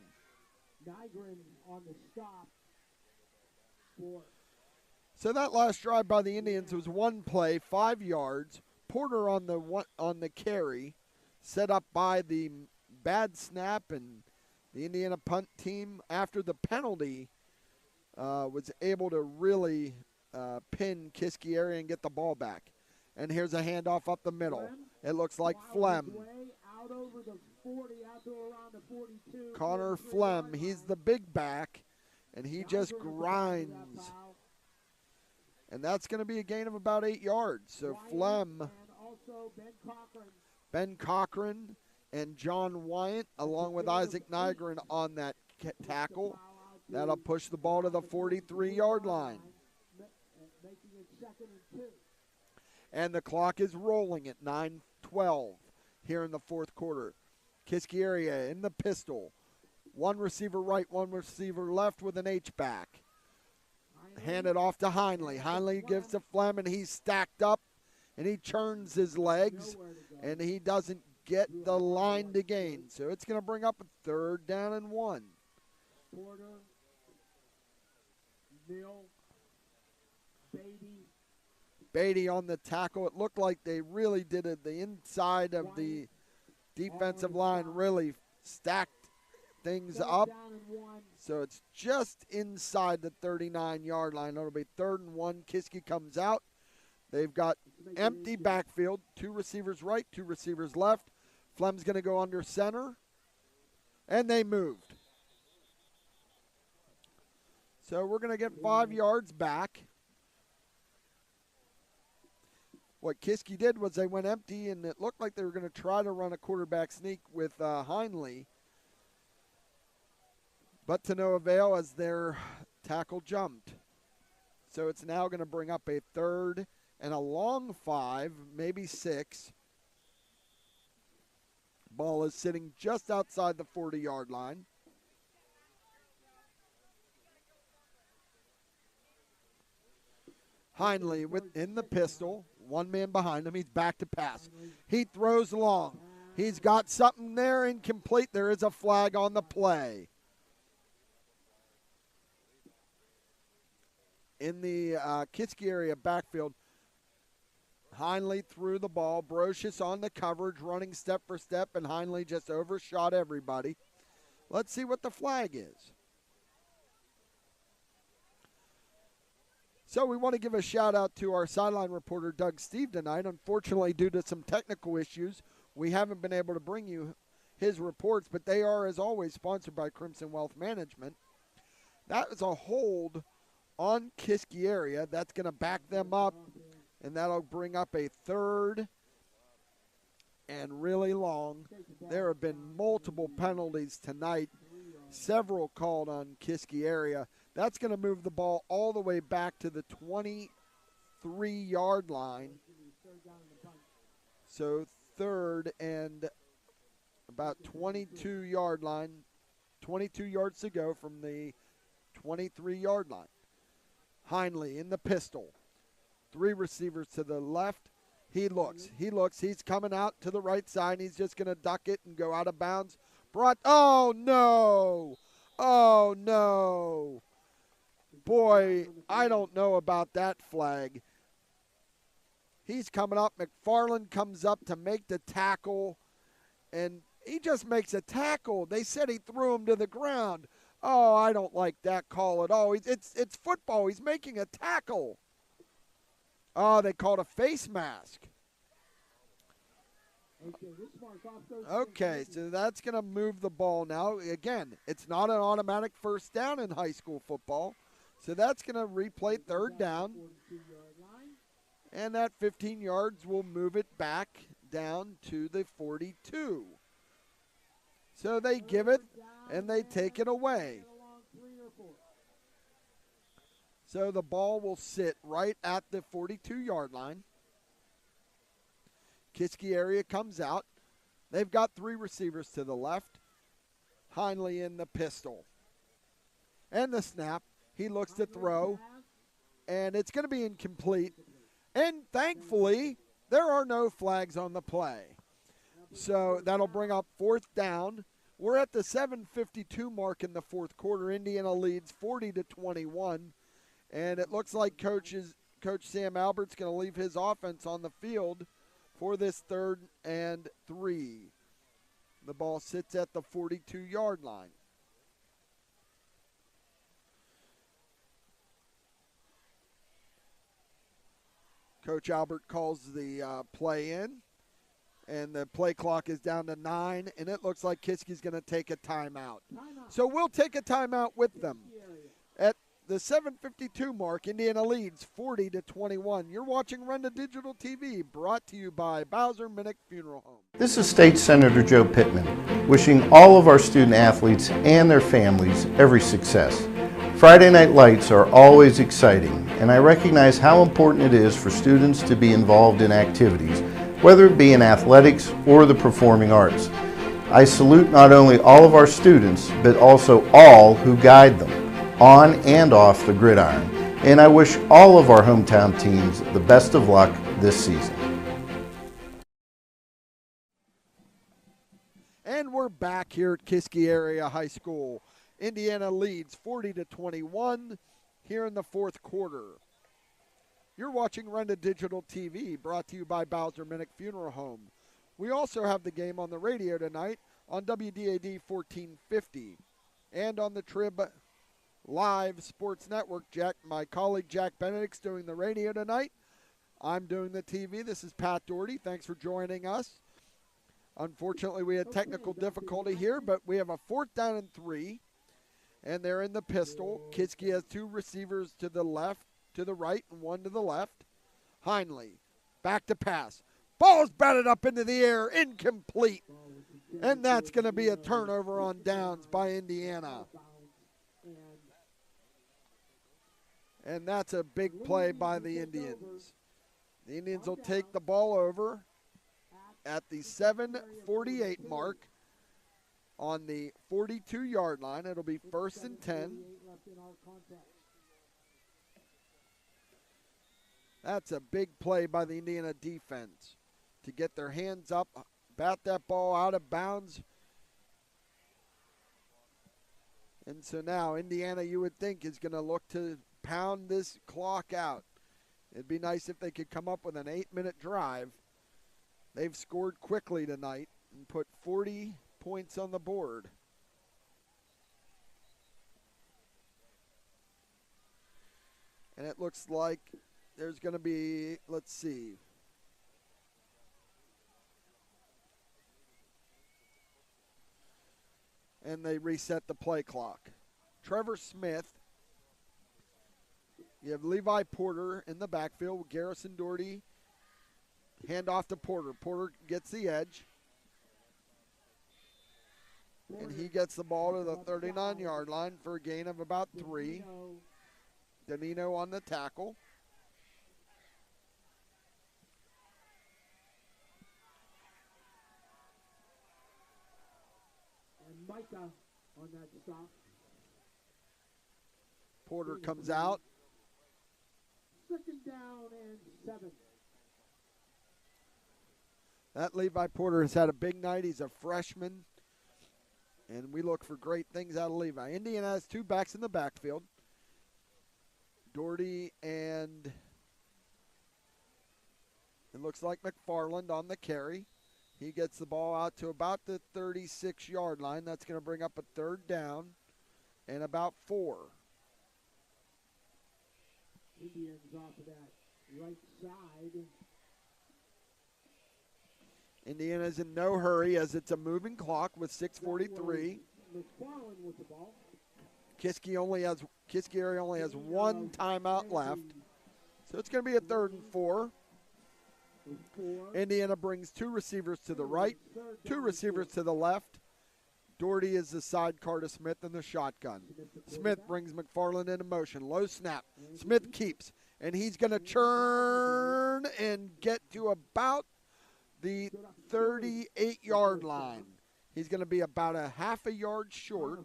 Nygren on the stop for So that last drive by the Indians was one play, 5 yards. Porter on the carry, set up by the bad snap, and the Indiana punt team, after the penalty, was able to really pin Kiski Area and get the ball back. And here's a handoff up the middle. It looks like Flem. out over the 40, out to around the 42. Connor Flem, he's the big back, and he just grinds. And that's going to be a gain of about 8 yards. So Flem, Ben Cochran, and John Wyatt, along with Isaac Nygren on that tackle. That'll push the ball to the 43-yard line. And the clock is rolling at 9:12 here in the fourth quarter. Kiski Area in the pistol. One receiver right, one receiver left with an H-back. Hand it off to Heinley. Heinley gives to Flem, and he's stacked up, and he churns his legs, and he doesn't get the line to gain. So it's going to bring up a 3rd down and 1. Porter, Mill, Beatty on the tackle. It looked like they really did it. The inside of the defensive line really stacked things up. So it's just inside the 39-yard line. It'll be 3rd and 1. Kiski comes out. They've got empty backfield. 2 receivers right, 2 receivers left. Flem's going to go under center. And they moved. So we're going to get 5 yards back. What Kiski did was they went empty, and it looked like they were going to try to run a quarterback sneak with Heinley. But to no avail as their tackle jumped. So it's now going to bring up a 3rd and a long 5, maybe 6. Ball is sitting just outside the 40-yard line. Heinley in the pistol. One man behind him. He's back to pass. He throws long. He's got something there, incomplete. There is a flag on the play. In the Kiski Area backfield, Heinley threw the ball. Brocious on the coverage, running step for step, and Heinley just overshot everybody. Let's see what the flag is. So we want to give a shout out to our sideline reporter, Doug Steve, tonight. Unfortunately, due to some technical issues, we haven't been able to bring you his reports, but they are, as always, sponsored by Crimson Wealth Management. That is a hold on Kiski Area. That's going to back them up, and that'll bring up a 3rd and really long. There have been multiple penalties tonight, several called on Kiski Area. That's going to move the ball all the way back to the 3-yard line. So 3rd and about 22-yard line, 22 yards to go from the 23-yard line. Heinley in the pistol. 3 receivers to the left. He looks. He's coming out to the right side. He's just going to duck it and go out of bounds. Oh, no. Oh, no. Boy, I don't know about that flag. He's coming up. McFarland comes up to make the tackle, and he just makes a tackle. They said he threw him to the ground. Oh, I don't like that call at all. It's football. He's making a tackle. Oh, they called a face mask. Okay, so that's going to move the ball now. Again, it's not an automatic first down in high school football. So that's going to replay 3rd down. And that 15 yards will move it back down to the 42. So they give it and they take it away. So the ball will sit right at the 42-yard line. Kiski Area comes out. They've got 3 receivers to the left. Heinley in the pistol. And the snap. He looks to throw. And it's going to be incomplete. And thankfully, there are no flags on the play. So that'll bring up 4th down. We're at the 7:52 mark in the 4th quarter. Indiana leads 40-21. And it looks like Coach Sam Albert's going to leave his offense on the field for this 3rd and 3. The ball sits at the 42-yard line. Coach Albert calls the play in, and the play clock is down to 9, and it looks like Kiski's going to take a timeout. So we'll take a timeout with them. At the 7:52 mark, Indiana leads 40-21. You're watching Run to Digital TV, brought to you by Bowser Minnick Funeral Home. This is State Senator Joe Pittman, wishing all of our student athletes and their families every success. Friday Night Lights are always exciting, and I recognize how important it is for students to be involved in activities, whether it be in athletics or the performing arts. I salute not only all of our students, but also all who guide them, on and off the gridiron, and I wish all of our hometown teams the best of luck this season. And we're back here at Kiski Area High School. Indiana leads 40-21 here in the 4th quarter. You're watching Run to Digital TV, brought to you by Bowser Minnick Funeral Home. We also have the game on the radio tonight on WDAD 1450 and on the Trib Live Sports Network. My colleague Jack Benedict's doing the radio tonight. I'm doing the TV. This is Pat Doherty. Thanks for joining us. Unfortunately, we had technical difficulty here, but we have a 4th down and 3. And they're in the pistol. Kiski has 2 receivers to the left, to the right, and 1 to the left. Heinley, back to pass. Ball's batted up into the air, incomplete. And that's going to be a turnover on downs by Indiana. And that's a big play by the Indians. The Indians will take the ball over at the 7:48 mark. On the 42-yard line. It'll be 1st and 10. That's a big play by the Indiana defense to get their hands up, bat that ball out of bounds. And so now Indiana, you would think, is going to look to pound this clock out. It'd be nice if they could come up with an 8-minute drive. They've scored quickly tonight and put 40 points on the board. And it looks like there's going to be, let's see. And they reset the play clock. Trevor Smith. You have Levi Porter in the backfield. Garrison Doherty. Hand off to Porter. Porter gets the edge. And he gets the ball to the 39-yard line for a gain of about 3. Danino on the tackle. Micah on that stop. Porter comes out. 2nd down and 7. That Levi Porter has had a big night. He's a freshman, and we look for great things out of Levi. Indiana has 2 backs in the backfield. Doherty and it looks like McFarland on the carry. He gets the ball out to about the 36-yard line. That's going to bring up a 3rd down and about 4. Indians off of that right side. Indiana's in no hurry as it's a moving clock with 6:43. McFarland with the ball. Kiski Area only has 1 timeout left. So it's going to be a 3rd and 4. Indiana brings 2 receivers to the right, 2 receivers to the left. Doherty is the sidecar to Smith in the shotgun. Smith brings McFarland into motion. Low snap. Smith keeps, and he's going to churn and get to about the 38-yard line. He's going to be about a half a yard short.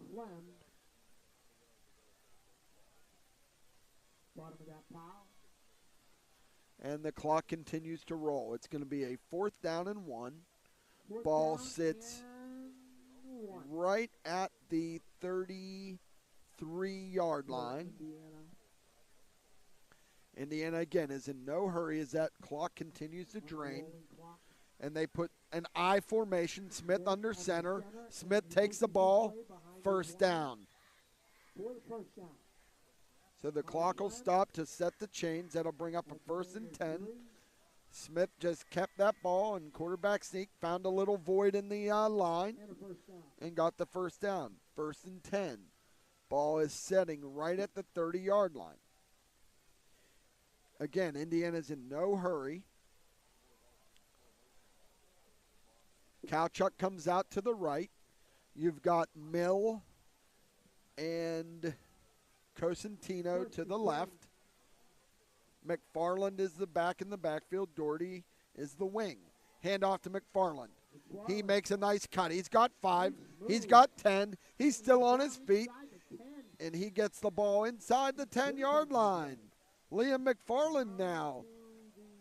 Bottom of that pile. And the clock continues to roll. It's going to be a 4th down and 1. Ball sits right at the 33-yard line. Indiana, again, is in no hurry as that clock continues to drain. And they put an I formation, Smith under center. Smith takes the ball, 1st down. So the clock will stop to set the chains. That'll bring up a 1st and 10. Smith just kept that ball, and quarterback sneak found a little void in the line and got the 1st down. 1st and 10. Ball is setting right at the 30-yard line. Again, Indiana's in no hurry. Kowchuk comes out to the right. You've got Mill and Cosentino to the left. McFarland is the back in the backfield. Doherty is the wing. Hand off to McFarland. He makes a nice cut. He's got 5. He's got 10. He's still on his feet. And he gets the ball inside the 10-yard line. Liam McFarland now.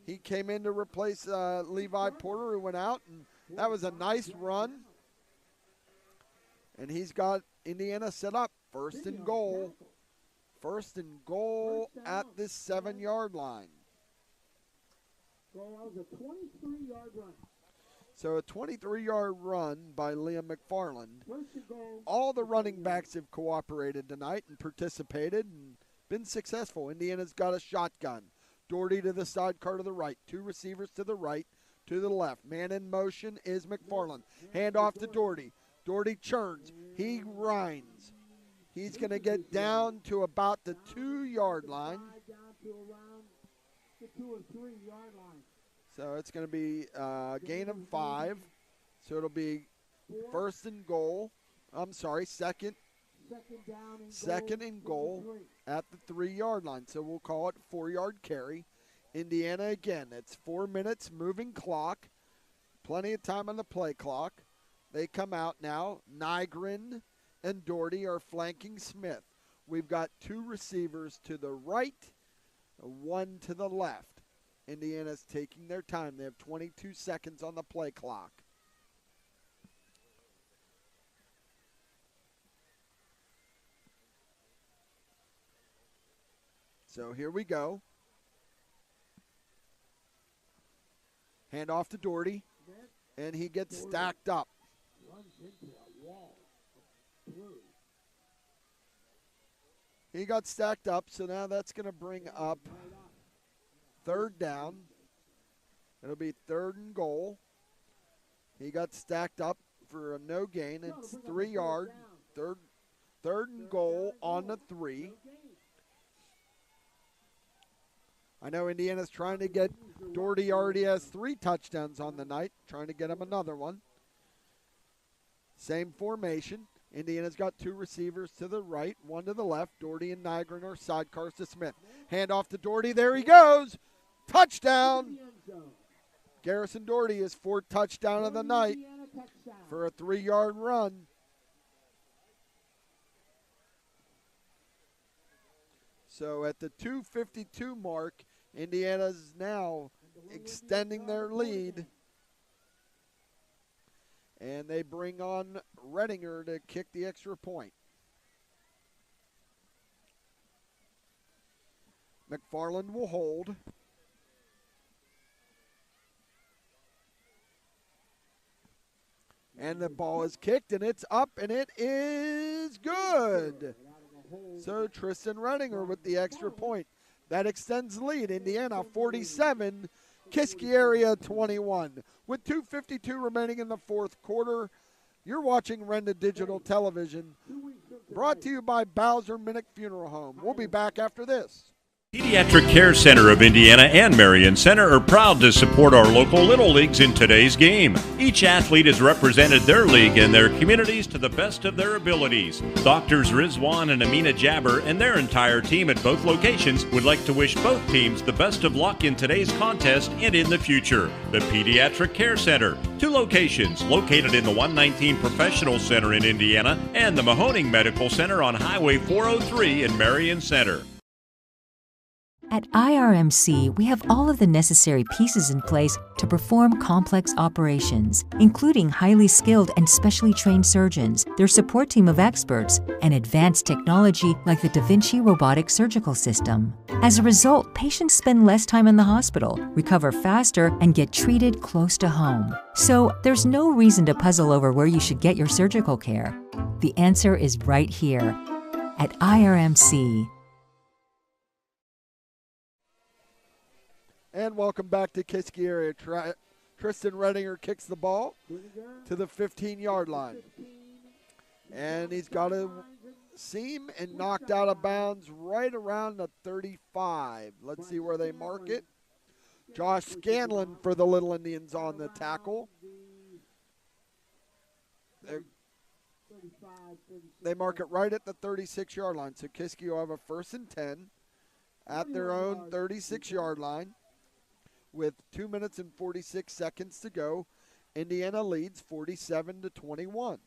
He came in to replace Levi Porter, who went out. And that was a nice run. And he's got Indiana set up. 1st and goal. 1st and goal at the 7-yard line. So that was a 23-yard run. So a 23-yard run by Liam McFarland. All the running backs have cooperated tonight and participated and been successful. Indiana's got a shotgun. Doherty to the sidecar to the right. 2 receivers to the right, to the left. Man in motion is McFarland. Hand off to Doherty. Doherty churns. He grinds. He's going to get down to about the 2-yard line. Down to around the 2 or 3-yard line. So it's going to be a gain of 5. So it'll be 1st and goal. I'm sorry, second and goal at the 3-yard line. So we'll call it 4-yard carry. Indiana again. It's 4 minutes, moving clock. Plenty of time on the play clock. They come out now. Nygren and Doherty are flanking Smith. We've got 2 receivers to the right, 1 to the left. Indiana's taking their time. They have 22 seconds on the play clock. So here we go. Hand off to Doherty, and he gets stacked up. Runs into a wall. He got stacked up, so now that's going to bring up 3rd down. It'll be 3rd and goal. He got stacked up for a no gain. It's 3-yard, 3rd and goal on the 3. I know Indiana's trying to get, Doherty already has 3 touchdowns on the night, trying to get him another one. Same formation. Indiana's got 2 receivers to the right, 1 to the left. Doherty and Nygren are sidecars to Smith. Hand off to Doherty. There he goes. Touchdown. Garrison Doherty is 4th touchdown of the night for a 3-yard run. So at the 2:52 mark, Indiana's now extending their lead. And they bring on Redinger to kick the extra point. McFarland will hold. And the ball is kicked, and it's up, and it is good. So Tristan Redinger with the extra point. That extends the lead. Indiana 47, Kiski Area 21. With 2:52 remaining in the fourth quarter, you're watching Renda Digital Television, brought to you by Bowser Minnick Funeral Home. We'll be back after this. Pediatric Care Center of Indiana and Marion Center are proud to support our local Little Leagues in today's game. Each athlete has represented their league and their communities to the best of their abilities. Doctors Rizwan and Amina Jabber and their entire team at both locations would like to wish both teams the best of luck in today's contest and in the future. The Pediatric Care Center, 2 locations located in the 119 Professional Center in Indiana and the Mahoning Medical Center on Highway 403 in Marion Center. At IRMC, we have all of the necessary pieces in place to perform complex operations, including highly skilled and specially trained surgeons, their support team of experts, and advanced technology like the Da Vinci robotic surgical system. As a result, patients spend less time in the hospital, recover faster, and get treated close to home. So there's no reason to puzzle over where you should get your surgical care. The answer is right here at IRMC. And welcome back to Kiski Area. Tristan Redinger kicks the ball to the 15-yard line. And he's got a seam and knocked out of bounds right around the 35. Let's see where they mark it. Josh Scanlon for the Little Indians on the tackle. They mark it right at the 36-yard line. So Kiski will have a 1st and 10 at their own 36-yard line. With 2 minutes and 46 seconds to go, Indiana leads 47-21.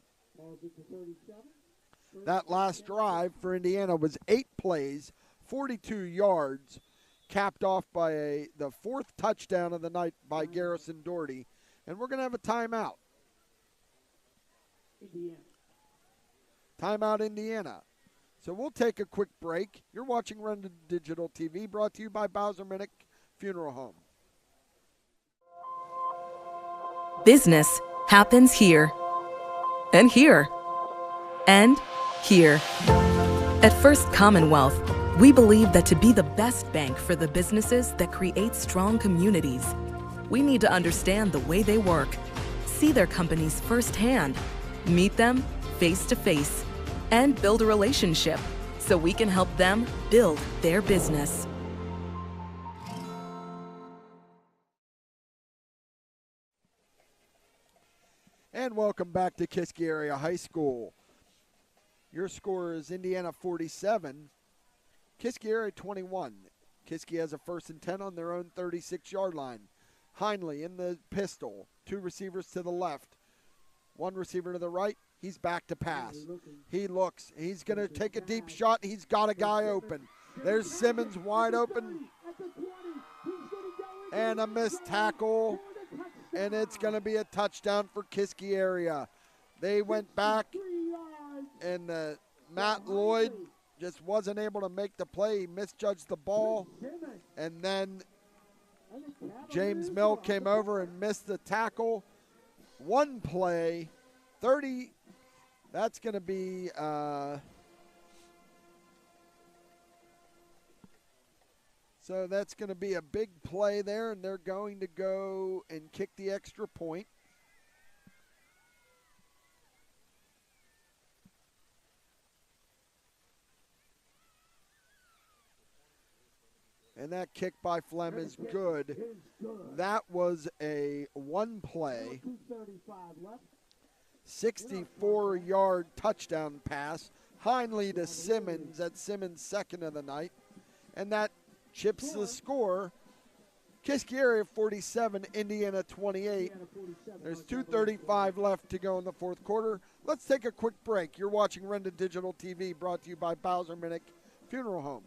That last drive for Indiana was 8 plays, 42 yards, capped off by the 4th touchdown of the night by Garrison Doherty. And we're going to have a timeout. Timeout, Indiana. So we'll take a quick break. You're watching Renda Digital TV, brought to you by Bowser Minnick Funeral Home. Business happens here, and here, and here. At First Commonwealth, we believe that to be the best bank for the businesses that create strong communities, we need to understand the way they work, see their companies firsthand, meet them face to face, and build a relationship so we can help them build their business. And welcome back to Kiski Area High School. Your score is Indiana 47, Kiski Area 21. Kiski has a 1st and 10 on their own 36-yard line. Heinley in the pistol, 2 receivers to the left, 1 receiver to the right. He's back to pass. He looks. He's going to take a deep shot. He's got a guy open. There's Simmons wide open. And a missed tackle. And it's going to be a touchdown for Kiski Area. They went back, and Matt Lloyd just wasn't able to make the play. He misjudged the ball. And then James Mill came over and missed the tackle. 1 play, 30. That's going to be so that's going to be a big play there, and they're going to go and kick the extra point. And that kick by Flem is good. That was a 1 play, 64-yard touchdown pass. Heinley to Simmons. That's Simmons' 2nd of the night. And that chips the score. Kiski Area 47, Indiana 28. There's 2:35 left to go in the fourth quarter. Let's take a quick break. You're watching Renda Digital TV, brought to you by Bowser Minnick Funeral Home.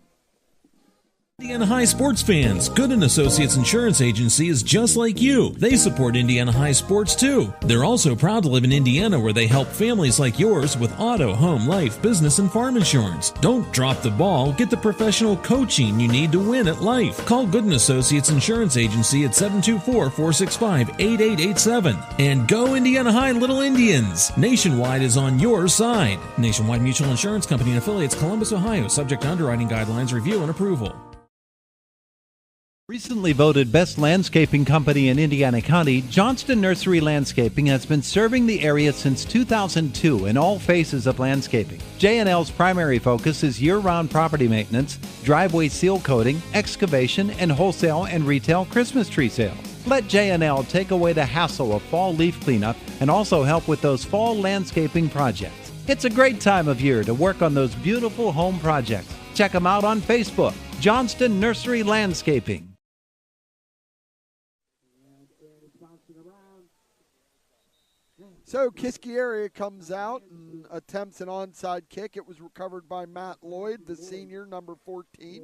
Indiana High sports fans, Gooden Associates Insurance Agency is just like you. They support Indiana High sports too. They're also proud to live in Indiana, where they help families like yours with auto, home, life, business, and farm insurance. Don't drop the ball. Get the professional coaching you need to win at life. Call Gooden Associates Insurance Agency at 724-465-8887. And go Indiana High Little Indians. Nationwide is on your side. Nationwide Mutual Insurance Company and affiliates, Columbus, Ohio. Subject to underwriting guidelines, review, and approval. Recently voted Best Landscaping Company in Indiana County, Johnston Nursery Landscaping has been serving the area since 2002 in all phases of landscaping. J&L's primary focus is year-round property maintenance, driveway seal coating, excavation, and wholesale and retail Christmas tree sales. Let J&L take away the hassle of fall leaf cleanup and also help with those fall landscaping projects. It's a great time of year to work on those beautiful home projects. Check them out on Facebook, Johnston Nursery Landscaping. So Kiski Area comes out and attempts an onside kick. It was recovered by Matt Lloyd, the senior, number 14,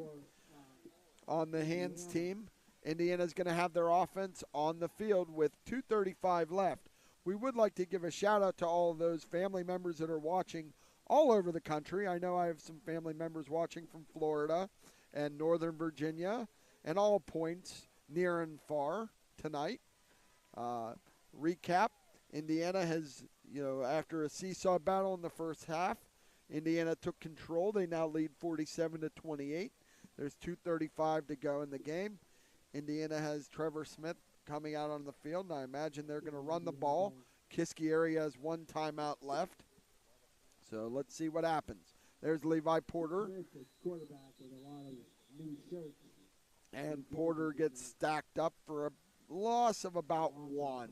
on the hands team. Indiana's going to have their offense on the field with 2:35 left. We would like to give a shout-out to all of those family members that are watching all over the country. I know I have some family members watching from Florida and Northern Virginia and all points near and far tonight. Recap. Indiana has, after a seesaw battle in the first half, Indiana took control. They now lead 47-28. There's 2:35 to go in the game. Indiana has Trevor Smith coming out on the field, and I imagine they're going to run the ball. Kiski Area has one timeout left. So let's see what happens. There's Levi Porter. And Porter gets stacked up for a loss of about 1.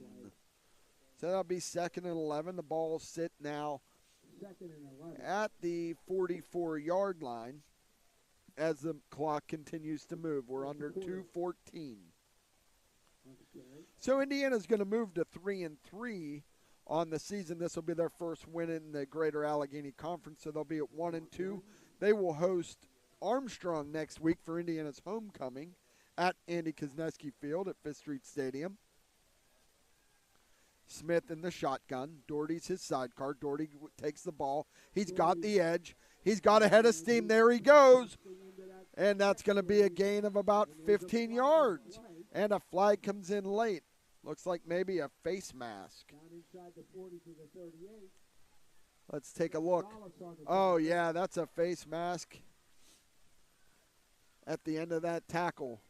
So that'll be 2nd and 11. The ball will sit now at the 44-yard line as the clock continues to move. We're under 2:14. So Indiana's going to move to 3-3 on the season. This will be their first win in the Greater Allegheny Conference, so they'll be at 1-2. They will host Armstrong next week for Indiana's homecoming at Andy Kosneski Field at Fifth Street Stadium. Smith in the shotgun. Doherty's his sidecar. Doherty takes the ball. He's got the edge. He's got a head of steam. There he goes. And that's going to be a gain of about 15 yards. And a flag comes in late. Looks like maybe a face mask. Let's take a look. Oh, yeah, that's a face mask at the end of that tackle.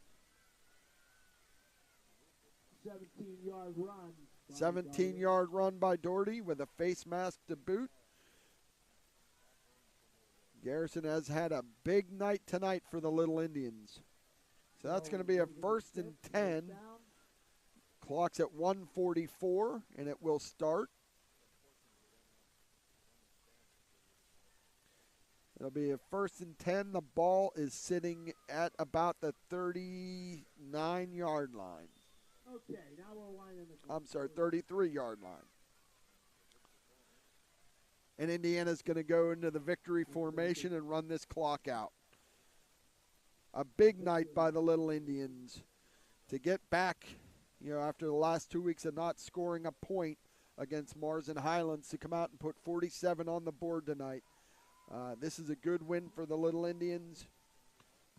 17-yard run. 17-yard run by Doherty with a face mask to boot. Garrison has had a big night tonight for the Little Indians. So that's going to be a 1st and 10. Clock's at 1:44, and it will start. It'll be a 1st and 10. The ball is sitting at about the 39-yard line. Okay, now we're lining the I'm sorry, 33-yard line. And Indiana's going to go into the victory formation and run this clock out. A big night by the Little Indians to get back, after the last 2 weeks of not scoring a point against Mars and Highlands, to come out and put 47 on the board tonight. This is a good win for the Little Indians.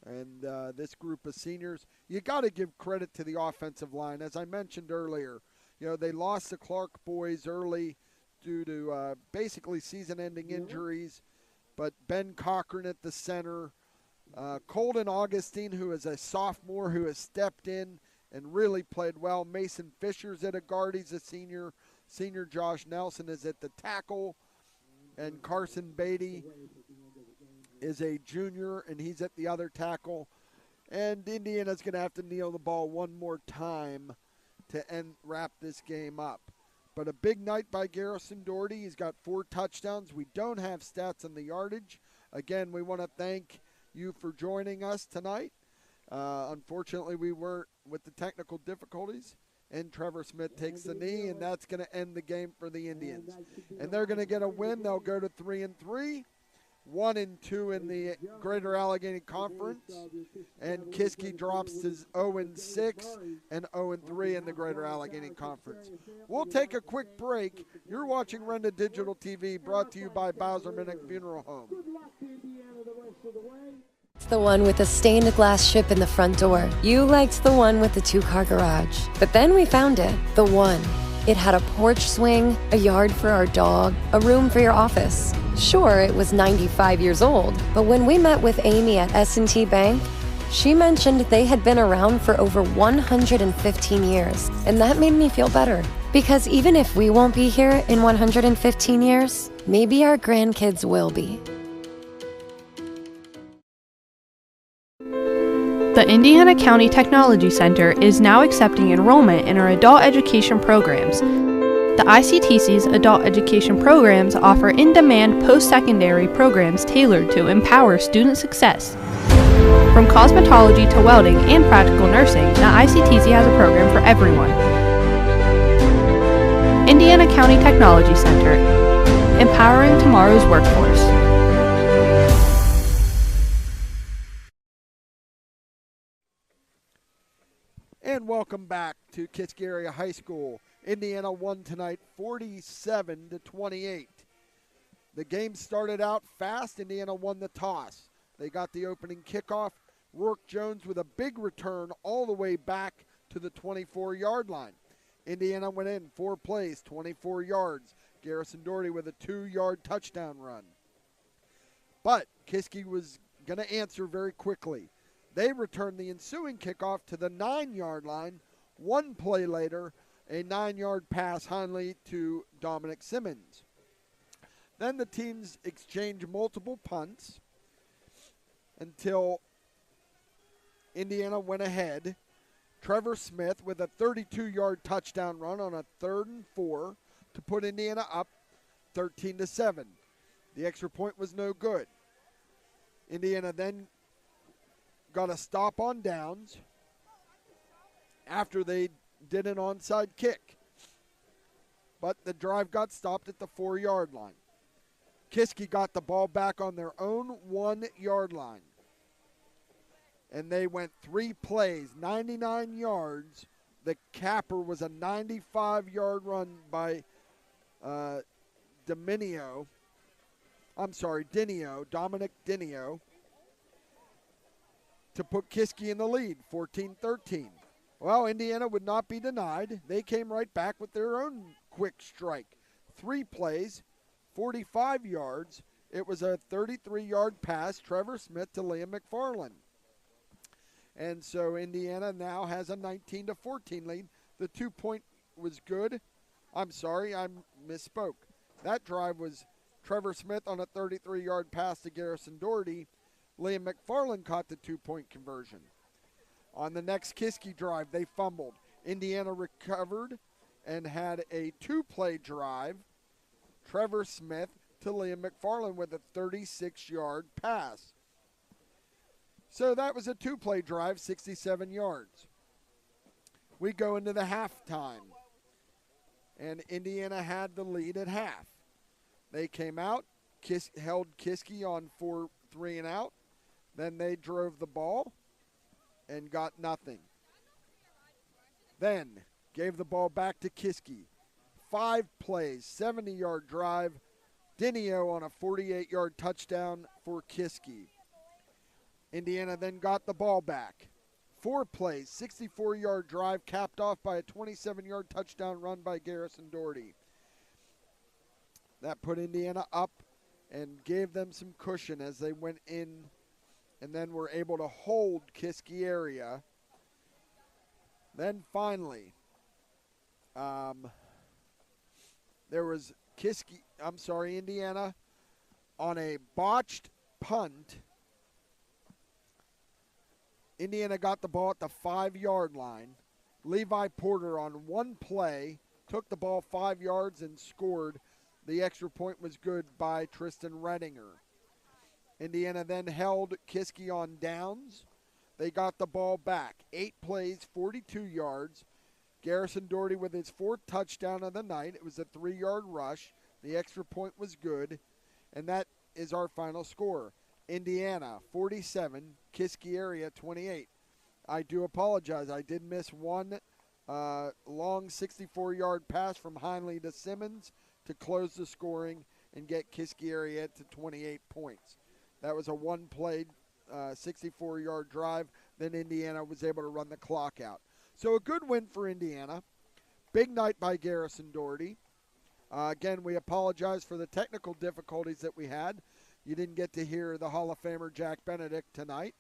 And this group of seniors, you got to give credit to the offensive line. As I mentioned earlier, they lost the Clark boys early due to basically season-ending injuries. But Ben Cochran at the center, Colton Augustine, who is a sophomore, who has stepped in and really played well. Mason Fisher's at a guard. He's a senior. Senior Josh Nelson is at the tackle. And Carson Beatty is a junior, and he's at the other tackle. And Indiana's going to have to kneel the ball one more time to wrap this game up. But a big night by Garrison Doherty. He's got 4 touchdowns. We don't have stats on the yardage. Again, we want to thank you for joining us tonight. Unfortunately, we weren't with the technical difficulties. And Trevor Smith takes the knee, and that's going to end the game for the Indians. And they're going to get a win. They'll go to 3-3. 1-2 in the Greater Allegheny Conference, and Kiski drops to 0-6 and 0-3 in the Greater Allegheny Conference. We'll take a quick break. You're watching Renda Digital TV, brought to you by Bowser Minnick Funeral Home. It's the one with the stained glass ship in the front door. You liked the one with the 2-car garage. But then we found it, the one. It had a porch swing, a yard for our dog, a room for your office. Sure, it was 95 years old, but when we met with Amy at S&T Bank, she mentioned they had been around for over 115 years, and that made me feel better. Because even if we won't be here in 115 years, maybe our grandkids will be. The Indiana County Technology Center is now accepting enrollment in our adult education programs. The ICTC's adult education programs offer in-demand post-secondary programs tailored to empower student success. From cosmetology to welding and practical nursing, the ICTC has a program for everyone. Indiana County Technology Center, empowering tomorrow's workforce. And welcome back to Kiski Area High School. Indiana won tonight 47-28. The game started out fast. Indiana won the toss. They got the opening kickoff. Rourke Jones with a big return all the way back to the 24-yard line. Indiana went in 4 plays, 24 yards. Garrison Doherty with a 2-yard touchdown run. But Kiski was going to answer very quickly. They returned the ensuing kickoff to the 9-yard line. 1 play later, a 9-yard pass finally to Dominic Simmons. Then the teams exchanged multiple punts until Indiana went ahead. Trevor Smith with a 32-yard touchdown run on a 3rd and 4 to put Indiana up 13-7. The extra point was no good. Indiana then got a stop on downs after they did an onside kick. But the drive got stopped at the 4-yard line. Kiski got the ball back on their own 1-yard line. And they went 3 plays, 99 yards. The capper was a 95-yard run by Dinio, Dominic Dinio, to put Kiski in the lead, 14-13. Well, Indiana would not be denied. They came right back with their own quick strike. 3 plays, 45 yards. It was a 33-yard pass, Trevor Smith to Liam McFarland. And so Indiana now has a 19-14 lead. The 2-point was good. I'm sorry, I misspoke. That drive was Trevor Smith on a 33-yard pass to Garrison Doherty. Liam McFarland caught the 2-point conversion. On the next Kiski drive, they fumbled. Indiana recovered and had a 2-play drive. Trevor Smith to Liam McFarland with a 36-yard pass. So that was a 2-play drive, 67 yards. We go into the halftime, and Indiana had the lead at half. They came out, held Kiski on 4 3-and-out. Then they drove the ball and got nothing. Then gave the ball back to Kiski. 5 plays, 70-yard drive. Dinio on a 48-yard touchdown for Kiski. Indiana then got the ball back. 4 plays, 64-yard drive, capped off by a 27-yard touchdown run by Garrison Doherty. That put Indiana up and gave them some cushion as they went in and then were able to hold Kiski Area. Then finally, there was Indiana on a botched punt. Indiana got the ball at the 5-yard line. Levi Porter on 1 play took the ball 5 yards and scored. The extra point was good by Tristan Redinger. Indiana then held Kiski on downs. They got the ball back. 8 plays, 42 yards. Garrison Doherty with his 4th touchdown of the night. It was a 3-yard rush. The extra point was good. And that is our final score. Indiana 47, Kiski Area 28. I do apologize. I did miss one long 64-yard pass from Heinley to Simmons to close the scoring and get Kiski Area to 28 points. That was a one-play 64-yard drive. Then Indiana was able to run the clock out. So a good win for Indiana. Big night by Garrison Doherty. Again, we apologize for the technical difficulties that we had. You didn't get to hear the Hall of Famer Jack Benedict tonight,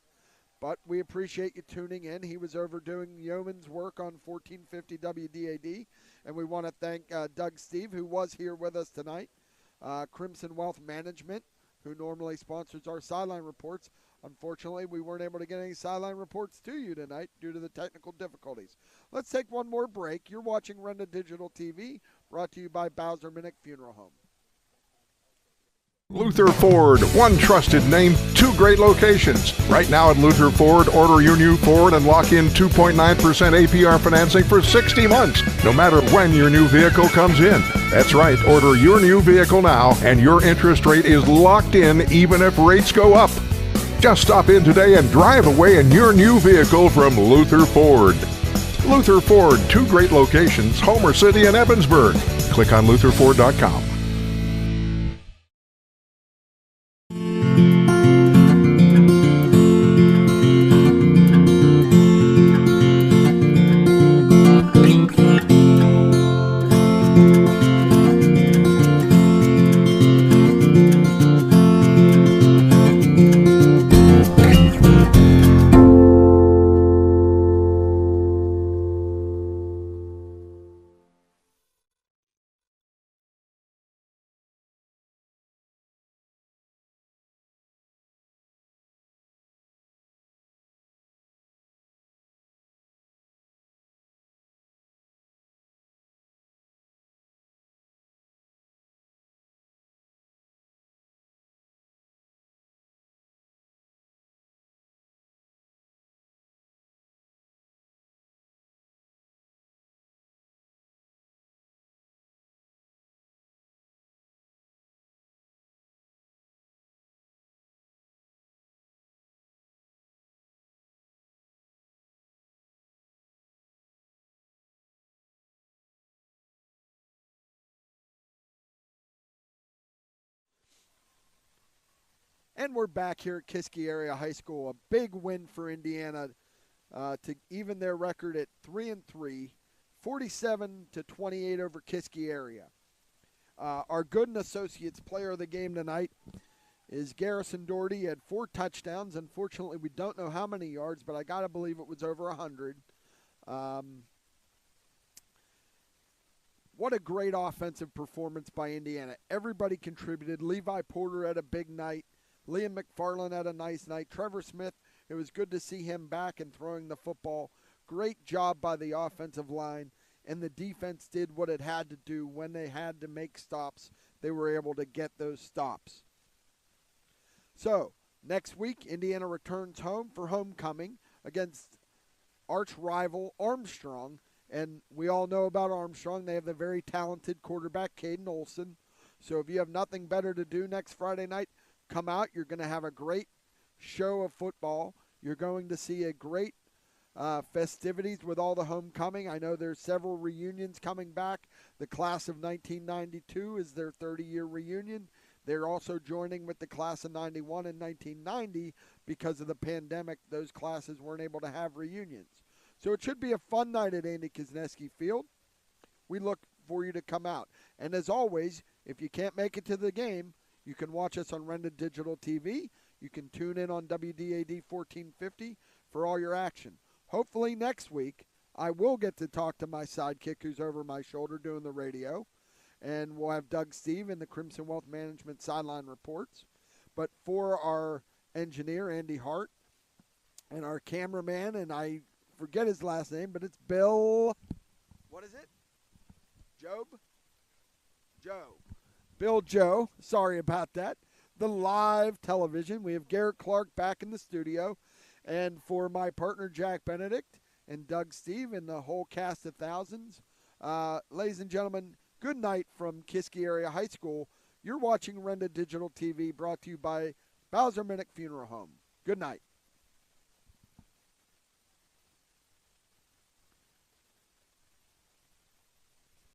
but we appreciate you tuning in. He was over doing yeoman's work on 1450 WDAD, and we want to thank Doug Steve, who was here with us tonight, Crimson Wealth Management, who normally sponsors our sideline reports. Unfortunately, we weren't able to get any sideline reports to you tonight due to the technical difficulties. Let's take one more break. You're watching Renda Digital TV, brought to you by Bowser Minnick Funeral Home. Luther Ford, one trusted name, two great locations. Right now at Luther Ford, order your new Ford and lock in 2.9% APR financing for 60 months, no matter when your new vehicle comes in. That's right, order your new vehicle now and your interest rate is locked in even if rates go up. Just stop in today and drive away in your new vehicle from Luther Ford. Luther Ford, two great locations, Homer City and Evansburg. Click on lutherford.com. And we're back here at Kiski Area High School. A big win for Indiana to even their record at 3-3, 47-28 over Kiski Area. Our Gooden Associates player of the game tonight is Garrison Doherty. He had 4 touchdowns. Unfortunately, we don't know how many yards, but I got to believe it was over 100. What a great offensive performance by Indiana. Everybody contributed. Levi Porter had a big night. Liam McFarland had a nice night. Trevor Smith, it was good to see him back and throwing the football. Great job by the offensive line, and the defense did what it had to do. When they had to make stops, they were able to get those stops. So, next week, Indiana returns home for homecoming against arch rival Armstrong, and we all know about Armstrong. They have the very talented quarterback, Caden Olson. So if you have nothing better to do next Friday night, come out. You're going to have a great show of football. You're going to see a great festivities with all the homecoming. I know there's several reunions coming back. The class of 1992 is their 30-year reunion. They're also joining with the class of 91 and 1990 because of the pandemic. Those classes weren't able to have reunions. So it should be a fun night at Andy Kuzneski Field. We look for you to come out. And as always, if you can't make it to the game, you can watch us on Renda Digital TV. You can tune in on WDAD 1450 for all your action. Hopefully next week, I will get to talk to my sidekick who's over my shoulder doing the radio. And we'll have Doug Steve in the Crimson Wealth Management sideline reports. But for our engineer, Andy Hart, and our cameraman, and I forget his last name, but it's Bill, what is it? Joe. Bill Joe, sorry about that. The live television, we have Garrett Clark back in the studio. And for my partner, Jack Benedict, and Doug Steve, and the whole cast of thousands, ladies and gentlemen, good night from Kiski Area High School. You're watching Renda Digital TV, brought to you by Bowser Minnick Funeral Home. Good night.